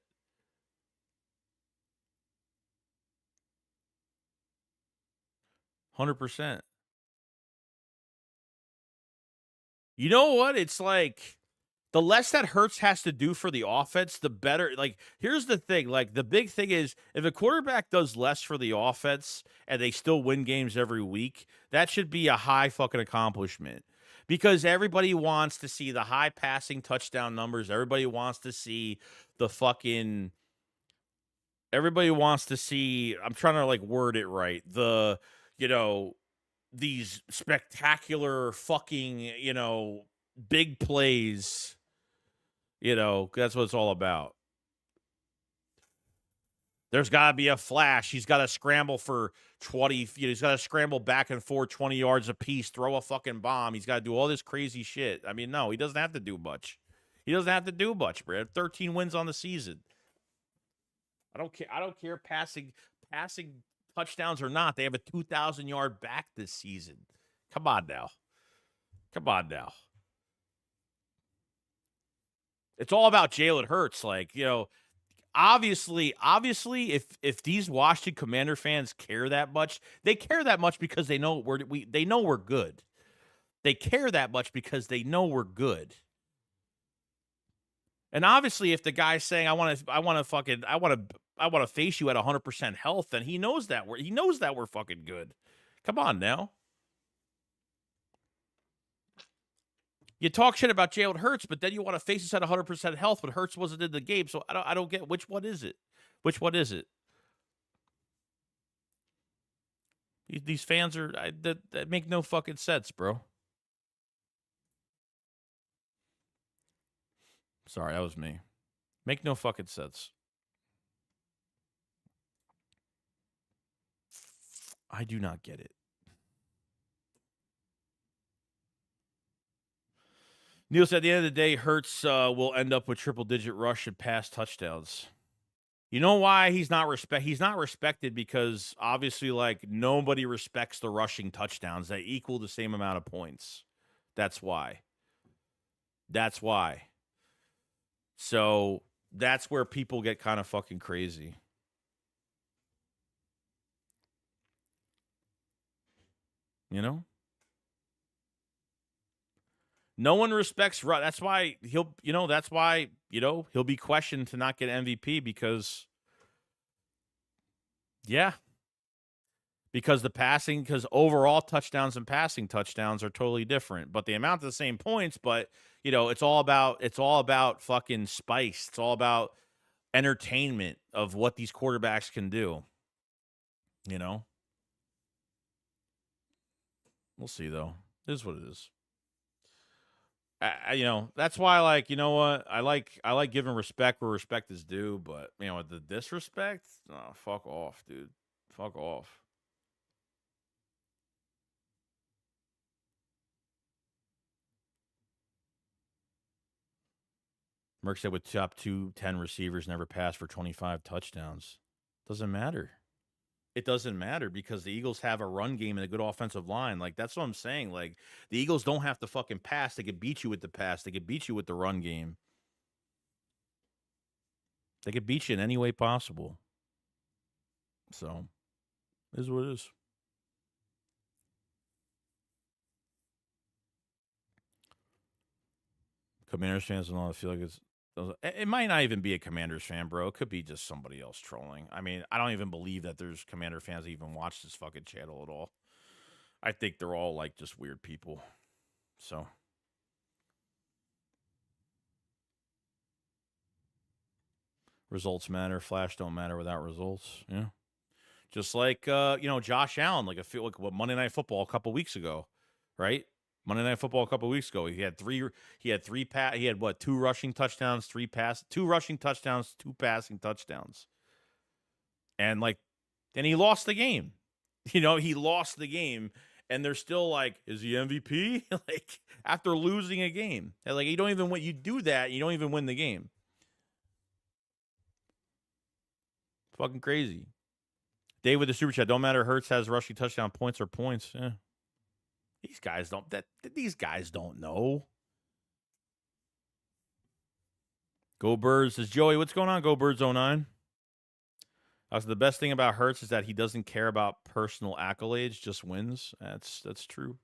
%. You know what? It's like the less that Hurts has to do for the offense, the better. Like, here's the thing. Like, the big thing is if a quarterback does less for the offense and they still win games every week, that should be a high fucking accomplishment. Because everybody wants to see the high passing touchdown numbers. Everybody wants to see the fucking. Everybody wants to see. I'm trying to like word it right. These spectacular fucking, big plays. That's what it's all about. There's got to be a flash. He's got to scramble for 20. He's got to scramble back and forth 20 yards apiece, throw a fucking bomb. He's got to do all this crazy shit. No, he doesn't have to do much. He doesn't have to do much, Brad. 13 wins on the season. I don't care passing touchdowns or not. They have a 2,000-yard back this season. Come on now. It's all about Jalen Hurts. Like, obviously, if these Washington Commander fans care that much, they care that much because they know we're good. They care that much because they know we're good. And obviously, if the guy's saying I want to face you at 100% health, then he knows that we're fucking good. Come on now. You talk shit about Jalen Hurts, but then you want to face us at 100% health, but Hurts wasn't in the game. So I don't get which one is it. These fans are that make no fucking sense, bro. Sorry, that was me. Make no fucking sense. I do not get it. Neil said at the end of the day, Hurts will end up with triple-digit rush and pass touchdowns. You know why he's not respected? Because obviously, like, nobody respects the rushing touchdowns. They equal the same amount of points. That's why. So that's where people get kind of fucking crazy. You know? No one respects Russ. That's why he'll be questioned to not get MVP because because overall touchdowns and passing touchdowns are totally different, but they amount to the same points, but it's all about fucking spice. It's all about entertainment of what these quarterbacks can do. We'll see though. It is what it is. That's why, I like giving respect where respect is due, but the disrespect, oh, fuck off, dude. Fuck off. Merck said with top 210 receivers never passed for 25 touchdowns. Doesn't matter. It doesn't matter because the Eagles have a run game and a good offensive line. Like, that's what I'm saying. Like, the Eagles don't have to fucking pass. They could beat you with the pass. They could beat you with the run game. They could beat you in any way possible. So, it is what it is. Commanders fans don't know. I feel like it might not even be a Commanders fan, bro. It could be just somebody else trolling. I mean, I don't even believe that there's Commander fans that even watch this fucking channel at all. I think they're all like just weird people. So results matter. Flash don't matter without results. Yeah. Just like Josh Allen, like what Monday Night Football a couple weeks ago, right? Monday Night Football a couple weeks ago, he had two rushing touchdowns, two rushing touchdowns, two passing touchdowns, and he lost the game. He lost the game, and they're still like, is he MVP? Like, after losing a game, and like, you do that, you don't even win the game. Fucking crazy. Dave with the super chat. Don't matter. Hurts has rushing touchdown points or points. Yeah. These guys don't know. Go Birds says Joey. What's going on? Go Birds 09. The best thing about Hurts is that he doesn't care about personal accolades, just wins. That's true.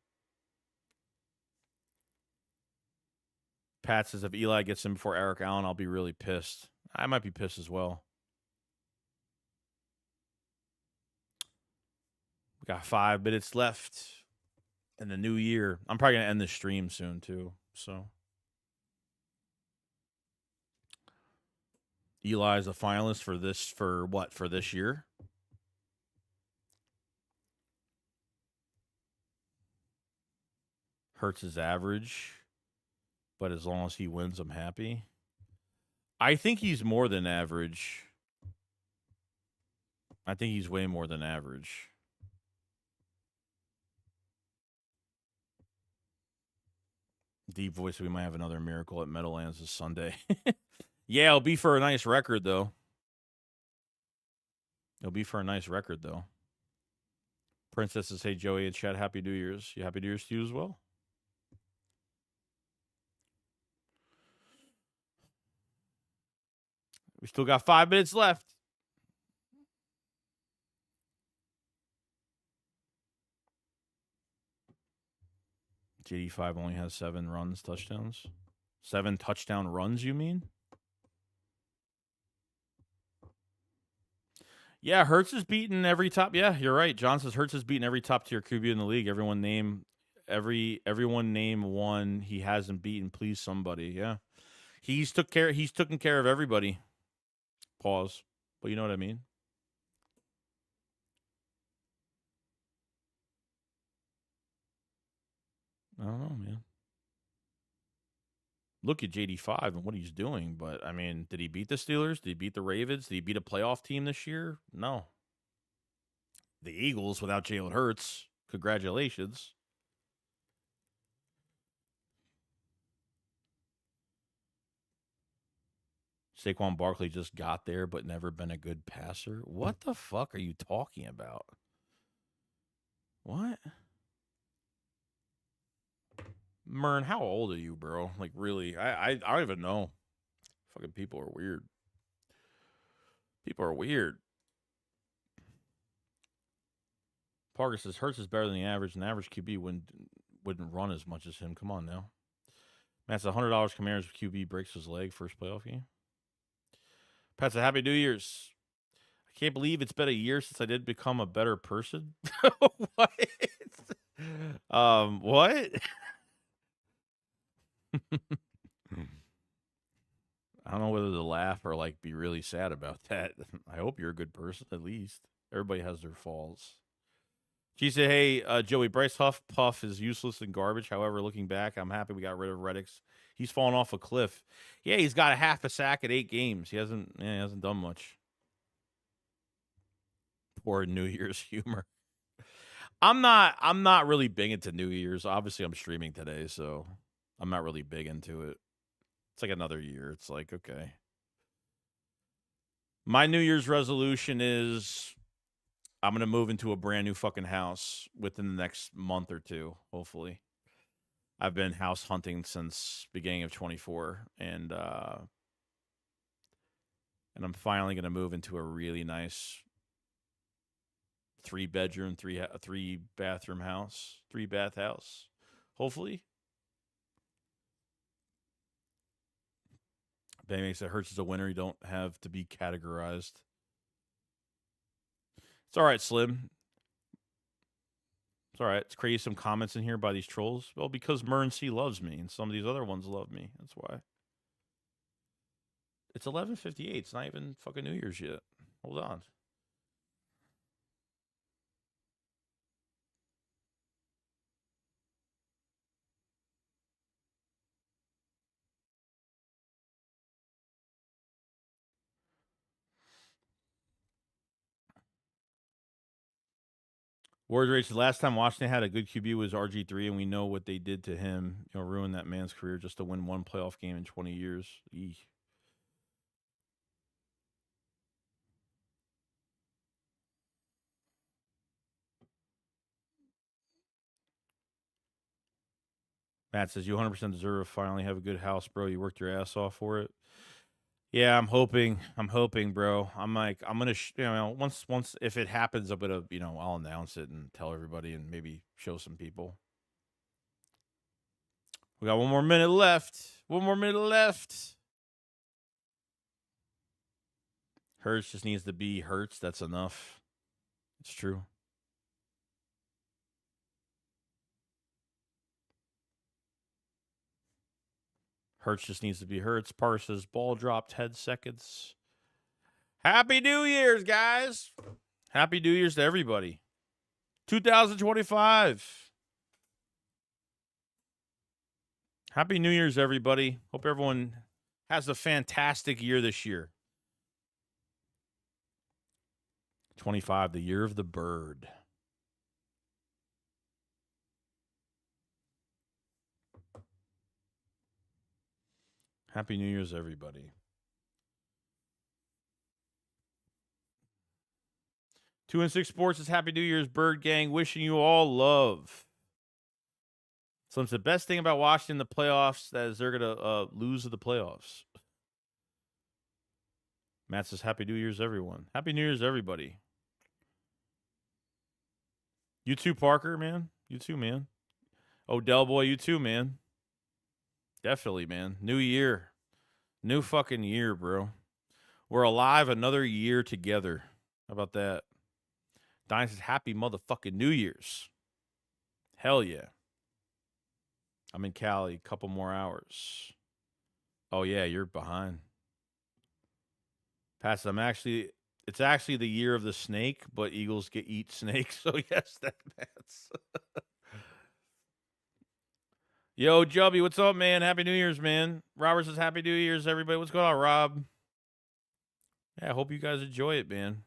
Pat says if Eli gets him before Eric Allen, I'll be really pissed. I might be pissed as well. We got 5 minutes left in the new year. I'm probably gonna end the stream soon too. So Eli's a finalist for this year? Hurts is average, but as long as he wins, I'm happy. I think he's more than average. I think he's way more than average. Deep voice, we might have another miracle at Meadowlands this Sunday. Yeah, it'll be for a nice record, though. Princess says, hey, Joey and Chad, Happy New Year's. Happy New Year's to you as well. We still got 5 minutes left. JD5 only has 7 touchdowns. 7 touchdown runs, you mean? Yeah, Hurts is beating every top. Yeah, you're right. John says Hurts is beating every top tier QB in the league. Everyone name one he hasn't beaten. Please, somebody. Yeah, he's taken care of everybody. Pause. But you know what I mean. I don't know, man. Look at JD5 and what he's doing, but I mean, did he beat the Steelers? Did he beat the Ravens? Did he beat a playoff team this year? No. The Eagles without Jalen Hurts. Congratulations. Saquon Barkley just got there but never been a good passer. What the fuck are you talking about? What? Mern, how old are you, bro? Like, really? I don't even know. Fucking people are weird. Parker says Hurts is better than the average, and the average QB wouldn't run as much as him. Come on now. Matt's $100 Commanders if QB breaks his leg first playoff game. Pat's a happy New Year's. I can't believe it's been a year since I did become a better person. What? What? I don't know whether to laugh or like be really sad about that. I hope you're a good person at least. Everybody has their falls. She said, hey, Joey, Bryce Puff is useless and garbage. However, looking back, I'm happy we got rid of Reddix. He's fallen off a cliff. Yeah, he's got a half a sack at 8 games. He hasn't done much. Poor New Year's humor. I'm not really big into New Year's. Obviously, I'm streaming today, so I'm not really big into it. It's like another year. It's like, okay. My New Year's resolution is I'm going to move into a brand new fucking house within the next month or two, hopefully. I've been house hunting since beginning of 24, and I'm finally going to move into a really nice 3-bedroom, 3-bathroom house, 3-bath house, hopefully. Ben makes it Hurts as a winner. You don't have to be categorized. It's all right, Slim. It's all right. It's crazy some comments in here by these trolls. Well, because Mern C loves me, and some of these other ones love me. That's why. It's 11:58. It's not even fucking New Year's yet. Hold on. Ward Rage, the last time Washington had a good QB was RG3, and we know what they did to him. Ruin that man's career just to win one playoff game in 20 years. Eesh. Matt says, you 100% deserve to finally have a good house, bro. You worked your ass off for it. Yeah, I'm hoping, bro. I'm like, I'm going to, once, if it happens, I'm going to, I'll announce it and tell everybody and maybe show some people. We got 1 more minute left. 1 more minute left. Hurts just needs to be Hurts. That's enough. It's true. Hurts just needs to be Hurts. Parses, ball dropped, head seconds. Happy New Year's, guys. Happy New Year's to everybody. 2025. Happy New Year's, everybody. Hope everyone has a fantastic year this year. 25, the year of the bird. Happy New Year's, everybody. 2-6 Sports is Happy New Year's, Bird Gang. Wishing you all love. So it's the best thing about Washington in the playoffs that is they're going to lose to the playoffs. Matt says, Happy New Year's, everyone. Happy New Year's, everybody. You too, Parker, man. You too, man. Odell boy, you too, man. Definitely, man. New year. New fucking year, bro. We're alive another year together. How about that? Diane says, Happy motherfucking New Year's. Hell yeah. I'm in Cali. Couple more hours. Oh, yeah, you're behind. Pass. It's actually the year of the snake, but Eagles eat snakes. So, yes, that's. Yo, Jubby, what's up, man? Happy New Year's, man. Robert says, Happy New Year's, everybody. What's going on, Rob? Yeah, I hope you guys enjoy it, man.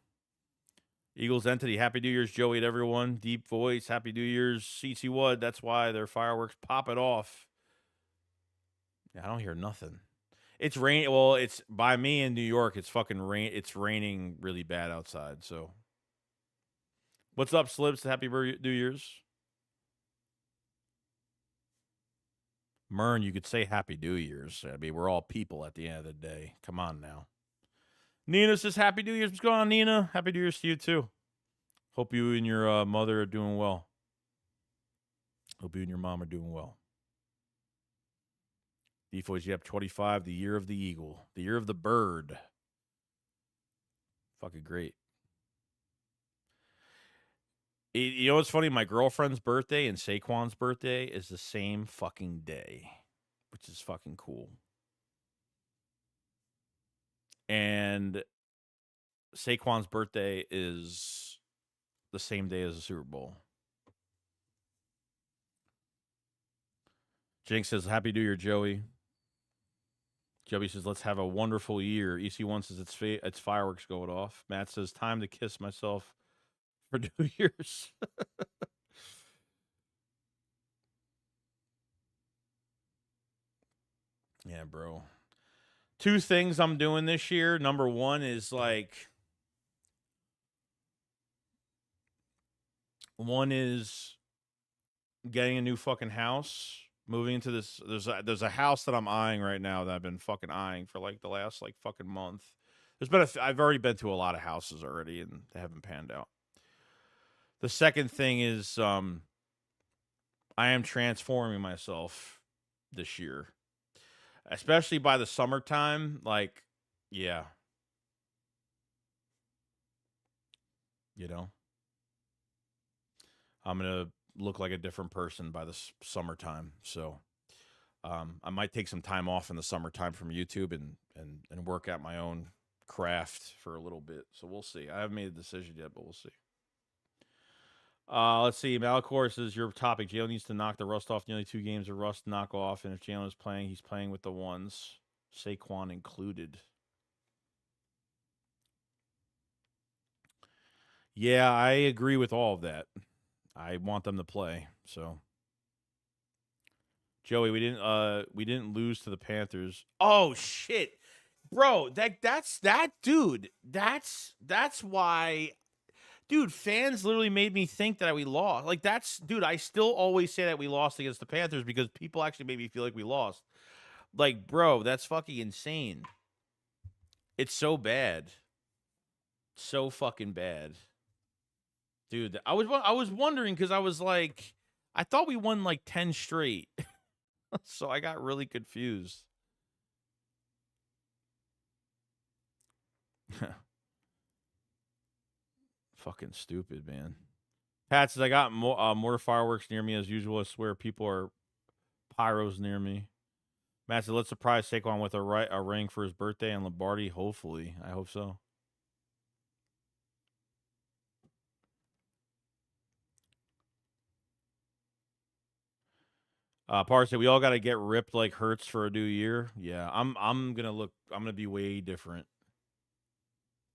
Eagles Entity, Happy New Year's, Joey, to everyone. Deep Voice, Happy New Year's. CC Wood, that's why their fireworks pop it off. Yeah, I don't hear nothing. It's rain. Well, it's by me in New York. It's fucking rain. It's raining really bad outside. So, what's up, Slips? Happy New Year's. Mern, you could say Happy New Year's. I mean, we're all people at the end of the day. Come on now. Nina says Happy New Year's. What's going on, Nina? Happy New Year's to you, too. Hope you and your mother are doing well. Hope you and your mom are doing well. Defoy's Yep 25, the year of the eagle, the year of the bird. Fucking great. You know what's funny? My girlfriend's birthday and Saquon's birthday is the same fucking day, which is fucking cool. And Saquon's birthday is the same day as the Super Bowl. Jinx says, Happy New Year, Joey. Joey says, let's have a wonderful year. EC1 says, it's fireworks going off. Matt says, time to kiss myself for New Year's. Yeah, bro. 2 things I'm doing this year. Number 1 is one is getting a new fucking house. Moving into this, there's a house that I'm eyeing right now that I've been fucking eyeing for the last fucking month. I've already been to a lot of houses already and they haven't panned out. The second thing is I am transforming myself this year, especially by the summertime. Yeah, I'm gonna look like a different person by the summertime. So I might take some time off in the summertime from YouTube and work out my own craft for a little bit. So we'll see. I haven't made a decision yet, but we'll see. Let's see. Malacor says your topic. Jalen needs to knock the rust off. Nearly 2 games of rust to knock off, and if Jalen is playing, he's playing with the ones, Saquon included. Yeah, I agree with all of that. I want them to play. So, Joey, we didn't lose to the Panthers. Oh shit, bro. That's dude. That's why. Dude, fans literally made me think that we lost. Dude, I still always say that we lost against the Panthers because people actually made me feel like we lost. Bro, that's fucking insane. It's so bad. So fucking bad. Dude, I was wondering because I was like, I thought we won 10 straight. So I got really confused. Fucking stupid, man. Pat says, I got more fireworks near me as usual. I swear people are pyros near me. Matt said, let's surprise Saquon with a ring for his birthday and Lombardi. Hopefully. I hope so. Parr said, we all got to get ripped like Hurts for a new year. Yeah, I'm gonna be way different.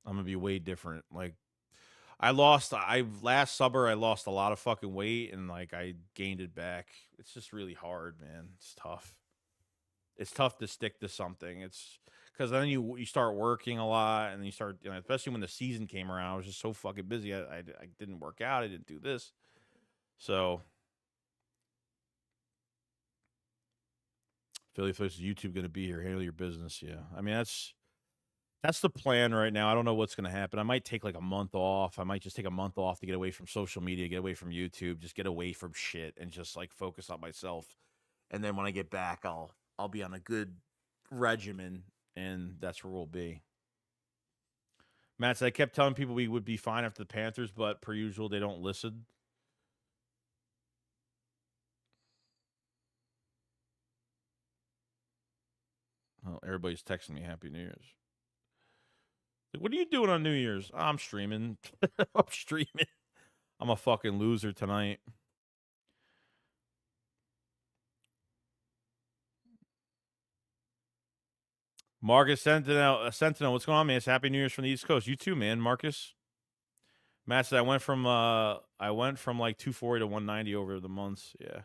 I'm gonna be way different. Last summer I lost a lot of fucking weight and I gained it back. It's just really hard, man. It's tough. It's tough to stick to something. It's because then you start working a lot and you start, especially when the season came around. I was just so fucking busy. I didn't work out. I didn't do this. So Philly Flips, YouTube going to be here. Handle your business. Yeah, I mean that's the plan right now. I don't know what's going to happen. I might take a month off. I might just take a month off to get away from social media, get away from YouTube, just get away from shit and just focus on myself. And then when I get back, I'll be on a good regimen, and that's where we'll be. Matt said, I kept telling people we would be fine after the Panthers, but per usual, they don't listen. Oh, everybody's texting me Happy New Year's. What are you doing on New Year's? Oh, I'm streaming. I'm streaming. I'm a fucking loser tonight. Marcus Sentinel, what's going on, man? It's Happy New Year's from the East Coast. You too, man, Marcus. Matt said I went from 240 to 190 over the months. Yeah.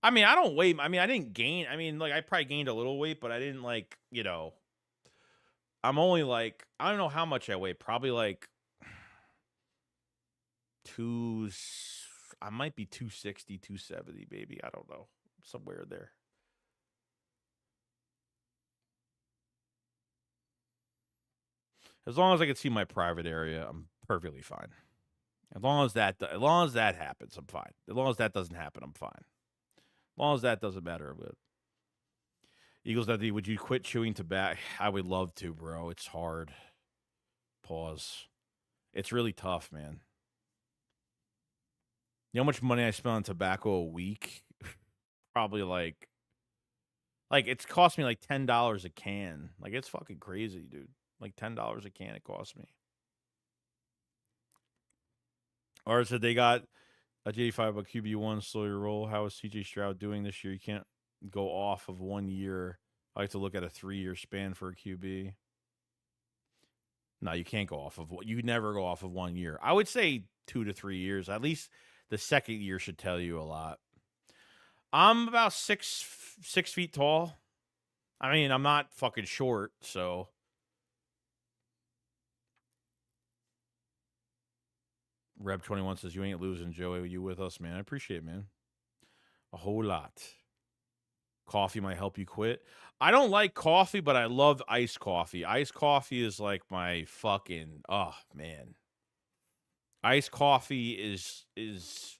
I mean, I don't weigh. I mean, I didn't gain. I mean, I probably gained a little weight, but I didn't I'm only I don't know how much I weigh. Probably two. I might be 260, 270, baby. I don't know. Somewhere there. As long as I can see my private area, I'm perfectly fine. As long as that happens, I'm fine. As long as that doesn't happen, I'm fine. As long as that doesn't matter. But Eagles, would you quit chewing tobacco? I would love to, bro. It's hard. Pause. It's really tough, man. You know how much money I spend on tobacco a week? Probably like it's cost me like $10 a can. Like, it's fucking crazy, dude. Like $10 a can it cost me. Or said they got a J5 a QB1 slow your roll. How is CJ Stroud doing this year? You can't go off of 1 year. I like to look at a 3-year span for a QB. No, you can't go off of what you never go off of 1 year. I would say 2 to 3 years. At least the second year should tell you a lot. I'm about 6 feet tall. I mean, I'm not fucking short, so. Reb21 says, you ain't losing, Joey. You with us, man. I appreciate it, man. A whole lot. Coffee might help you quit. I don't like coffee, but I love iced coffee. Iced coffee is like my fucking, oh, man. Iced coffee is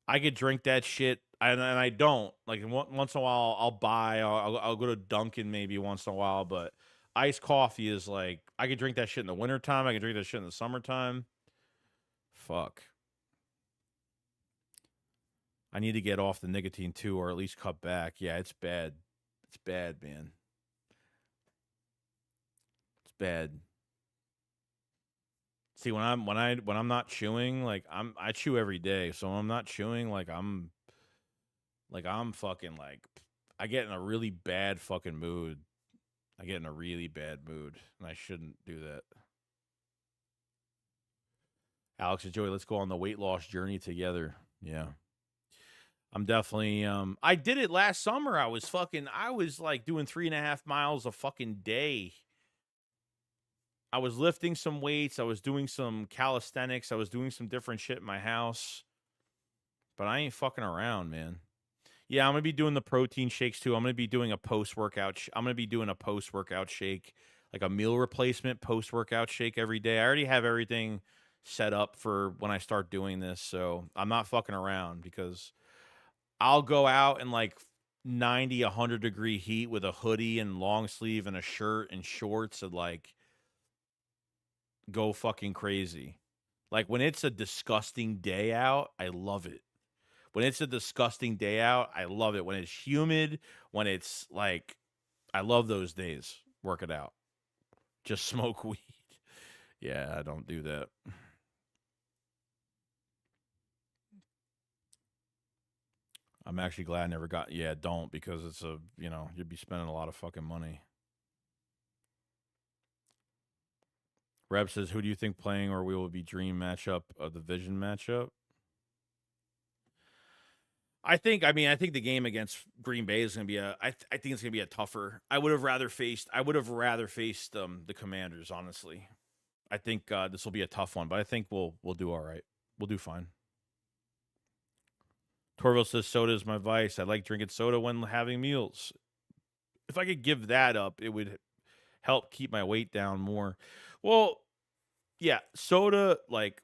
I could drink that shit, and I don't. Like, once in a while, I'll go to Dunkin' maybe once in a while, but iced coffee is like, I could drink that shit in the wintertime. I could drink that shit in the summertime. Fuck. I need to get off the nicotine too, or at least cut back. Yeah, it's bad. It's bad, man. It's bad. See, when I'm not chewing, like I chew every day. So when I'm not chewing, I'm fucking like I get in a really bad fucking mood. I get in a really bad mood, and I shouldn't do that. Alex and Joey, let's go on the weight loss journey together. Yeah. I'm definitely I did it last summer. I was like doing 3.5 miles a fucking day. I was lifting some weights, I was doing some calisthenics, I was doing some different shit in my house. But I ain't fucking around, man. Yeah, I'm gonna be doing the protein shakes too. I'm gonna be doing a post-workout shake, like a meal replacement post-workout shake every day. I already have everything set up for when I start doing this, so I'm not fucking around because I'll go out in like 90, 100 degree heat with a hoodie and long sleeve and a shirt and shorts and like go fucking crazy. Like when it's a disgusting day out, I love it. When it's a disgusting day out, I love it. When it's humid, when it's like, I love those days. Work it out. Just smoke weed. Yeah, I don't do that. I'm actually glad I never got. Yeah, don't, because it's you'd be spending a lot of fucking money. Reb says, who do you think playing or we will be dream matchup of the Vision matchup? I think the game against Green Bay is going to be I think it's going to be a tougher. I would have rather faced the Commanders, honestly. I think this will be a tough one, but I think we'll do all right. We'll do fine. Torville says, soda is my vice. I like drinking soda when having meals. If I could give that up, it would help keep my weight down more. Well, yeah, soda, like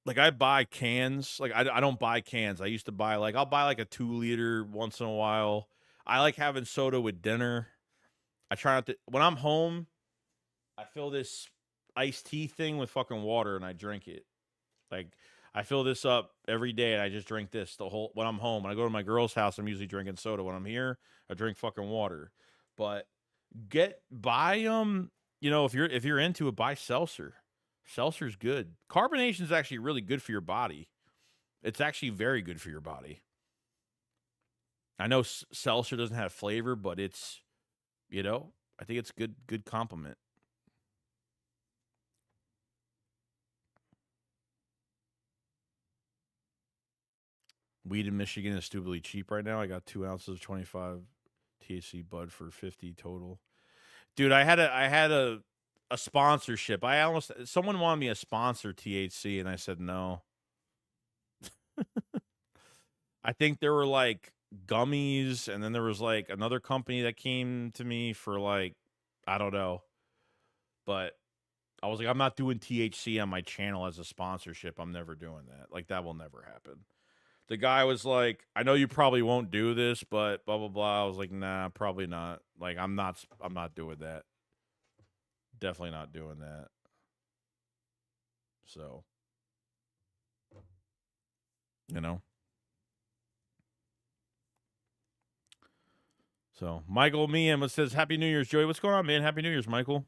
I buy cans. Like I don't buy cans. I used to buy I'll buy like a 2-liter once in a while. I like having soda with dinner. I try not to, when I'm home, I fill this iced tea thing with fucking water and I drink it. Like I fill this up every day and I just drink this when I'm home. When I go to my girl's house, I'm usually drinking soda. When I'm here, I drink fucking water. But buy if you're into it, buy seltzer. Seltzer's good. Carbonation is actually really good for your body. It's actually very good for your body. I know seltzer doesn't have flavor, but it's, I think it's good compliment. Weed in Michigan is stupidly cheap right now. I got 2 ounces of 25 THC bud for 50 total. Dude, I had a sponsorship. Someone wanted me to sponsor THC, and I said no. I think there were like gummies, and then there was like another company that came to me for like, I don't know. But I was like, I'm not doing THC on my channel as a sponsorship. I'm never doing that. Like, that will never happen. The guy was like, I know you probably won't do this, but blah, blah, blah. I was like, nah, probably not. Like, I'm not doing that. Definitely not doing that. So, you know. So, Michael Meehan says, Happy New Year's, Joey. What's going on, man? Happy New Year's, Michael.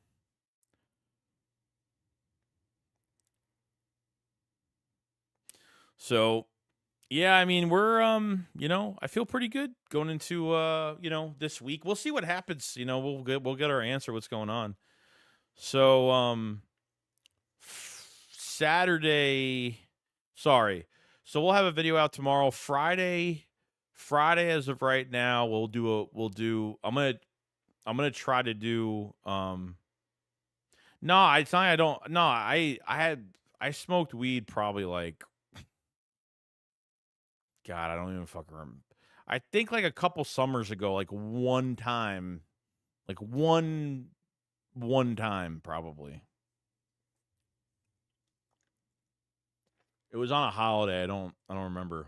So, yeah, I mean, we're you know, I feel pretty good going into you know, this week. We'll see what happens. You know, we'll get our answer what's going on. So, Saturday, sorry. So we'll have a video out tomorrow. Friday as of right now, I'm gonna try to do no, it's not I don't no, I smoked weed probably like God, I don't even fucking remember. I think like a couple summers ago, like one time, like one time probably. It was on a holiday. I don't remember.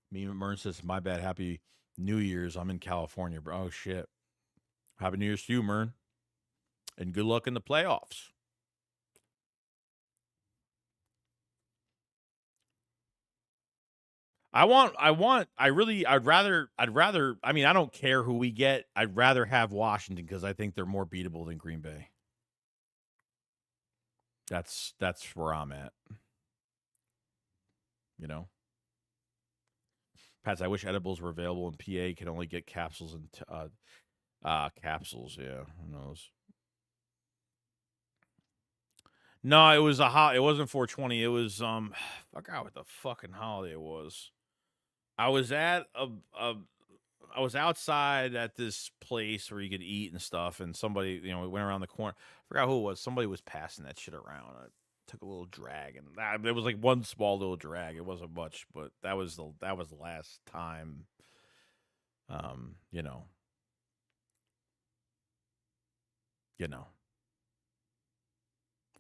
Me and Mern says, my bad. Happy New Year's. I'm in California, bro. Oh shit. Happy New Year's to you, Mern. And good luck in the playoffs. I'd rather, I mean, I don't care who we get. I'd rather have Washington because I think they're more beatable than Green Bay. That's where I'm at. You know? Pats, I wish edibles were available in PA. Can only get capsules and capsules, yeah. Who knows? No, it was it wasn't 420. It was I forgot what the fucking holiday it was. I was at I was outside at this place where you could eat and stuff, and somebody, you know, we went around the corner. I forgot who it was. Somebody was passing that shit around. I took a little drag, and it was like one small little drag. It wasn't much, but that was the last time. You know.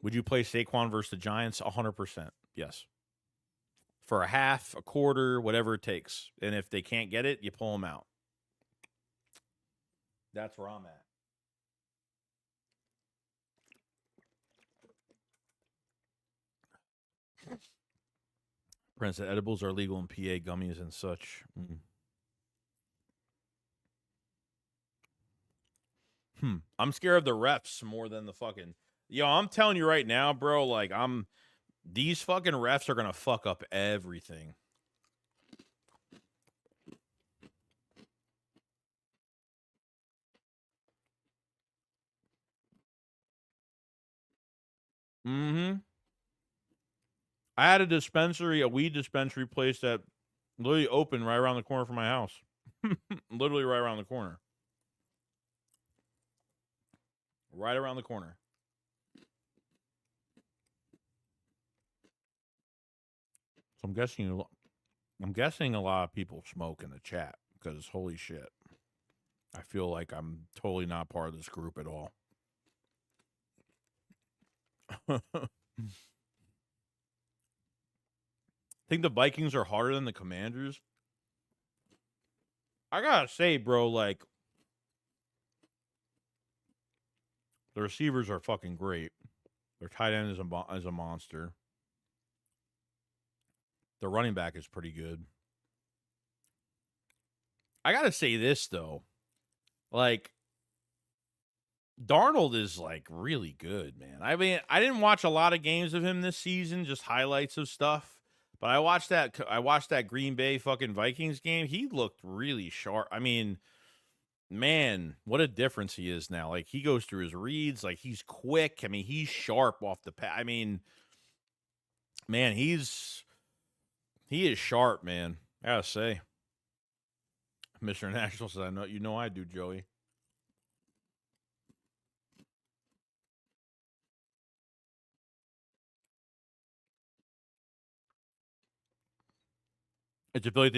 Would you play Saquon versus the Giants? 100%. Yes. For a half, a quarter, whatever it takes. And if they can't get it, you pull them out. That's where I'm at. Prince, edibles are legal in PA, gummies and such. I'm scared of the refs more than the fucking. Yo, I'm telling you right now, bro. Like, these fucking refs are gonna fuck up everything. I had a weed dispensary place that literally opened right around the corner from my house. Literally right around the corner. Right around the corner. So I'm guessing a lot of people smoke in the chat because holy shit. I feel like I'm totally not part of this group at all. Think the Vikings are harder than the Commanders? I gotta say, bro, like, the receivers are fucking great. Their tight end is a monster. The running back is pretty good. I gotta say this though, like, Darnold is like really good, man. I mean, I didn't watch a lot of games of him this season, just highlights of stuff. But I watched that Green Bay fucking Vikings game. He looked really sharp. I mean, man, what a difference he is now. Like, he goes through his reads, like, he's quick. I mean, he's sharp off the I mean, man, he is sharp, man. I gotta say. Mr. National says, I do, Joey. It's a Philly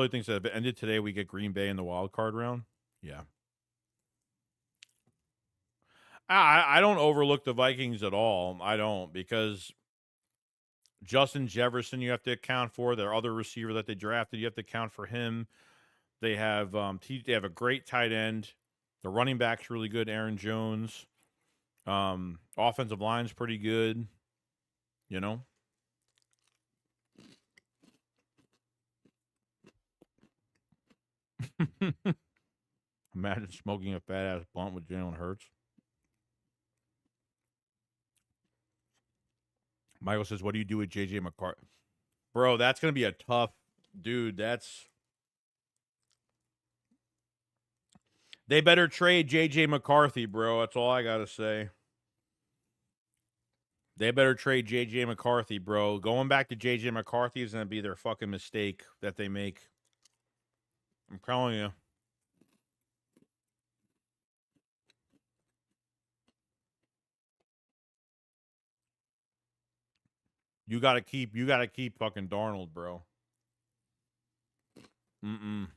thing that ended today. We get Green Bay in the wild card round. Yeah. I don't overlook the Vikings at all. I don't, because Justin Jefferson you have to account for. Their other receiver that they drafted, you have to account for him. They have they have a great tight end. The running back's really good, Aaron Jones. Offensive line's pretty good. You know. Imagine smoking a fat ass blunt with Jalen Hurts. Michael says, "What do you do with JJ McCarthy?" Bro, that's gonna be a tough dude. They better trade JJ McCarthy, bro. That's all I gotta say. They better trade JJ McCarthy, bro. Going back to JJ McCarthy is gonna be their fucking mistake that they make. I'm telling you. You gotta keep fucking Darnold, bro. Mm-mm.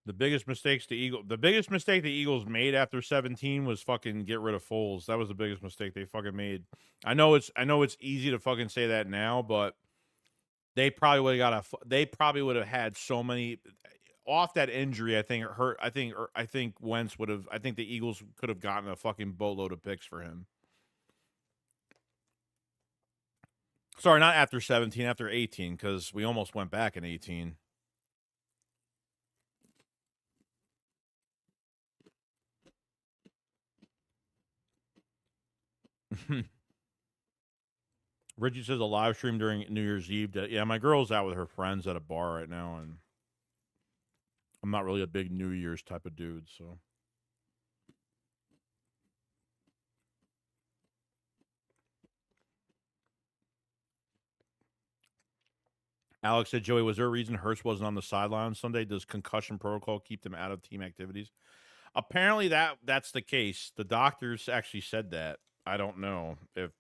The biggest mistake the Eagles made after 17 was fucking get rid of Foles. That was the biggest mistake they fucking made. I know it's easy to fucking say that now, but they probably would have had so many off that injury. I think it hurt. I think Wentz would have. I think the Eagles could have gotten a fucking boatload of picks for him. Sorry, not after 17, after 18, because we almost went back in 18. Richie says a live stream during New Year's Eve. Yeah, my girl's out with her friends at a bar right now, and I'm not really a big New Year's type of dude, so. Alex said, Joey, was there a reason Hurts wasn't on the sideline on Sunday? Does concussion protocol keep them out of team activities? Apparently that's the case. The doctors actually said that. I don't know if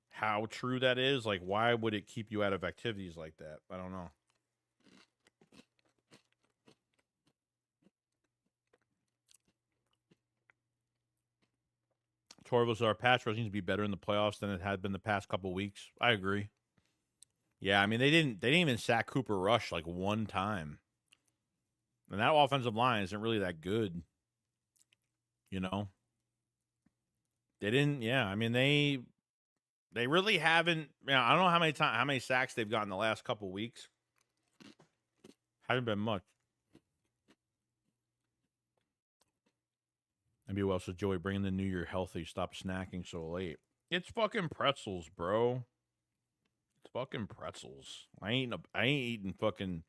how true that is. Like, why would it keep you out of activities like that? I don't know. Torvos, our pass rush needs to be better in the playoffs than it had been the past couple weeks. I agree. Yeah, I mean they didn't even sack Cooper Rush like one time. And that offensive line isn't really that good. You know? They didn't, yeah. I mean they really haven't. I don't know how many sacks they've gotten the last couple weeks. Haven't been much. Maybe well, so Joey, bring in the new year healthy. Stop snacking so late. It's fucking pretzels, bro. It's fucking pretzels. I ain't eating fucking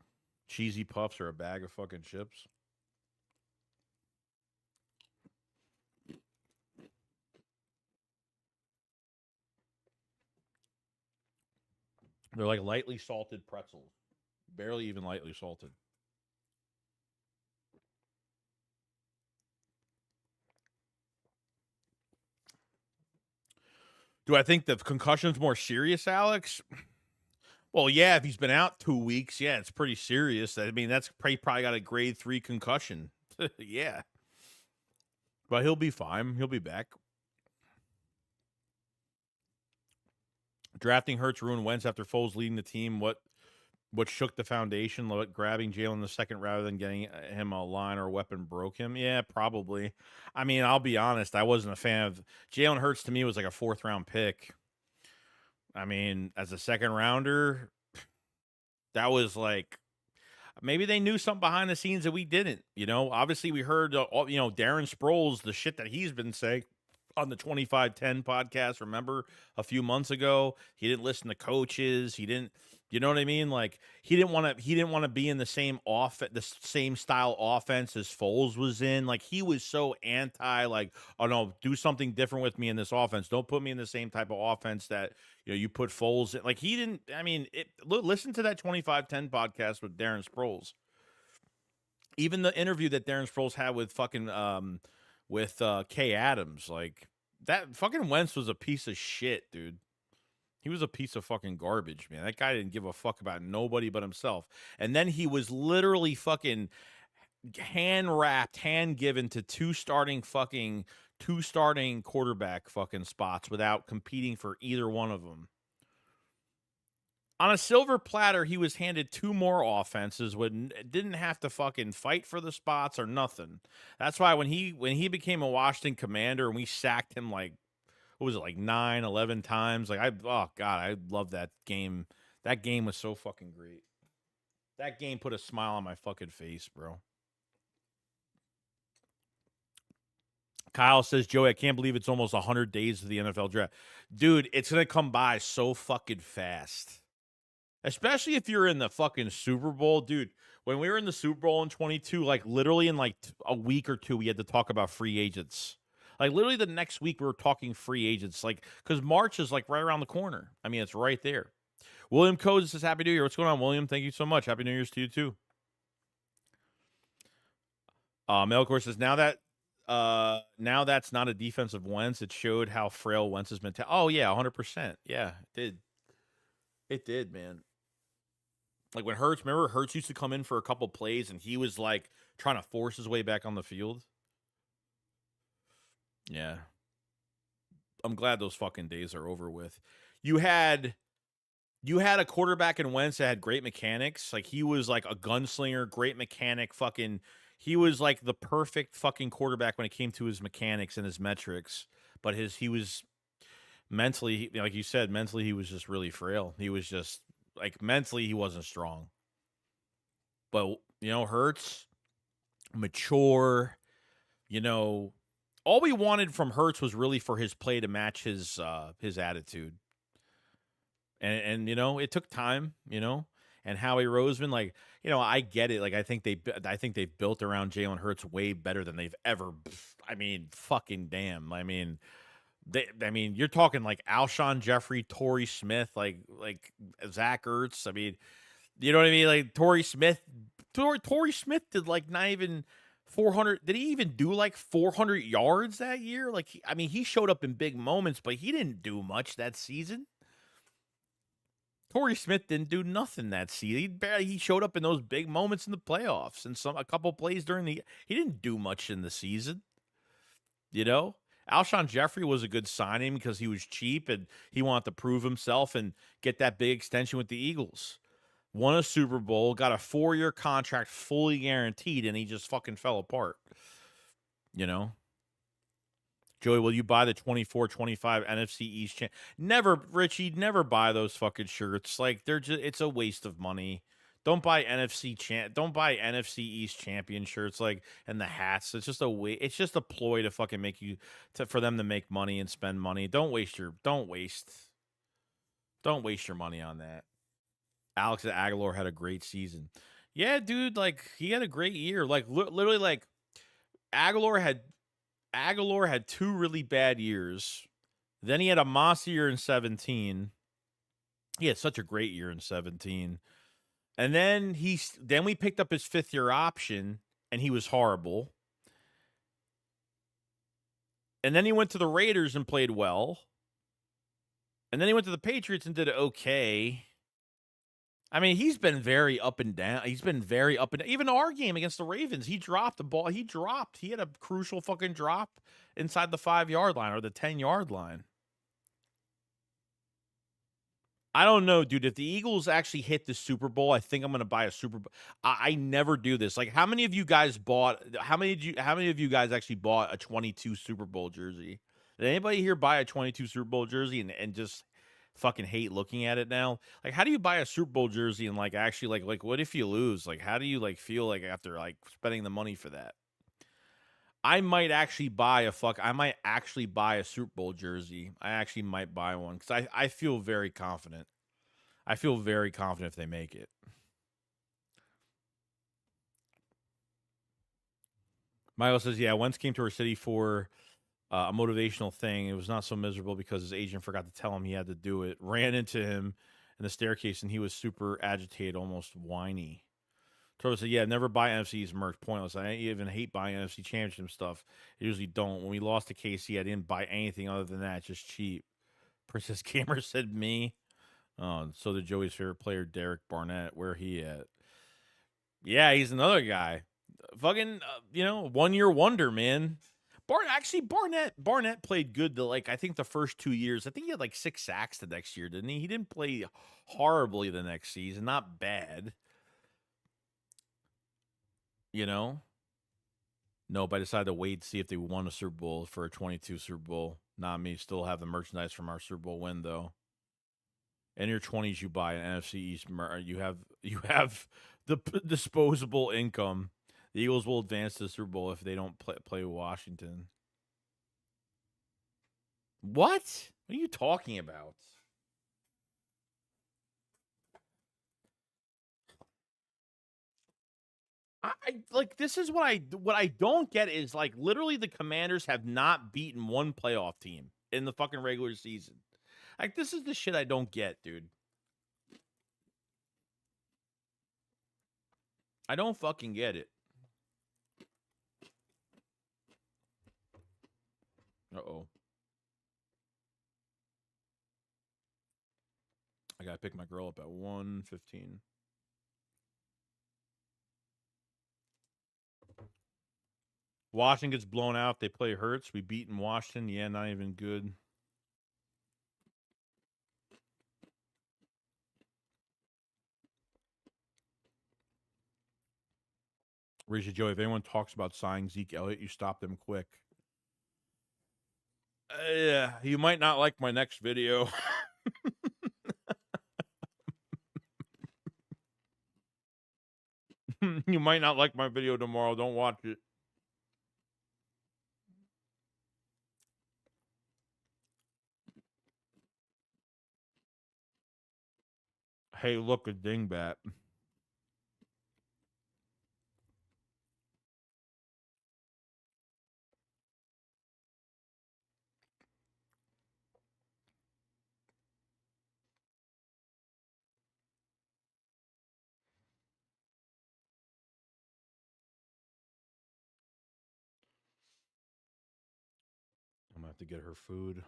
cheesy puffs or a bag of fucking chips. They're like lightly salted pretzels. Barely even lightly salted. Do I think the concussion's more serious, Alex? Well, yeah, if he's been out 2 weeks, yeah, it's pretty serious. I mean, that's probably got a grade 3 concussion. Yeah. But he'll be fine. He'll be back. Drafting Hurts ruined Wentz after Foles leading the team. What shook the foundation? Grabbing Jalen in the second rather than getting him a line or a weapon broke him? Yeah, probably. I mean, I'll be honest. I wasn't a fan of Jalen Hurts. To me, was like a 4th round pick. I mean, as a second rounder, that was like maybe they knew something behind the scenes that we didn't. You know, obviously we heard Darren Sproles, the shit that he's been saying on the 2510 podcast. Remember a few months ago, he didn't listen to coaches. He didn't. You know what I mean? Like he didn't want to be in the same style offense as Foles was in. Like he was so anti. Like, oh no, do something different with me in this offense. Don't put me in the same type of offense that you put Foles in. Like he didn't. I mean, listen to that 2510 podcast with Darren Sproles. Even the interview that Darren Sproles had with fucking with Kay Adams, like that fucking Wentz was a piece of shit, dude. He was a piece of fucking garbage, man. That guy didn't give a fuck about nobody but himself. And then he was literally fucking hand-wrapped, hand-given to two starting quarterback fucking spots without competing for either one of them. On a silver platter, he was handed two more offenses when didn't have to fucking fight for the spots or nothing. That's why when he became a Washington Commander and we sacked him like, what was it, like 9, 11 times? Like, oh God, I love that game. That game was so fucking great. That game put a smile on my fucking face, bro. Kyle says, Joey, I can't believe it's almost 100 days to the NFL draft. Dude, it's going to come by so fucking fast. Especially if you're in the fucking Super Bowl. Dude, when we were in the Super Bowl in 22, like literally in like a week or two, we had to talk about free agents. Like literally the next week we were talking free agents. Like, because March is like right around the corner. I mean, it's right there. William Codes says, Happy New Year. What's going on, William? Thank you so much. Happy New Year's to you too. Melkor says, now that's not a defensive Wentz. It showed how frail Wentz's mentality. Oh yeah, 100%. Yeah, it did. It did, man. Like when remember Hurts used to come in for a couple plays and he was like trying to force his way back on the field. Yeah. I'm glad those fucking days are over with. You had a quarterback in Wentz that had great mechanics. Like he was like a gunslinger, great mechanic, fucking he was like the perfect fucking quarterback when it came to his mechanics and his metrics. But he was mentally, like you said, mentally he was just really frail. He was just like mentally he wasn't strong. But Hurts, mature, all we wanted from Hurts was really for his play to match his attitude. And it took time, and Howie Roseman, like, I get it. Like, I think they've built around Jalen Hurts way better than they've ever. I mean, fucking damn. I mean, you're talking like Alshon Jeffrey, Torrey Smith, like Zach Ertz. I mean, you know what I mean? Like Torrey Smith did like not even 400. Did he even do like 400 yards that year? Like, he showed up in big moments, but he didn't do much that season. Torrey Smith didn't do nothing that season. He showed up in those big moments in the playoffs and a couple plays he didn't do much in the season. Alshon Jeffrey was a good signing because he was cheap and he wanted to prove himself and get that big extension with the Eagles. Won a Super Bowl, got a 4-year contract fully guaranteed, and he just fucking fell apart. Joey, will you buy the 24-25 NFC East champ? Never, Richie, never buy those fucking shirts. Like it's a waste of money. Don't buy NFC East champion shirts and the hats. It's just a ploy to fucking for them to make money and spend money. Don't waste your money on that. Alex Aguilar had a great season. Yeah, dude, like he had a great year. Like literally like Aguilar had 2 really bad years. Then he had a moss year in 17. He had such a great year in 17. And then we picked up his 5th-year option, and he was horrible. And then he went to the Raiders and played well. And then he went to the Patriots and did okay. He's been very up and down. Even our game against the Ravens, he dropped the ball. He had a crucial fucking drop inside the 5-yard line or the 10-yard line. I don't know, dude. If the Eagles actually hit the Super Bowl, I think I'm going to buy a Super Bowl. I never do this. Like, how many of you guys actually bought a 22 Super Bowl jersey? Did anybody here buy a 22 Super Bowl jersey and just fucking hate looking at it now? Like, how do you buy a Super Bowl jersey and like actually like what if you lose? Like, how do you like feel like after like spending the money for that? I might actually buy a Super Bowl jersey. I actually might buy one because I feel very confident. I feel very confident if they make it. Michael says, yeah, Wentz came to our city for a motivational thing. It was not so miserable because his agent forgot to tell him he had to do it. Ran into him in the staircase, and he was super agitated, almost whiny. Trevor said, yeah, never buy NFC's merch. Pointless. I even hate buying NFC championship stuff. I usually don't. When we lost to KC, I didn't buy anything other than that. Just cheap. Princess Gamer said me. Oh, so did Joey's favorite player, Derek Barnett. Where he at? Yeah, he's another guy. Fucking, 1-year wonder, man. Barnett played good I think the first 2 years. I think he had like 6 sacks the next year, didn't he? He didn't play horribly the next season. Not bad. You know? Nope, I decided to wait to see if they won a Super Bowl for a 22 Super Bowl. Not me. Still have the merchandise from our Super Bowl win, though. In your 20s, you buy an NFC East. You have the disposable income. The Eagles will advance to the Super Bowl if they don't play Washington. What? What are you talking about? This is what I don't get is like literally the Commanders have not beaten one playoff team in the fucking regular season. Like this is the shit I don't get, dude. I don't fucking get it. Uh-oh. I gotta pick my girl up at 1:15. Washington gets blown out. They play Hurts. We beat in Washington. Yeah, not even good. Risha Joey, if anyone talks about signing Zeke Elliott, you stop them quick. Yeah, you might not like my next video. You might not like my video tomorrow. Don't watch it. Hey, look, a dingbat. I'm gonna have to get her food.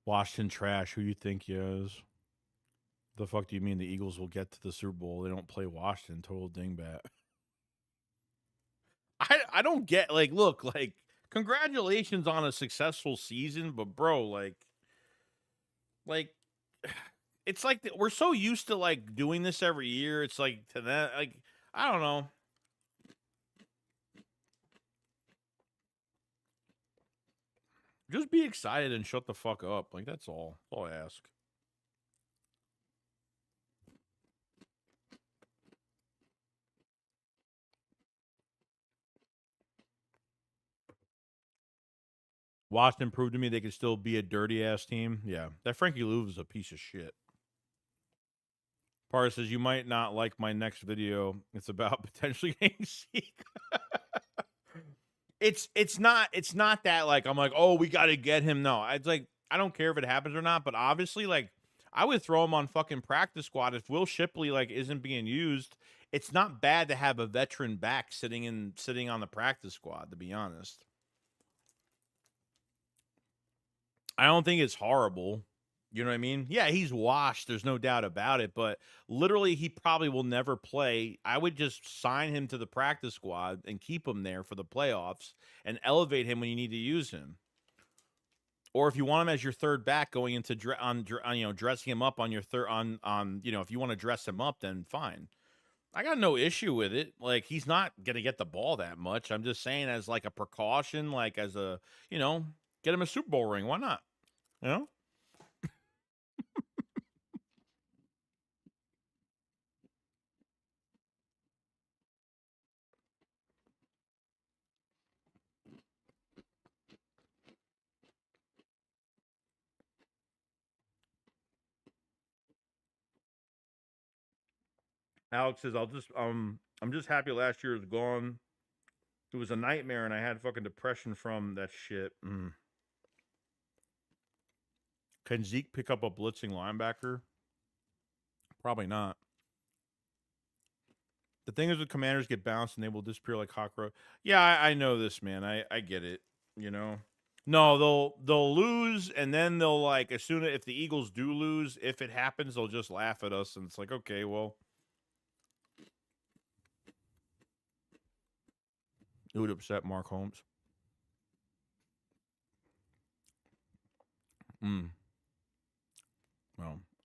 Washington trash. Who you think he is? The fuck do you mean the Eagles will get to the Super Bowl? They don't play Washington. Total dingbat. I don't get look, congratulations on a successful season, but bro, like it's like we're so used to like doing this every year. It's like to that I don't know. Just be excited and shut the fuck up. Like that's all. That's all I ask. Washington proved to me they could still be a dirty ass team. Yeah, that Frankie Louv is a piece of shit. Parr says you might not like my next video. It's about potentially getting Zeke. It's not that like I'm like, oh, we got to get him. No, it's like I don't care if it happens or not. But obviously, like I would throw him on fucking practice squad if Will Shipley like isn't being used. It's not bad to have a veteran back sitting on the practice squad. To be honest, I don't think it's horrible. You know what I mean? Yeah, he's washed. There's no doubt about it. But literally, he probably will never play. I would just sign him to the practice squad and keep him there for the playoffs and elevate him when you need to use him. Or if you want him as your third back going into dressing him up on your third if you want to dress him up, then fine. I got no issue with it. Like he's not gonna get the ball that much. I'm just saying as like a precaution, like as a get him a Super Bowl ring. Why not? You know. Alex says, I'm just happy last year is gone. It was a nightmare and I had fucking depression from that shit. Can Zeke pick up a blitzing linebacker? Probably not. The thing is, the Commanders get bounced and they will disappear like cockroach. Yeah, I know this, man. I get it. You know. No, they'll lose, and then they'll like as soon as if the Eagles do lose, if it happens, they'll just laugh at us, and it's like, okay, well, it would upset Mark Holmes. Well,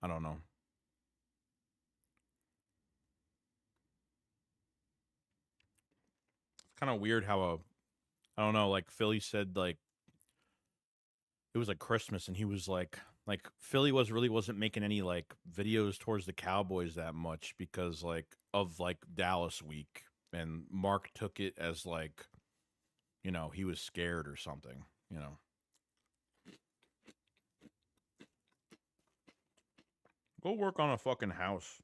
I don't know. It's kind of weird how I don't know, like Philly said, like it was like Christmas, and he was like Philly wasn't making any like videos towards the Cowboys that much because like of like Dallas week, and Mark took it as like, you know, he was scared or something, you know. Go work on a fucking house.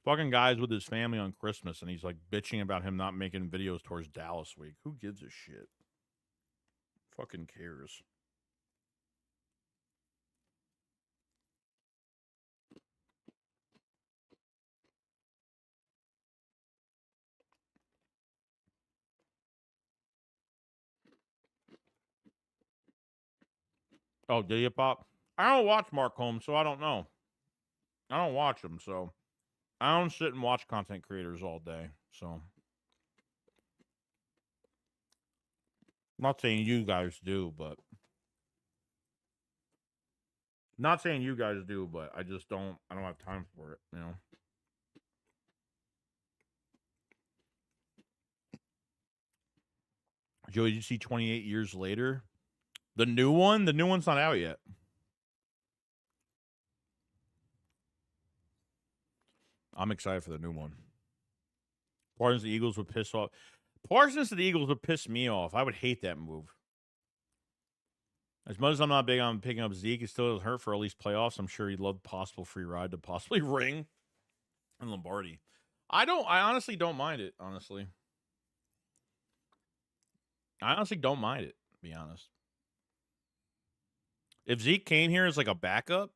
Fucking guys with his family on Christmas, and he's like bitching about him not making videos towards Dallas week. Who gives a shit? Fucking cares. Oh, did you pop? I don't watch Mark Holmes, so I don't know. I don't watch him, so I don't sit and watch content creators all day. So I'm not saying you guys do, but not saying you guys do, but I just don't. I don't have time for it, you know. Joey, did you see 28 Years Later? The new one? The new one's not out yet. I'm excited for the new one. Parsons the Eagles would piss off. Parsons to the Eagles would piss me off. I would hate that move. As much as I'm not big on picking up Zeke, it still doesn't hurt for at least playoffs. I'm sure he'd love possible free ride to possibly ring in Lombardi. I honestly don't mind it, honestly. I honestly don't mind it, to be honest. If Zeke came here as like a backup.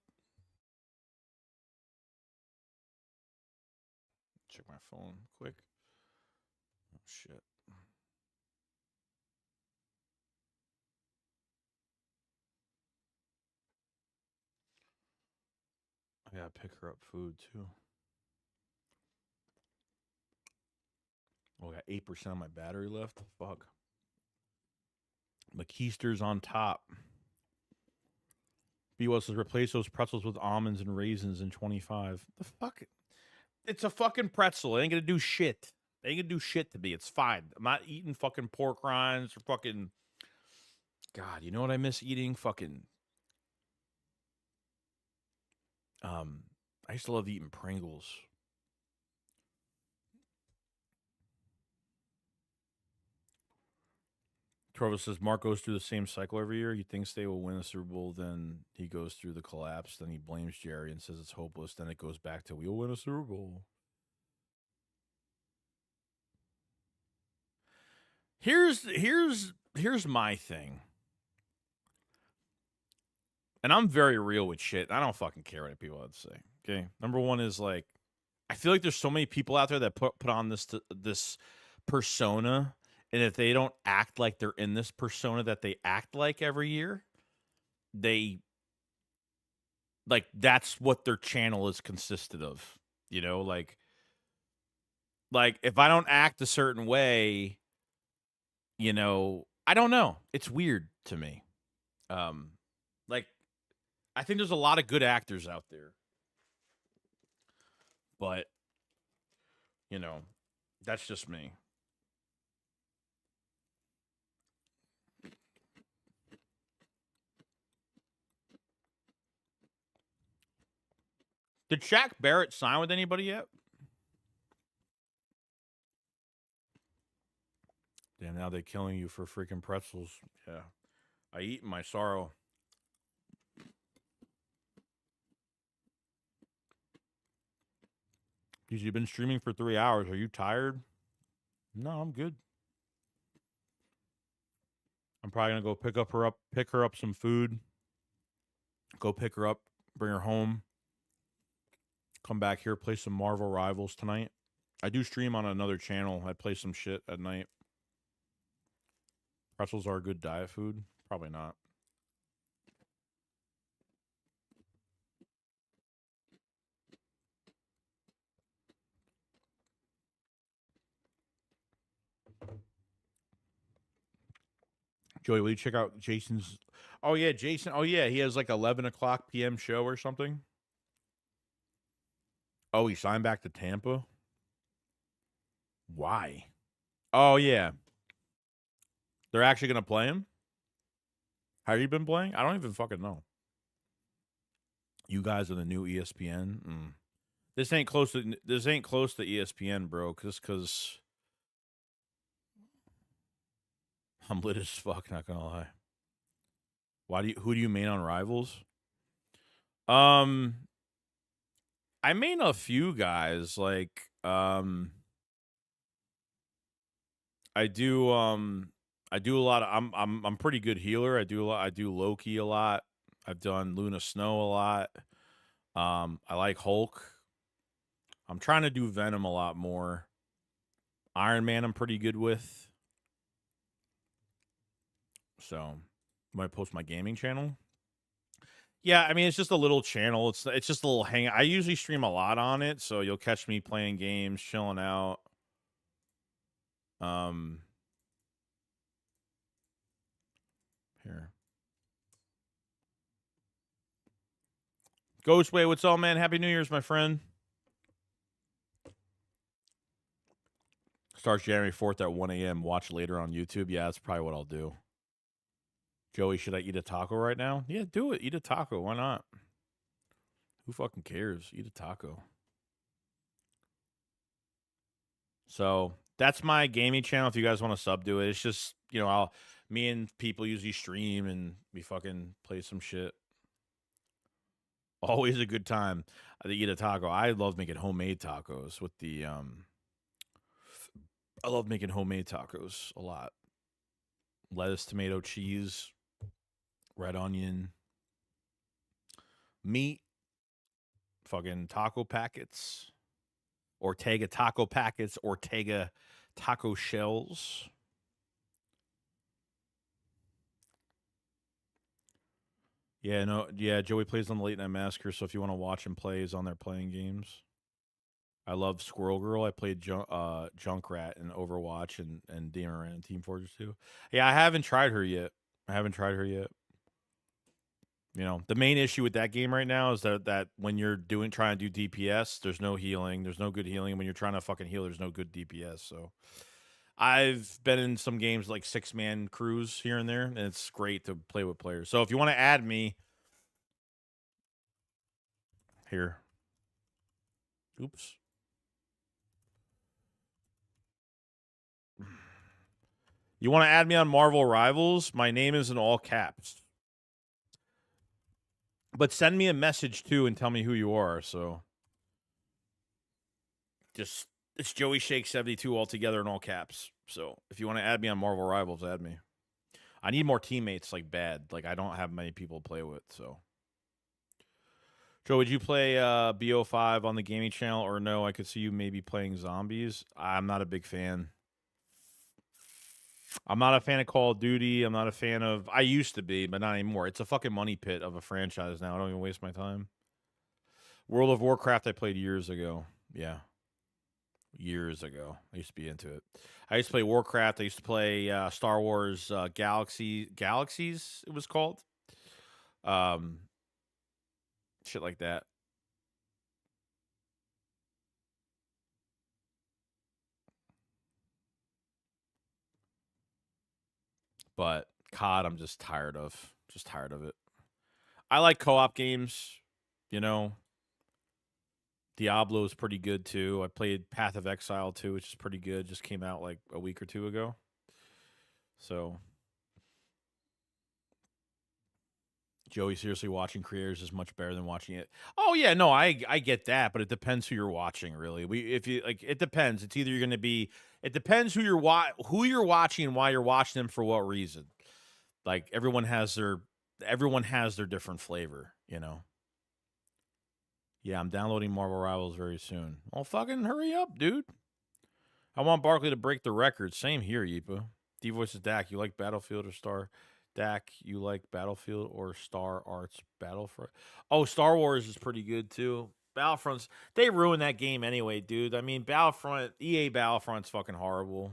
Check my phone quick. Oh, shit. I gotta pick her up food, too. Oh, I got 8% of my battery left. Fuck. McKeister's on top. B-West says replace those pretzels with almonds and raisins in 25. The fuck? It's a fucking pretzel. It ain't gonna do shit. It ain't gonna do shit to me. It's fine. I'm not eating fucking pork rinds or fucking. God, you know what I miss eating? Fucking. I used to love eating Pringles. Trevor says Mark goes through the same cycle every year. He thinks they will win the Super Bowl, then he goes through the collapse, then he blames Jerry and says it's hopeless. Then it goes back to we'll win a Super Bowl. Here's my thing. And I'm very real with shit. I don't fucking care what people have to say. Okay. Number one is like, I feel like there's so many people out there that put on this persona, and if they don't act like they're in this persona that they act like every year, they like that's what their channel is consisted of. You know, like if I don't act a certain way, you know, I don't know. It's weird to me. Like I think there's a lot of good actors out there. But you know, that's just me. Did Shaq Barrett sign with anybody yet? Damn, now they're killing you for freaking pretzels. Yeah. I eat in my sorrow. Because you've been streaming for 3 hours. Are you tired? No, I'm good. I'm probably gonna go pick her up some food. Go pick her up, bring her home. Come back here, play some Marvel Rivals tonight. I do stream on another channel. I play some shit at night. Pretzels are a good diet food? Probably not. Joey, will you check out Jason's? Oh, yeah, Jason. Oh, yeah, he has like 11 o'clock p.m. show or something. Oh, he signed back to Tampa? Why? Oh, yeah. They're actually going to play him? Have you been playing? I don't even fucking know. You guys are the new ESPN? This ain't close to ESPN, bro. Because I'm lit as fuck, not gonna lie. Who do you main on Rivals? I main a few guys. Like, I do a lot of I'm pretty good healer. I do Loki a lot. I've done Luna Snow a lot. I like Hulk. I'm trying to do Venom a lot more. Iron Man I'm pretty good with. So, might post my gaming channel. Yeah, I mean it's just a little channel. It's just a little hang. I usually stream a lot on it, so you'll catch me playing games, chilling out. Here. Ghostway, what's up, man? Happy New Year's, my friend. Starts January 4th at 1 a.m. Watch later on YouTube. Yeah, that's probably what I'll do. Joey, should I eat a taco right now? Yeah, do it. Eat a taco. Why not? Who fucking cares? Eat a taco. So that's my gaming channel. If you guys want to sub to it, it's just, you know, me and people usually stream and we fucking play some shit. Always a good time to eat a taco. I love making homemade tacos with the I love making homemade tacos a lot. Lettuce, tomato, cheese, red onion, meat, fucking taco packets, Ortega taco packets, Ortega taco shells. Yeah, no, yeah, Joey plays on the Late Night Massacre, so if you want to watch him play, he's on there playing games. I love Squirrel Girl. I played Junkrat in Overwatch and Demoran in Team Fortress 2. Yeah, I haven't tried her yet. You know, the main issue with that game right now is that when you're trying to do DPS, there's no healing. There's no good healing. When you're trying to fucking heal, there's no good DPS. So I've been in some games like 6-man crews here and there, and it's great to play with players. So if you want to add me here. Oops. You want to add me on Marvel Rivals? My name is in all caps. But send me a message too and tell me who you are. So just it's Joey Shake 72 all together in all caps. So if you want to add me on Marvel Rivals, add me. I need more teammates like bad. Like I don't have many people to play with. So Joe, would you play BO5 on the gaming channel or no? I could see you maybe playing zombies. I'm not a big fan. I'm not a fan of Call of Duty. I'm not a fan of... I used to be, but not anymore. It's a fucking money pit of a franchise now. I don't even waste my time. World of Warcraft I played years ago. Yeah. Years ago. I used to be into it. I used to play Warcraft. I used to play Star Wars Galaxies, it was called. Shit like that. But COD, I'm just tired of. Just tired of it. I like co-op games, you know. Diablo is pretty good too. I played Path of Exile too, which is pretty good. Just came out like a week or two ago. So, Joey, seriously, watching creators is much better than watching it. Oh yeah, no, I get that, but it depends who you're watching. Really, if you like, it depends. It's either you're going to be. It depends who you're watching and why you're watching them for what reason. Like everyone has their different flavor, you know. Yeah, I'm downloading Marvel Rivals very soon. Well, fucking hurry up, dude. I want Barkley to break the record. Same here, Yeepa. D voices Dak. You like Battlefield or Star? Dak, you like Battlefield or Star Arts Battlefront? Oh, Star Wars is pretty good too. Battlefronts, they ruined that game anyway, dude. I mean, EA Battlefront's fucking horrible.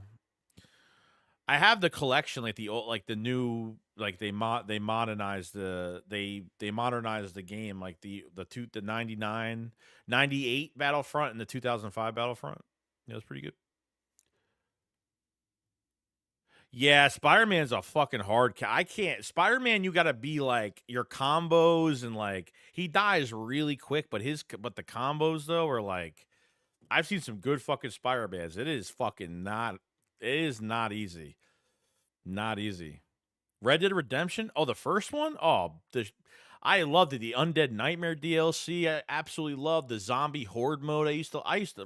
I have the collection, like the old, like the new, like they modernized they modernized the game, like the 99, 98 Battlefront and the 2005 Battlefront. Yeah, it was pretty good. Yeah, Spider-Man's a fucking hard I can't. Spider-Man, you got to be like your combos and like he dies really quick, but the combos though are like I've seen some good fucking Spider-Mans. It is not easy. Not easy. Red Dead Redemption? Oh, the first one? Oh, I loved it. The Undead Nightmare DLC. I absolutely loved the zombie horde mode.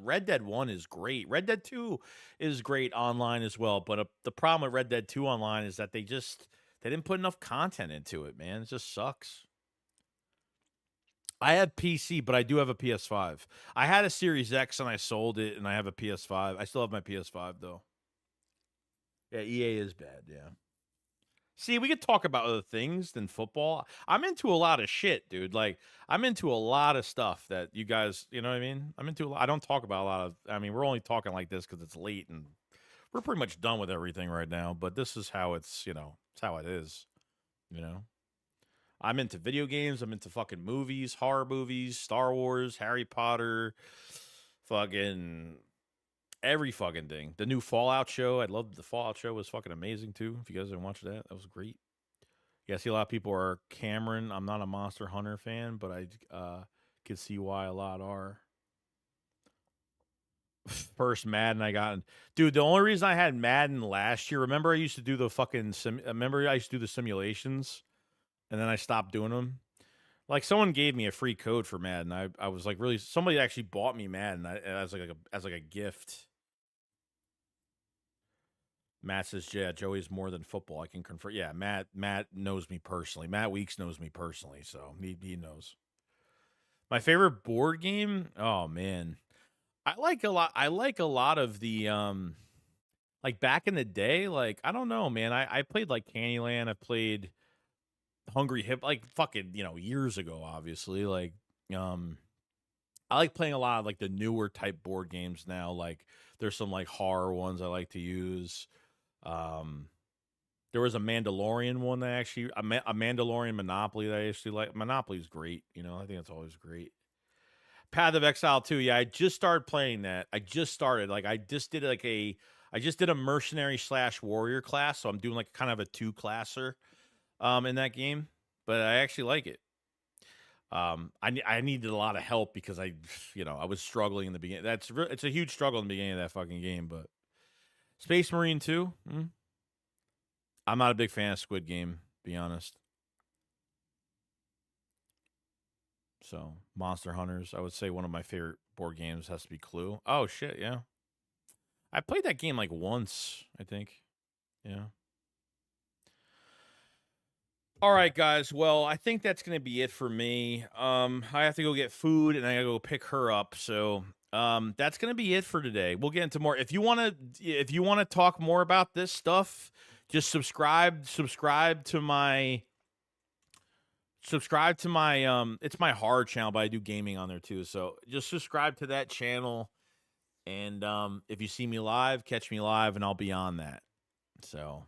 Red Dead 1 is great. Red Dead 2 is great online as well. But the problem with Red Dead 2 online is that they didn't put enough content into it, man. It just sucks. I have PC, but I do have a PS5. I had a Series X and I sold it, and I have a PS5. I still have my PS5 though. Yeah, EA is bad. Yeah. See, we could talk about other things than football. I'm into a lot of shit, dude. Like, I'm into a lot of stuff that you guys, you know what I mean? I don't talk about a lot of, I mean, we're only talking like this because it's late and we're pretty much done with everything right now. But this is how it's, it's how it is, you know? I'm into video games. I'm into fucking movies, horror movies, Star Wars, Harry Potter, fucking every fucking thing. The new Fallout show. I loved the Fallout show. It was fucking amazing too. If you guys didn't watch that, that was great. Yeah, I see a lot of people are Cameron. I'm not a Monster Hunter fan, but I can see why a lot are. First Madden I got, dude. The only reason I had Madden last year. Remember, I used to do the fucking. Remember, I used to do the simulations, and then I stopped doing them. Like someone gave me a free code for Madden. I was like, really, somebody actually bought me Madden as like a gift. Matt says, yeah, Joey's more than football. I can confirm. Yeah, Matt knows me personally. Matt Weeks knows me personally, so he knows. My favorite board game? Oh man. I like a lot of the like back in the day, like I don't know, man. I played like Candyland, I played Hungry Hip like fucking, years ago, obviously. Like I like playing a lot of like the newer type board games now. Like there's some like horror ones I like to use. There was a Mandalorian one that a Mandalorian Monopoly that I actually like. Monopoly's great, I think it's always great. Path of Exile 2, yeah, I just started playing that. I just did a mercenary / warrior class, so I'm doing like kind of a 2-classer in that game, but I actually like it. I needed a lot of help because I was struggling in the beginning. It's a huge struggle in the beginning of that fucking game, but Space Marine 2, I'm not a big fan of Squid Game, to be honest. So, Monster Hunters, I would say one of my favorite board games has to be Clue. Oh, shit, yeah. I played that game like once, I think. Yeah. All right, guys. Well, I think that's going to be it for me. I have to go get food and I got to go pick her up. So, that's going to be it for today. We'll get into more. If you want to talk more about this stuff, just subscribe to my it's my horror channel, but I do gaming on there too. So just subscribe to that channel, and if you see me live, catch me live, and I'll be on that. So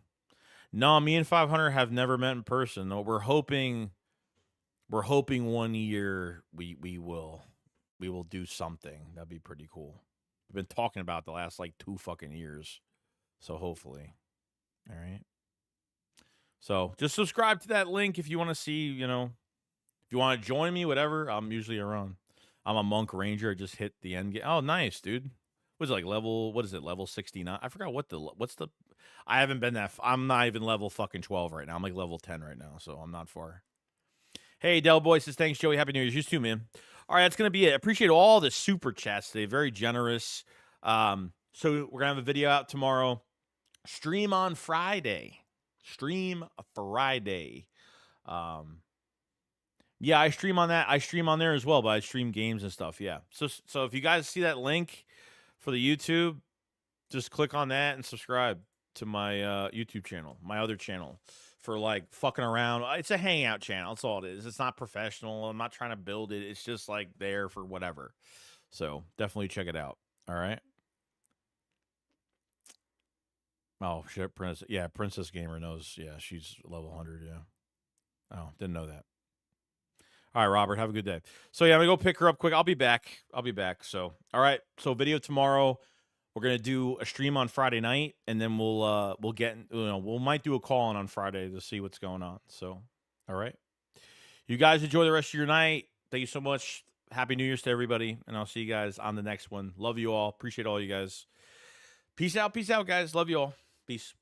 no, me and 500 have never met in person. No, we're hoping one year we will do something. That'd be pretty cool. We've been talking about the last like 2 fucking years, so hopefully. All right. So just subscribe to that link if you want to see, if you want to join me, whatever. I'm usually around. I'm a monk ranger. I just hit the end game. Oh, nice, dude. Was it like level 69? I forgot I haven't been I'm not even level fucking 12 right now. I'm like level 10 right now, so I'm not far. Hey, Del Boy says, thanks, Joey. Happy New Year's. You too, man. All right, that's going to be it. I appreciate all the super chats today. Very generous. So we're going to have a video out tomorrow. Stream on Friday. Stream Friday. Yeah, I stream on that. I stream on there as well, but I stream games and stuff. Yeah. So if you guys see that link for the YouTube, just click on that and subscribe to my YouTube channel, my other channel, for like fucking around. It's a hangout channel. That's all it is. It's not professional. I'm not trying to build it. It's just like there for whatever. So definitely check it out. All right. Oh shit, Princess. Yeah, Princess Gamer knows. Yeah, she's level 100. Yeah. Oh, didn't know that. All right, Robert, have a good day. So yeah, I'm gonna go pick her up quick. I'll be back. So all right. So video tomorrow. We're gonna do a stream on Friday night, and then we'll get we might do a call on Friday to see what's going on. So all right. You guys enjoy the rest of your night. Thank you so much. Happy New Year's to everybody, and I'll see you guys on the next one. Love you all. Appreciate all you guys. Peace out, guys. Love you all. Peace.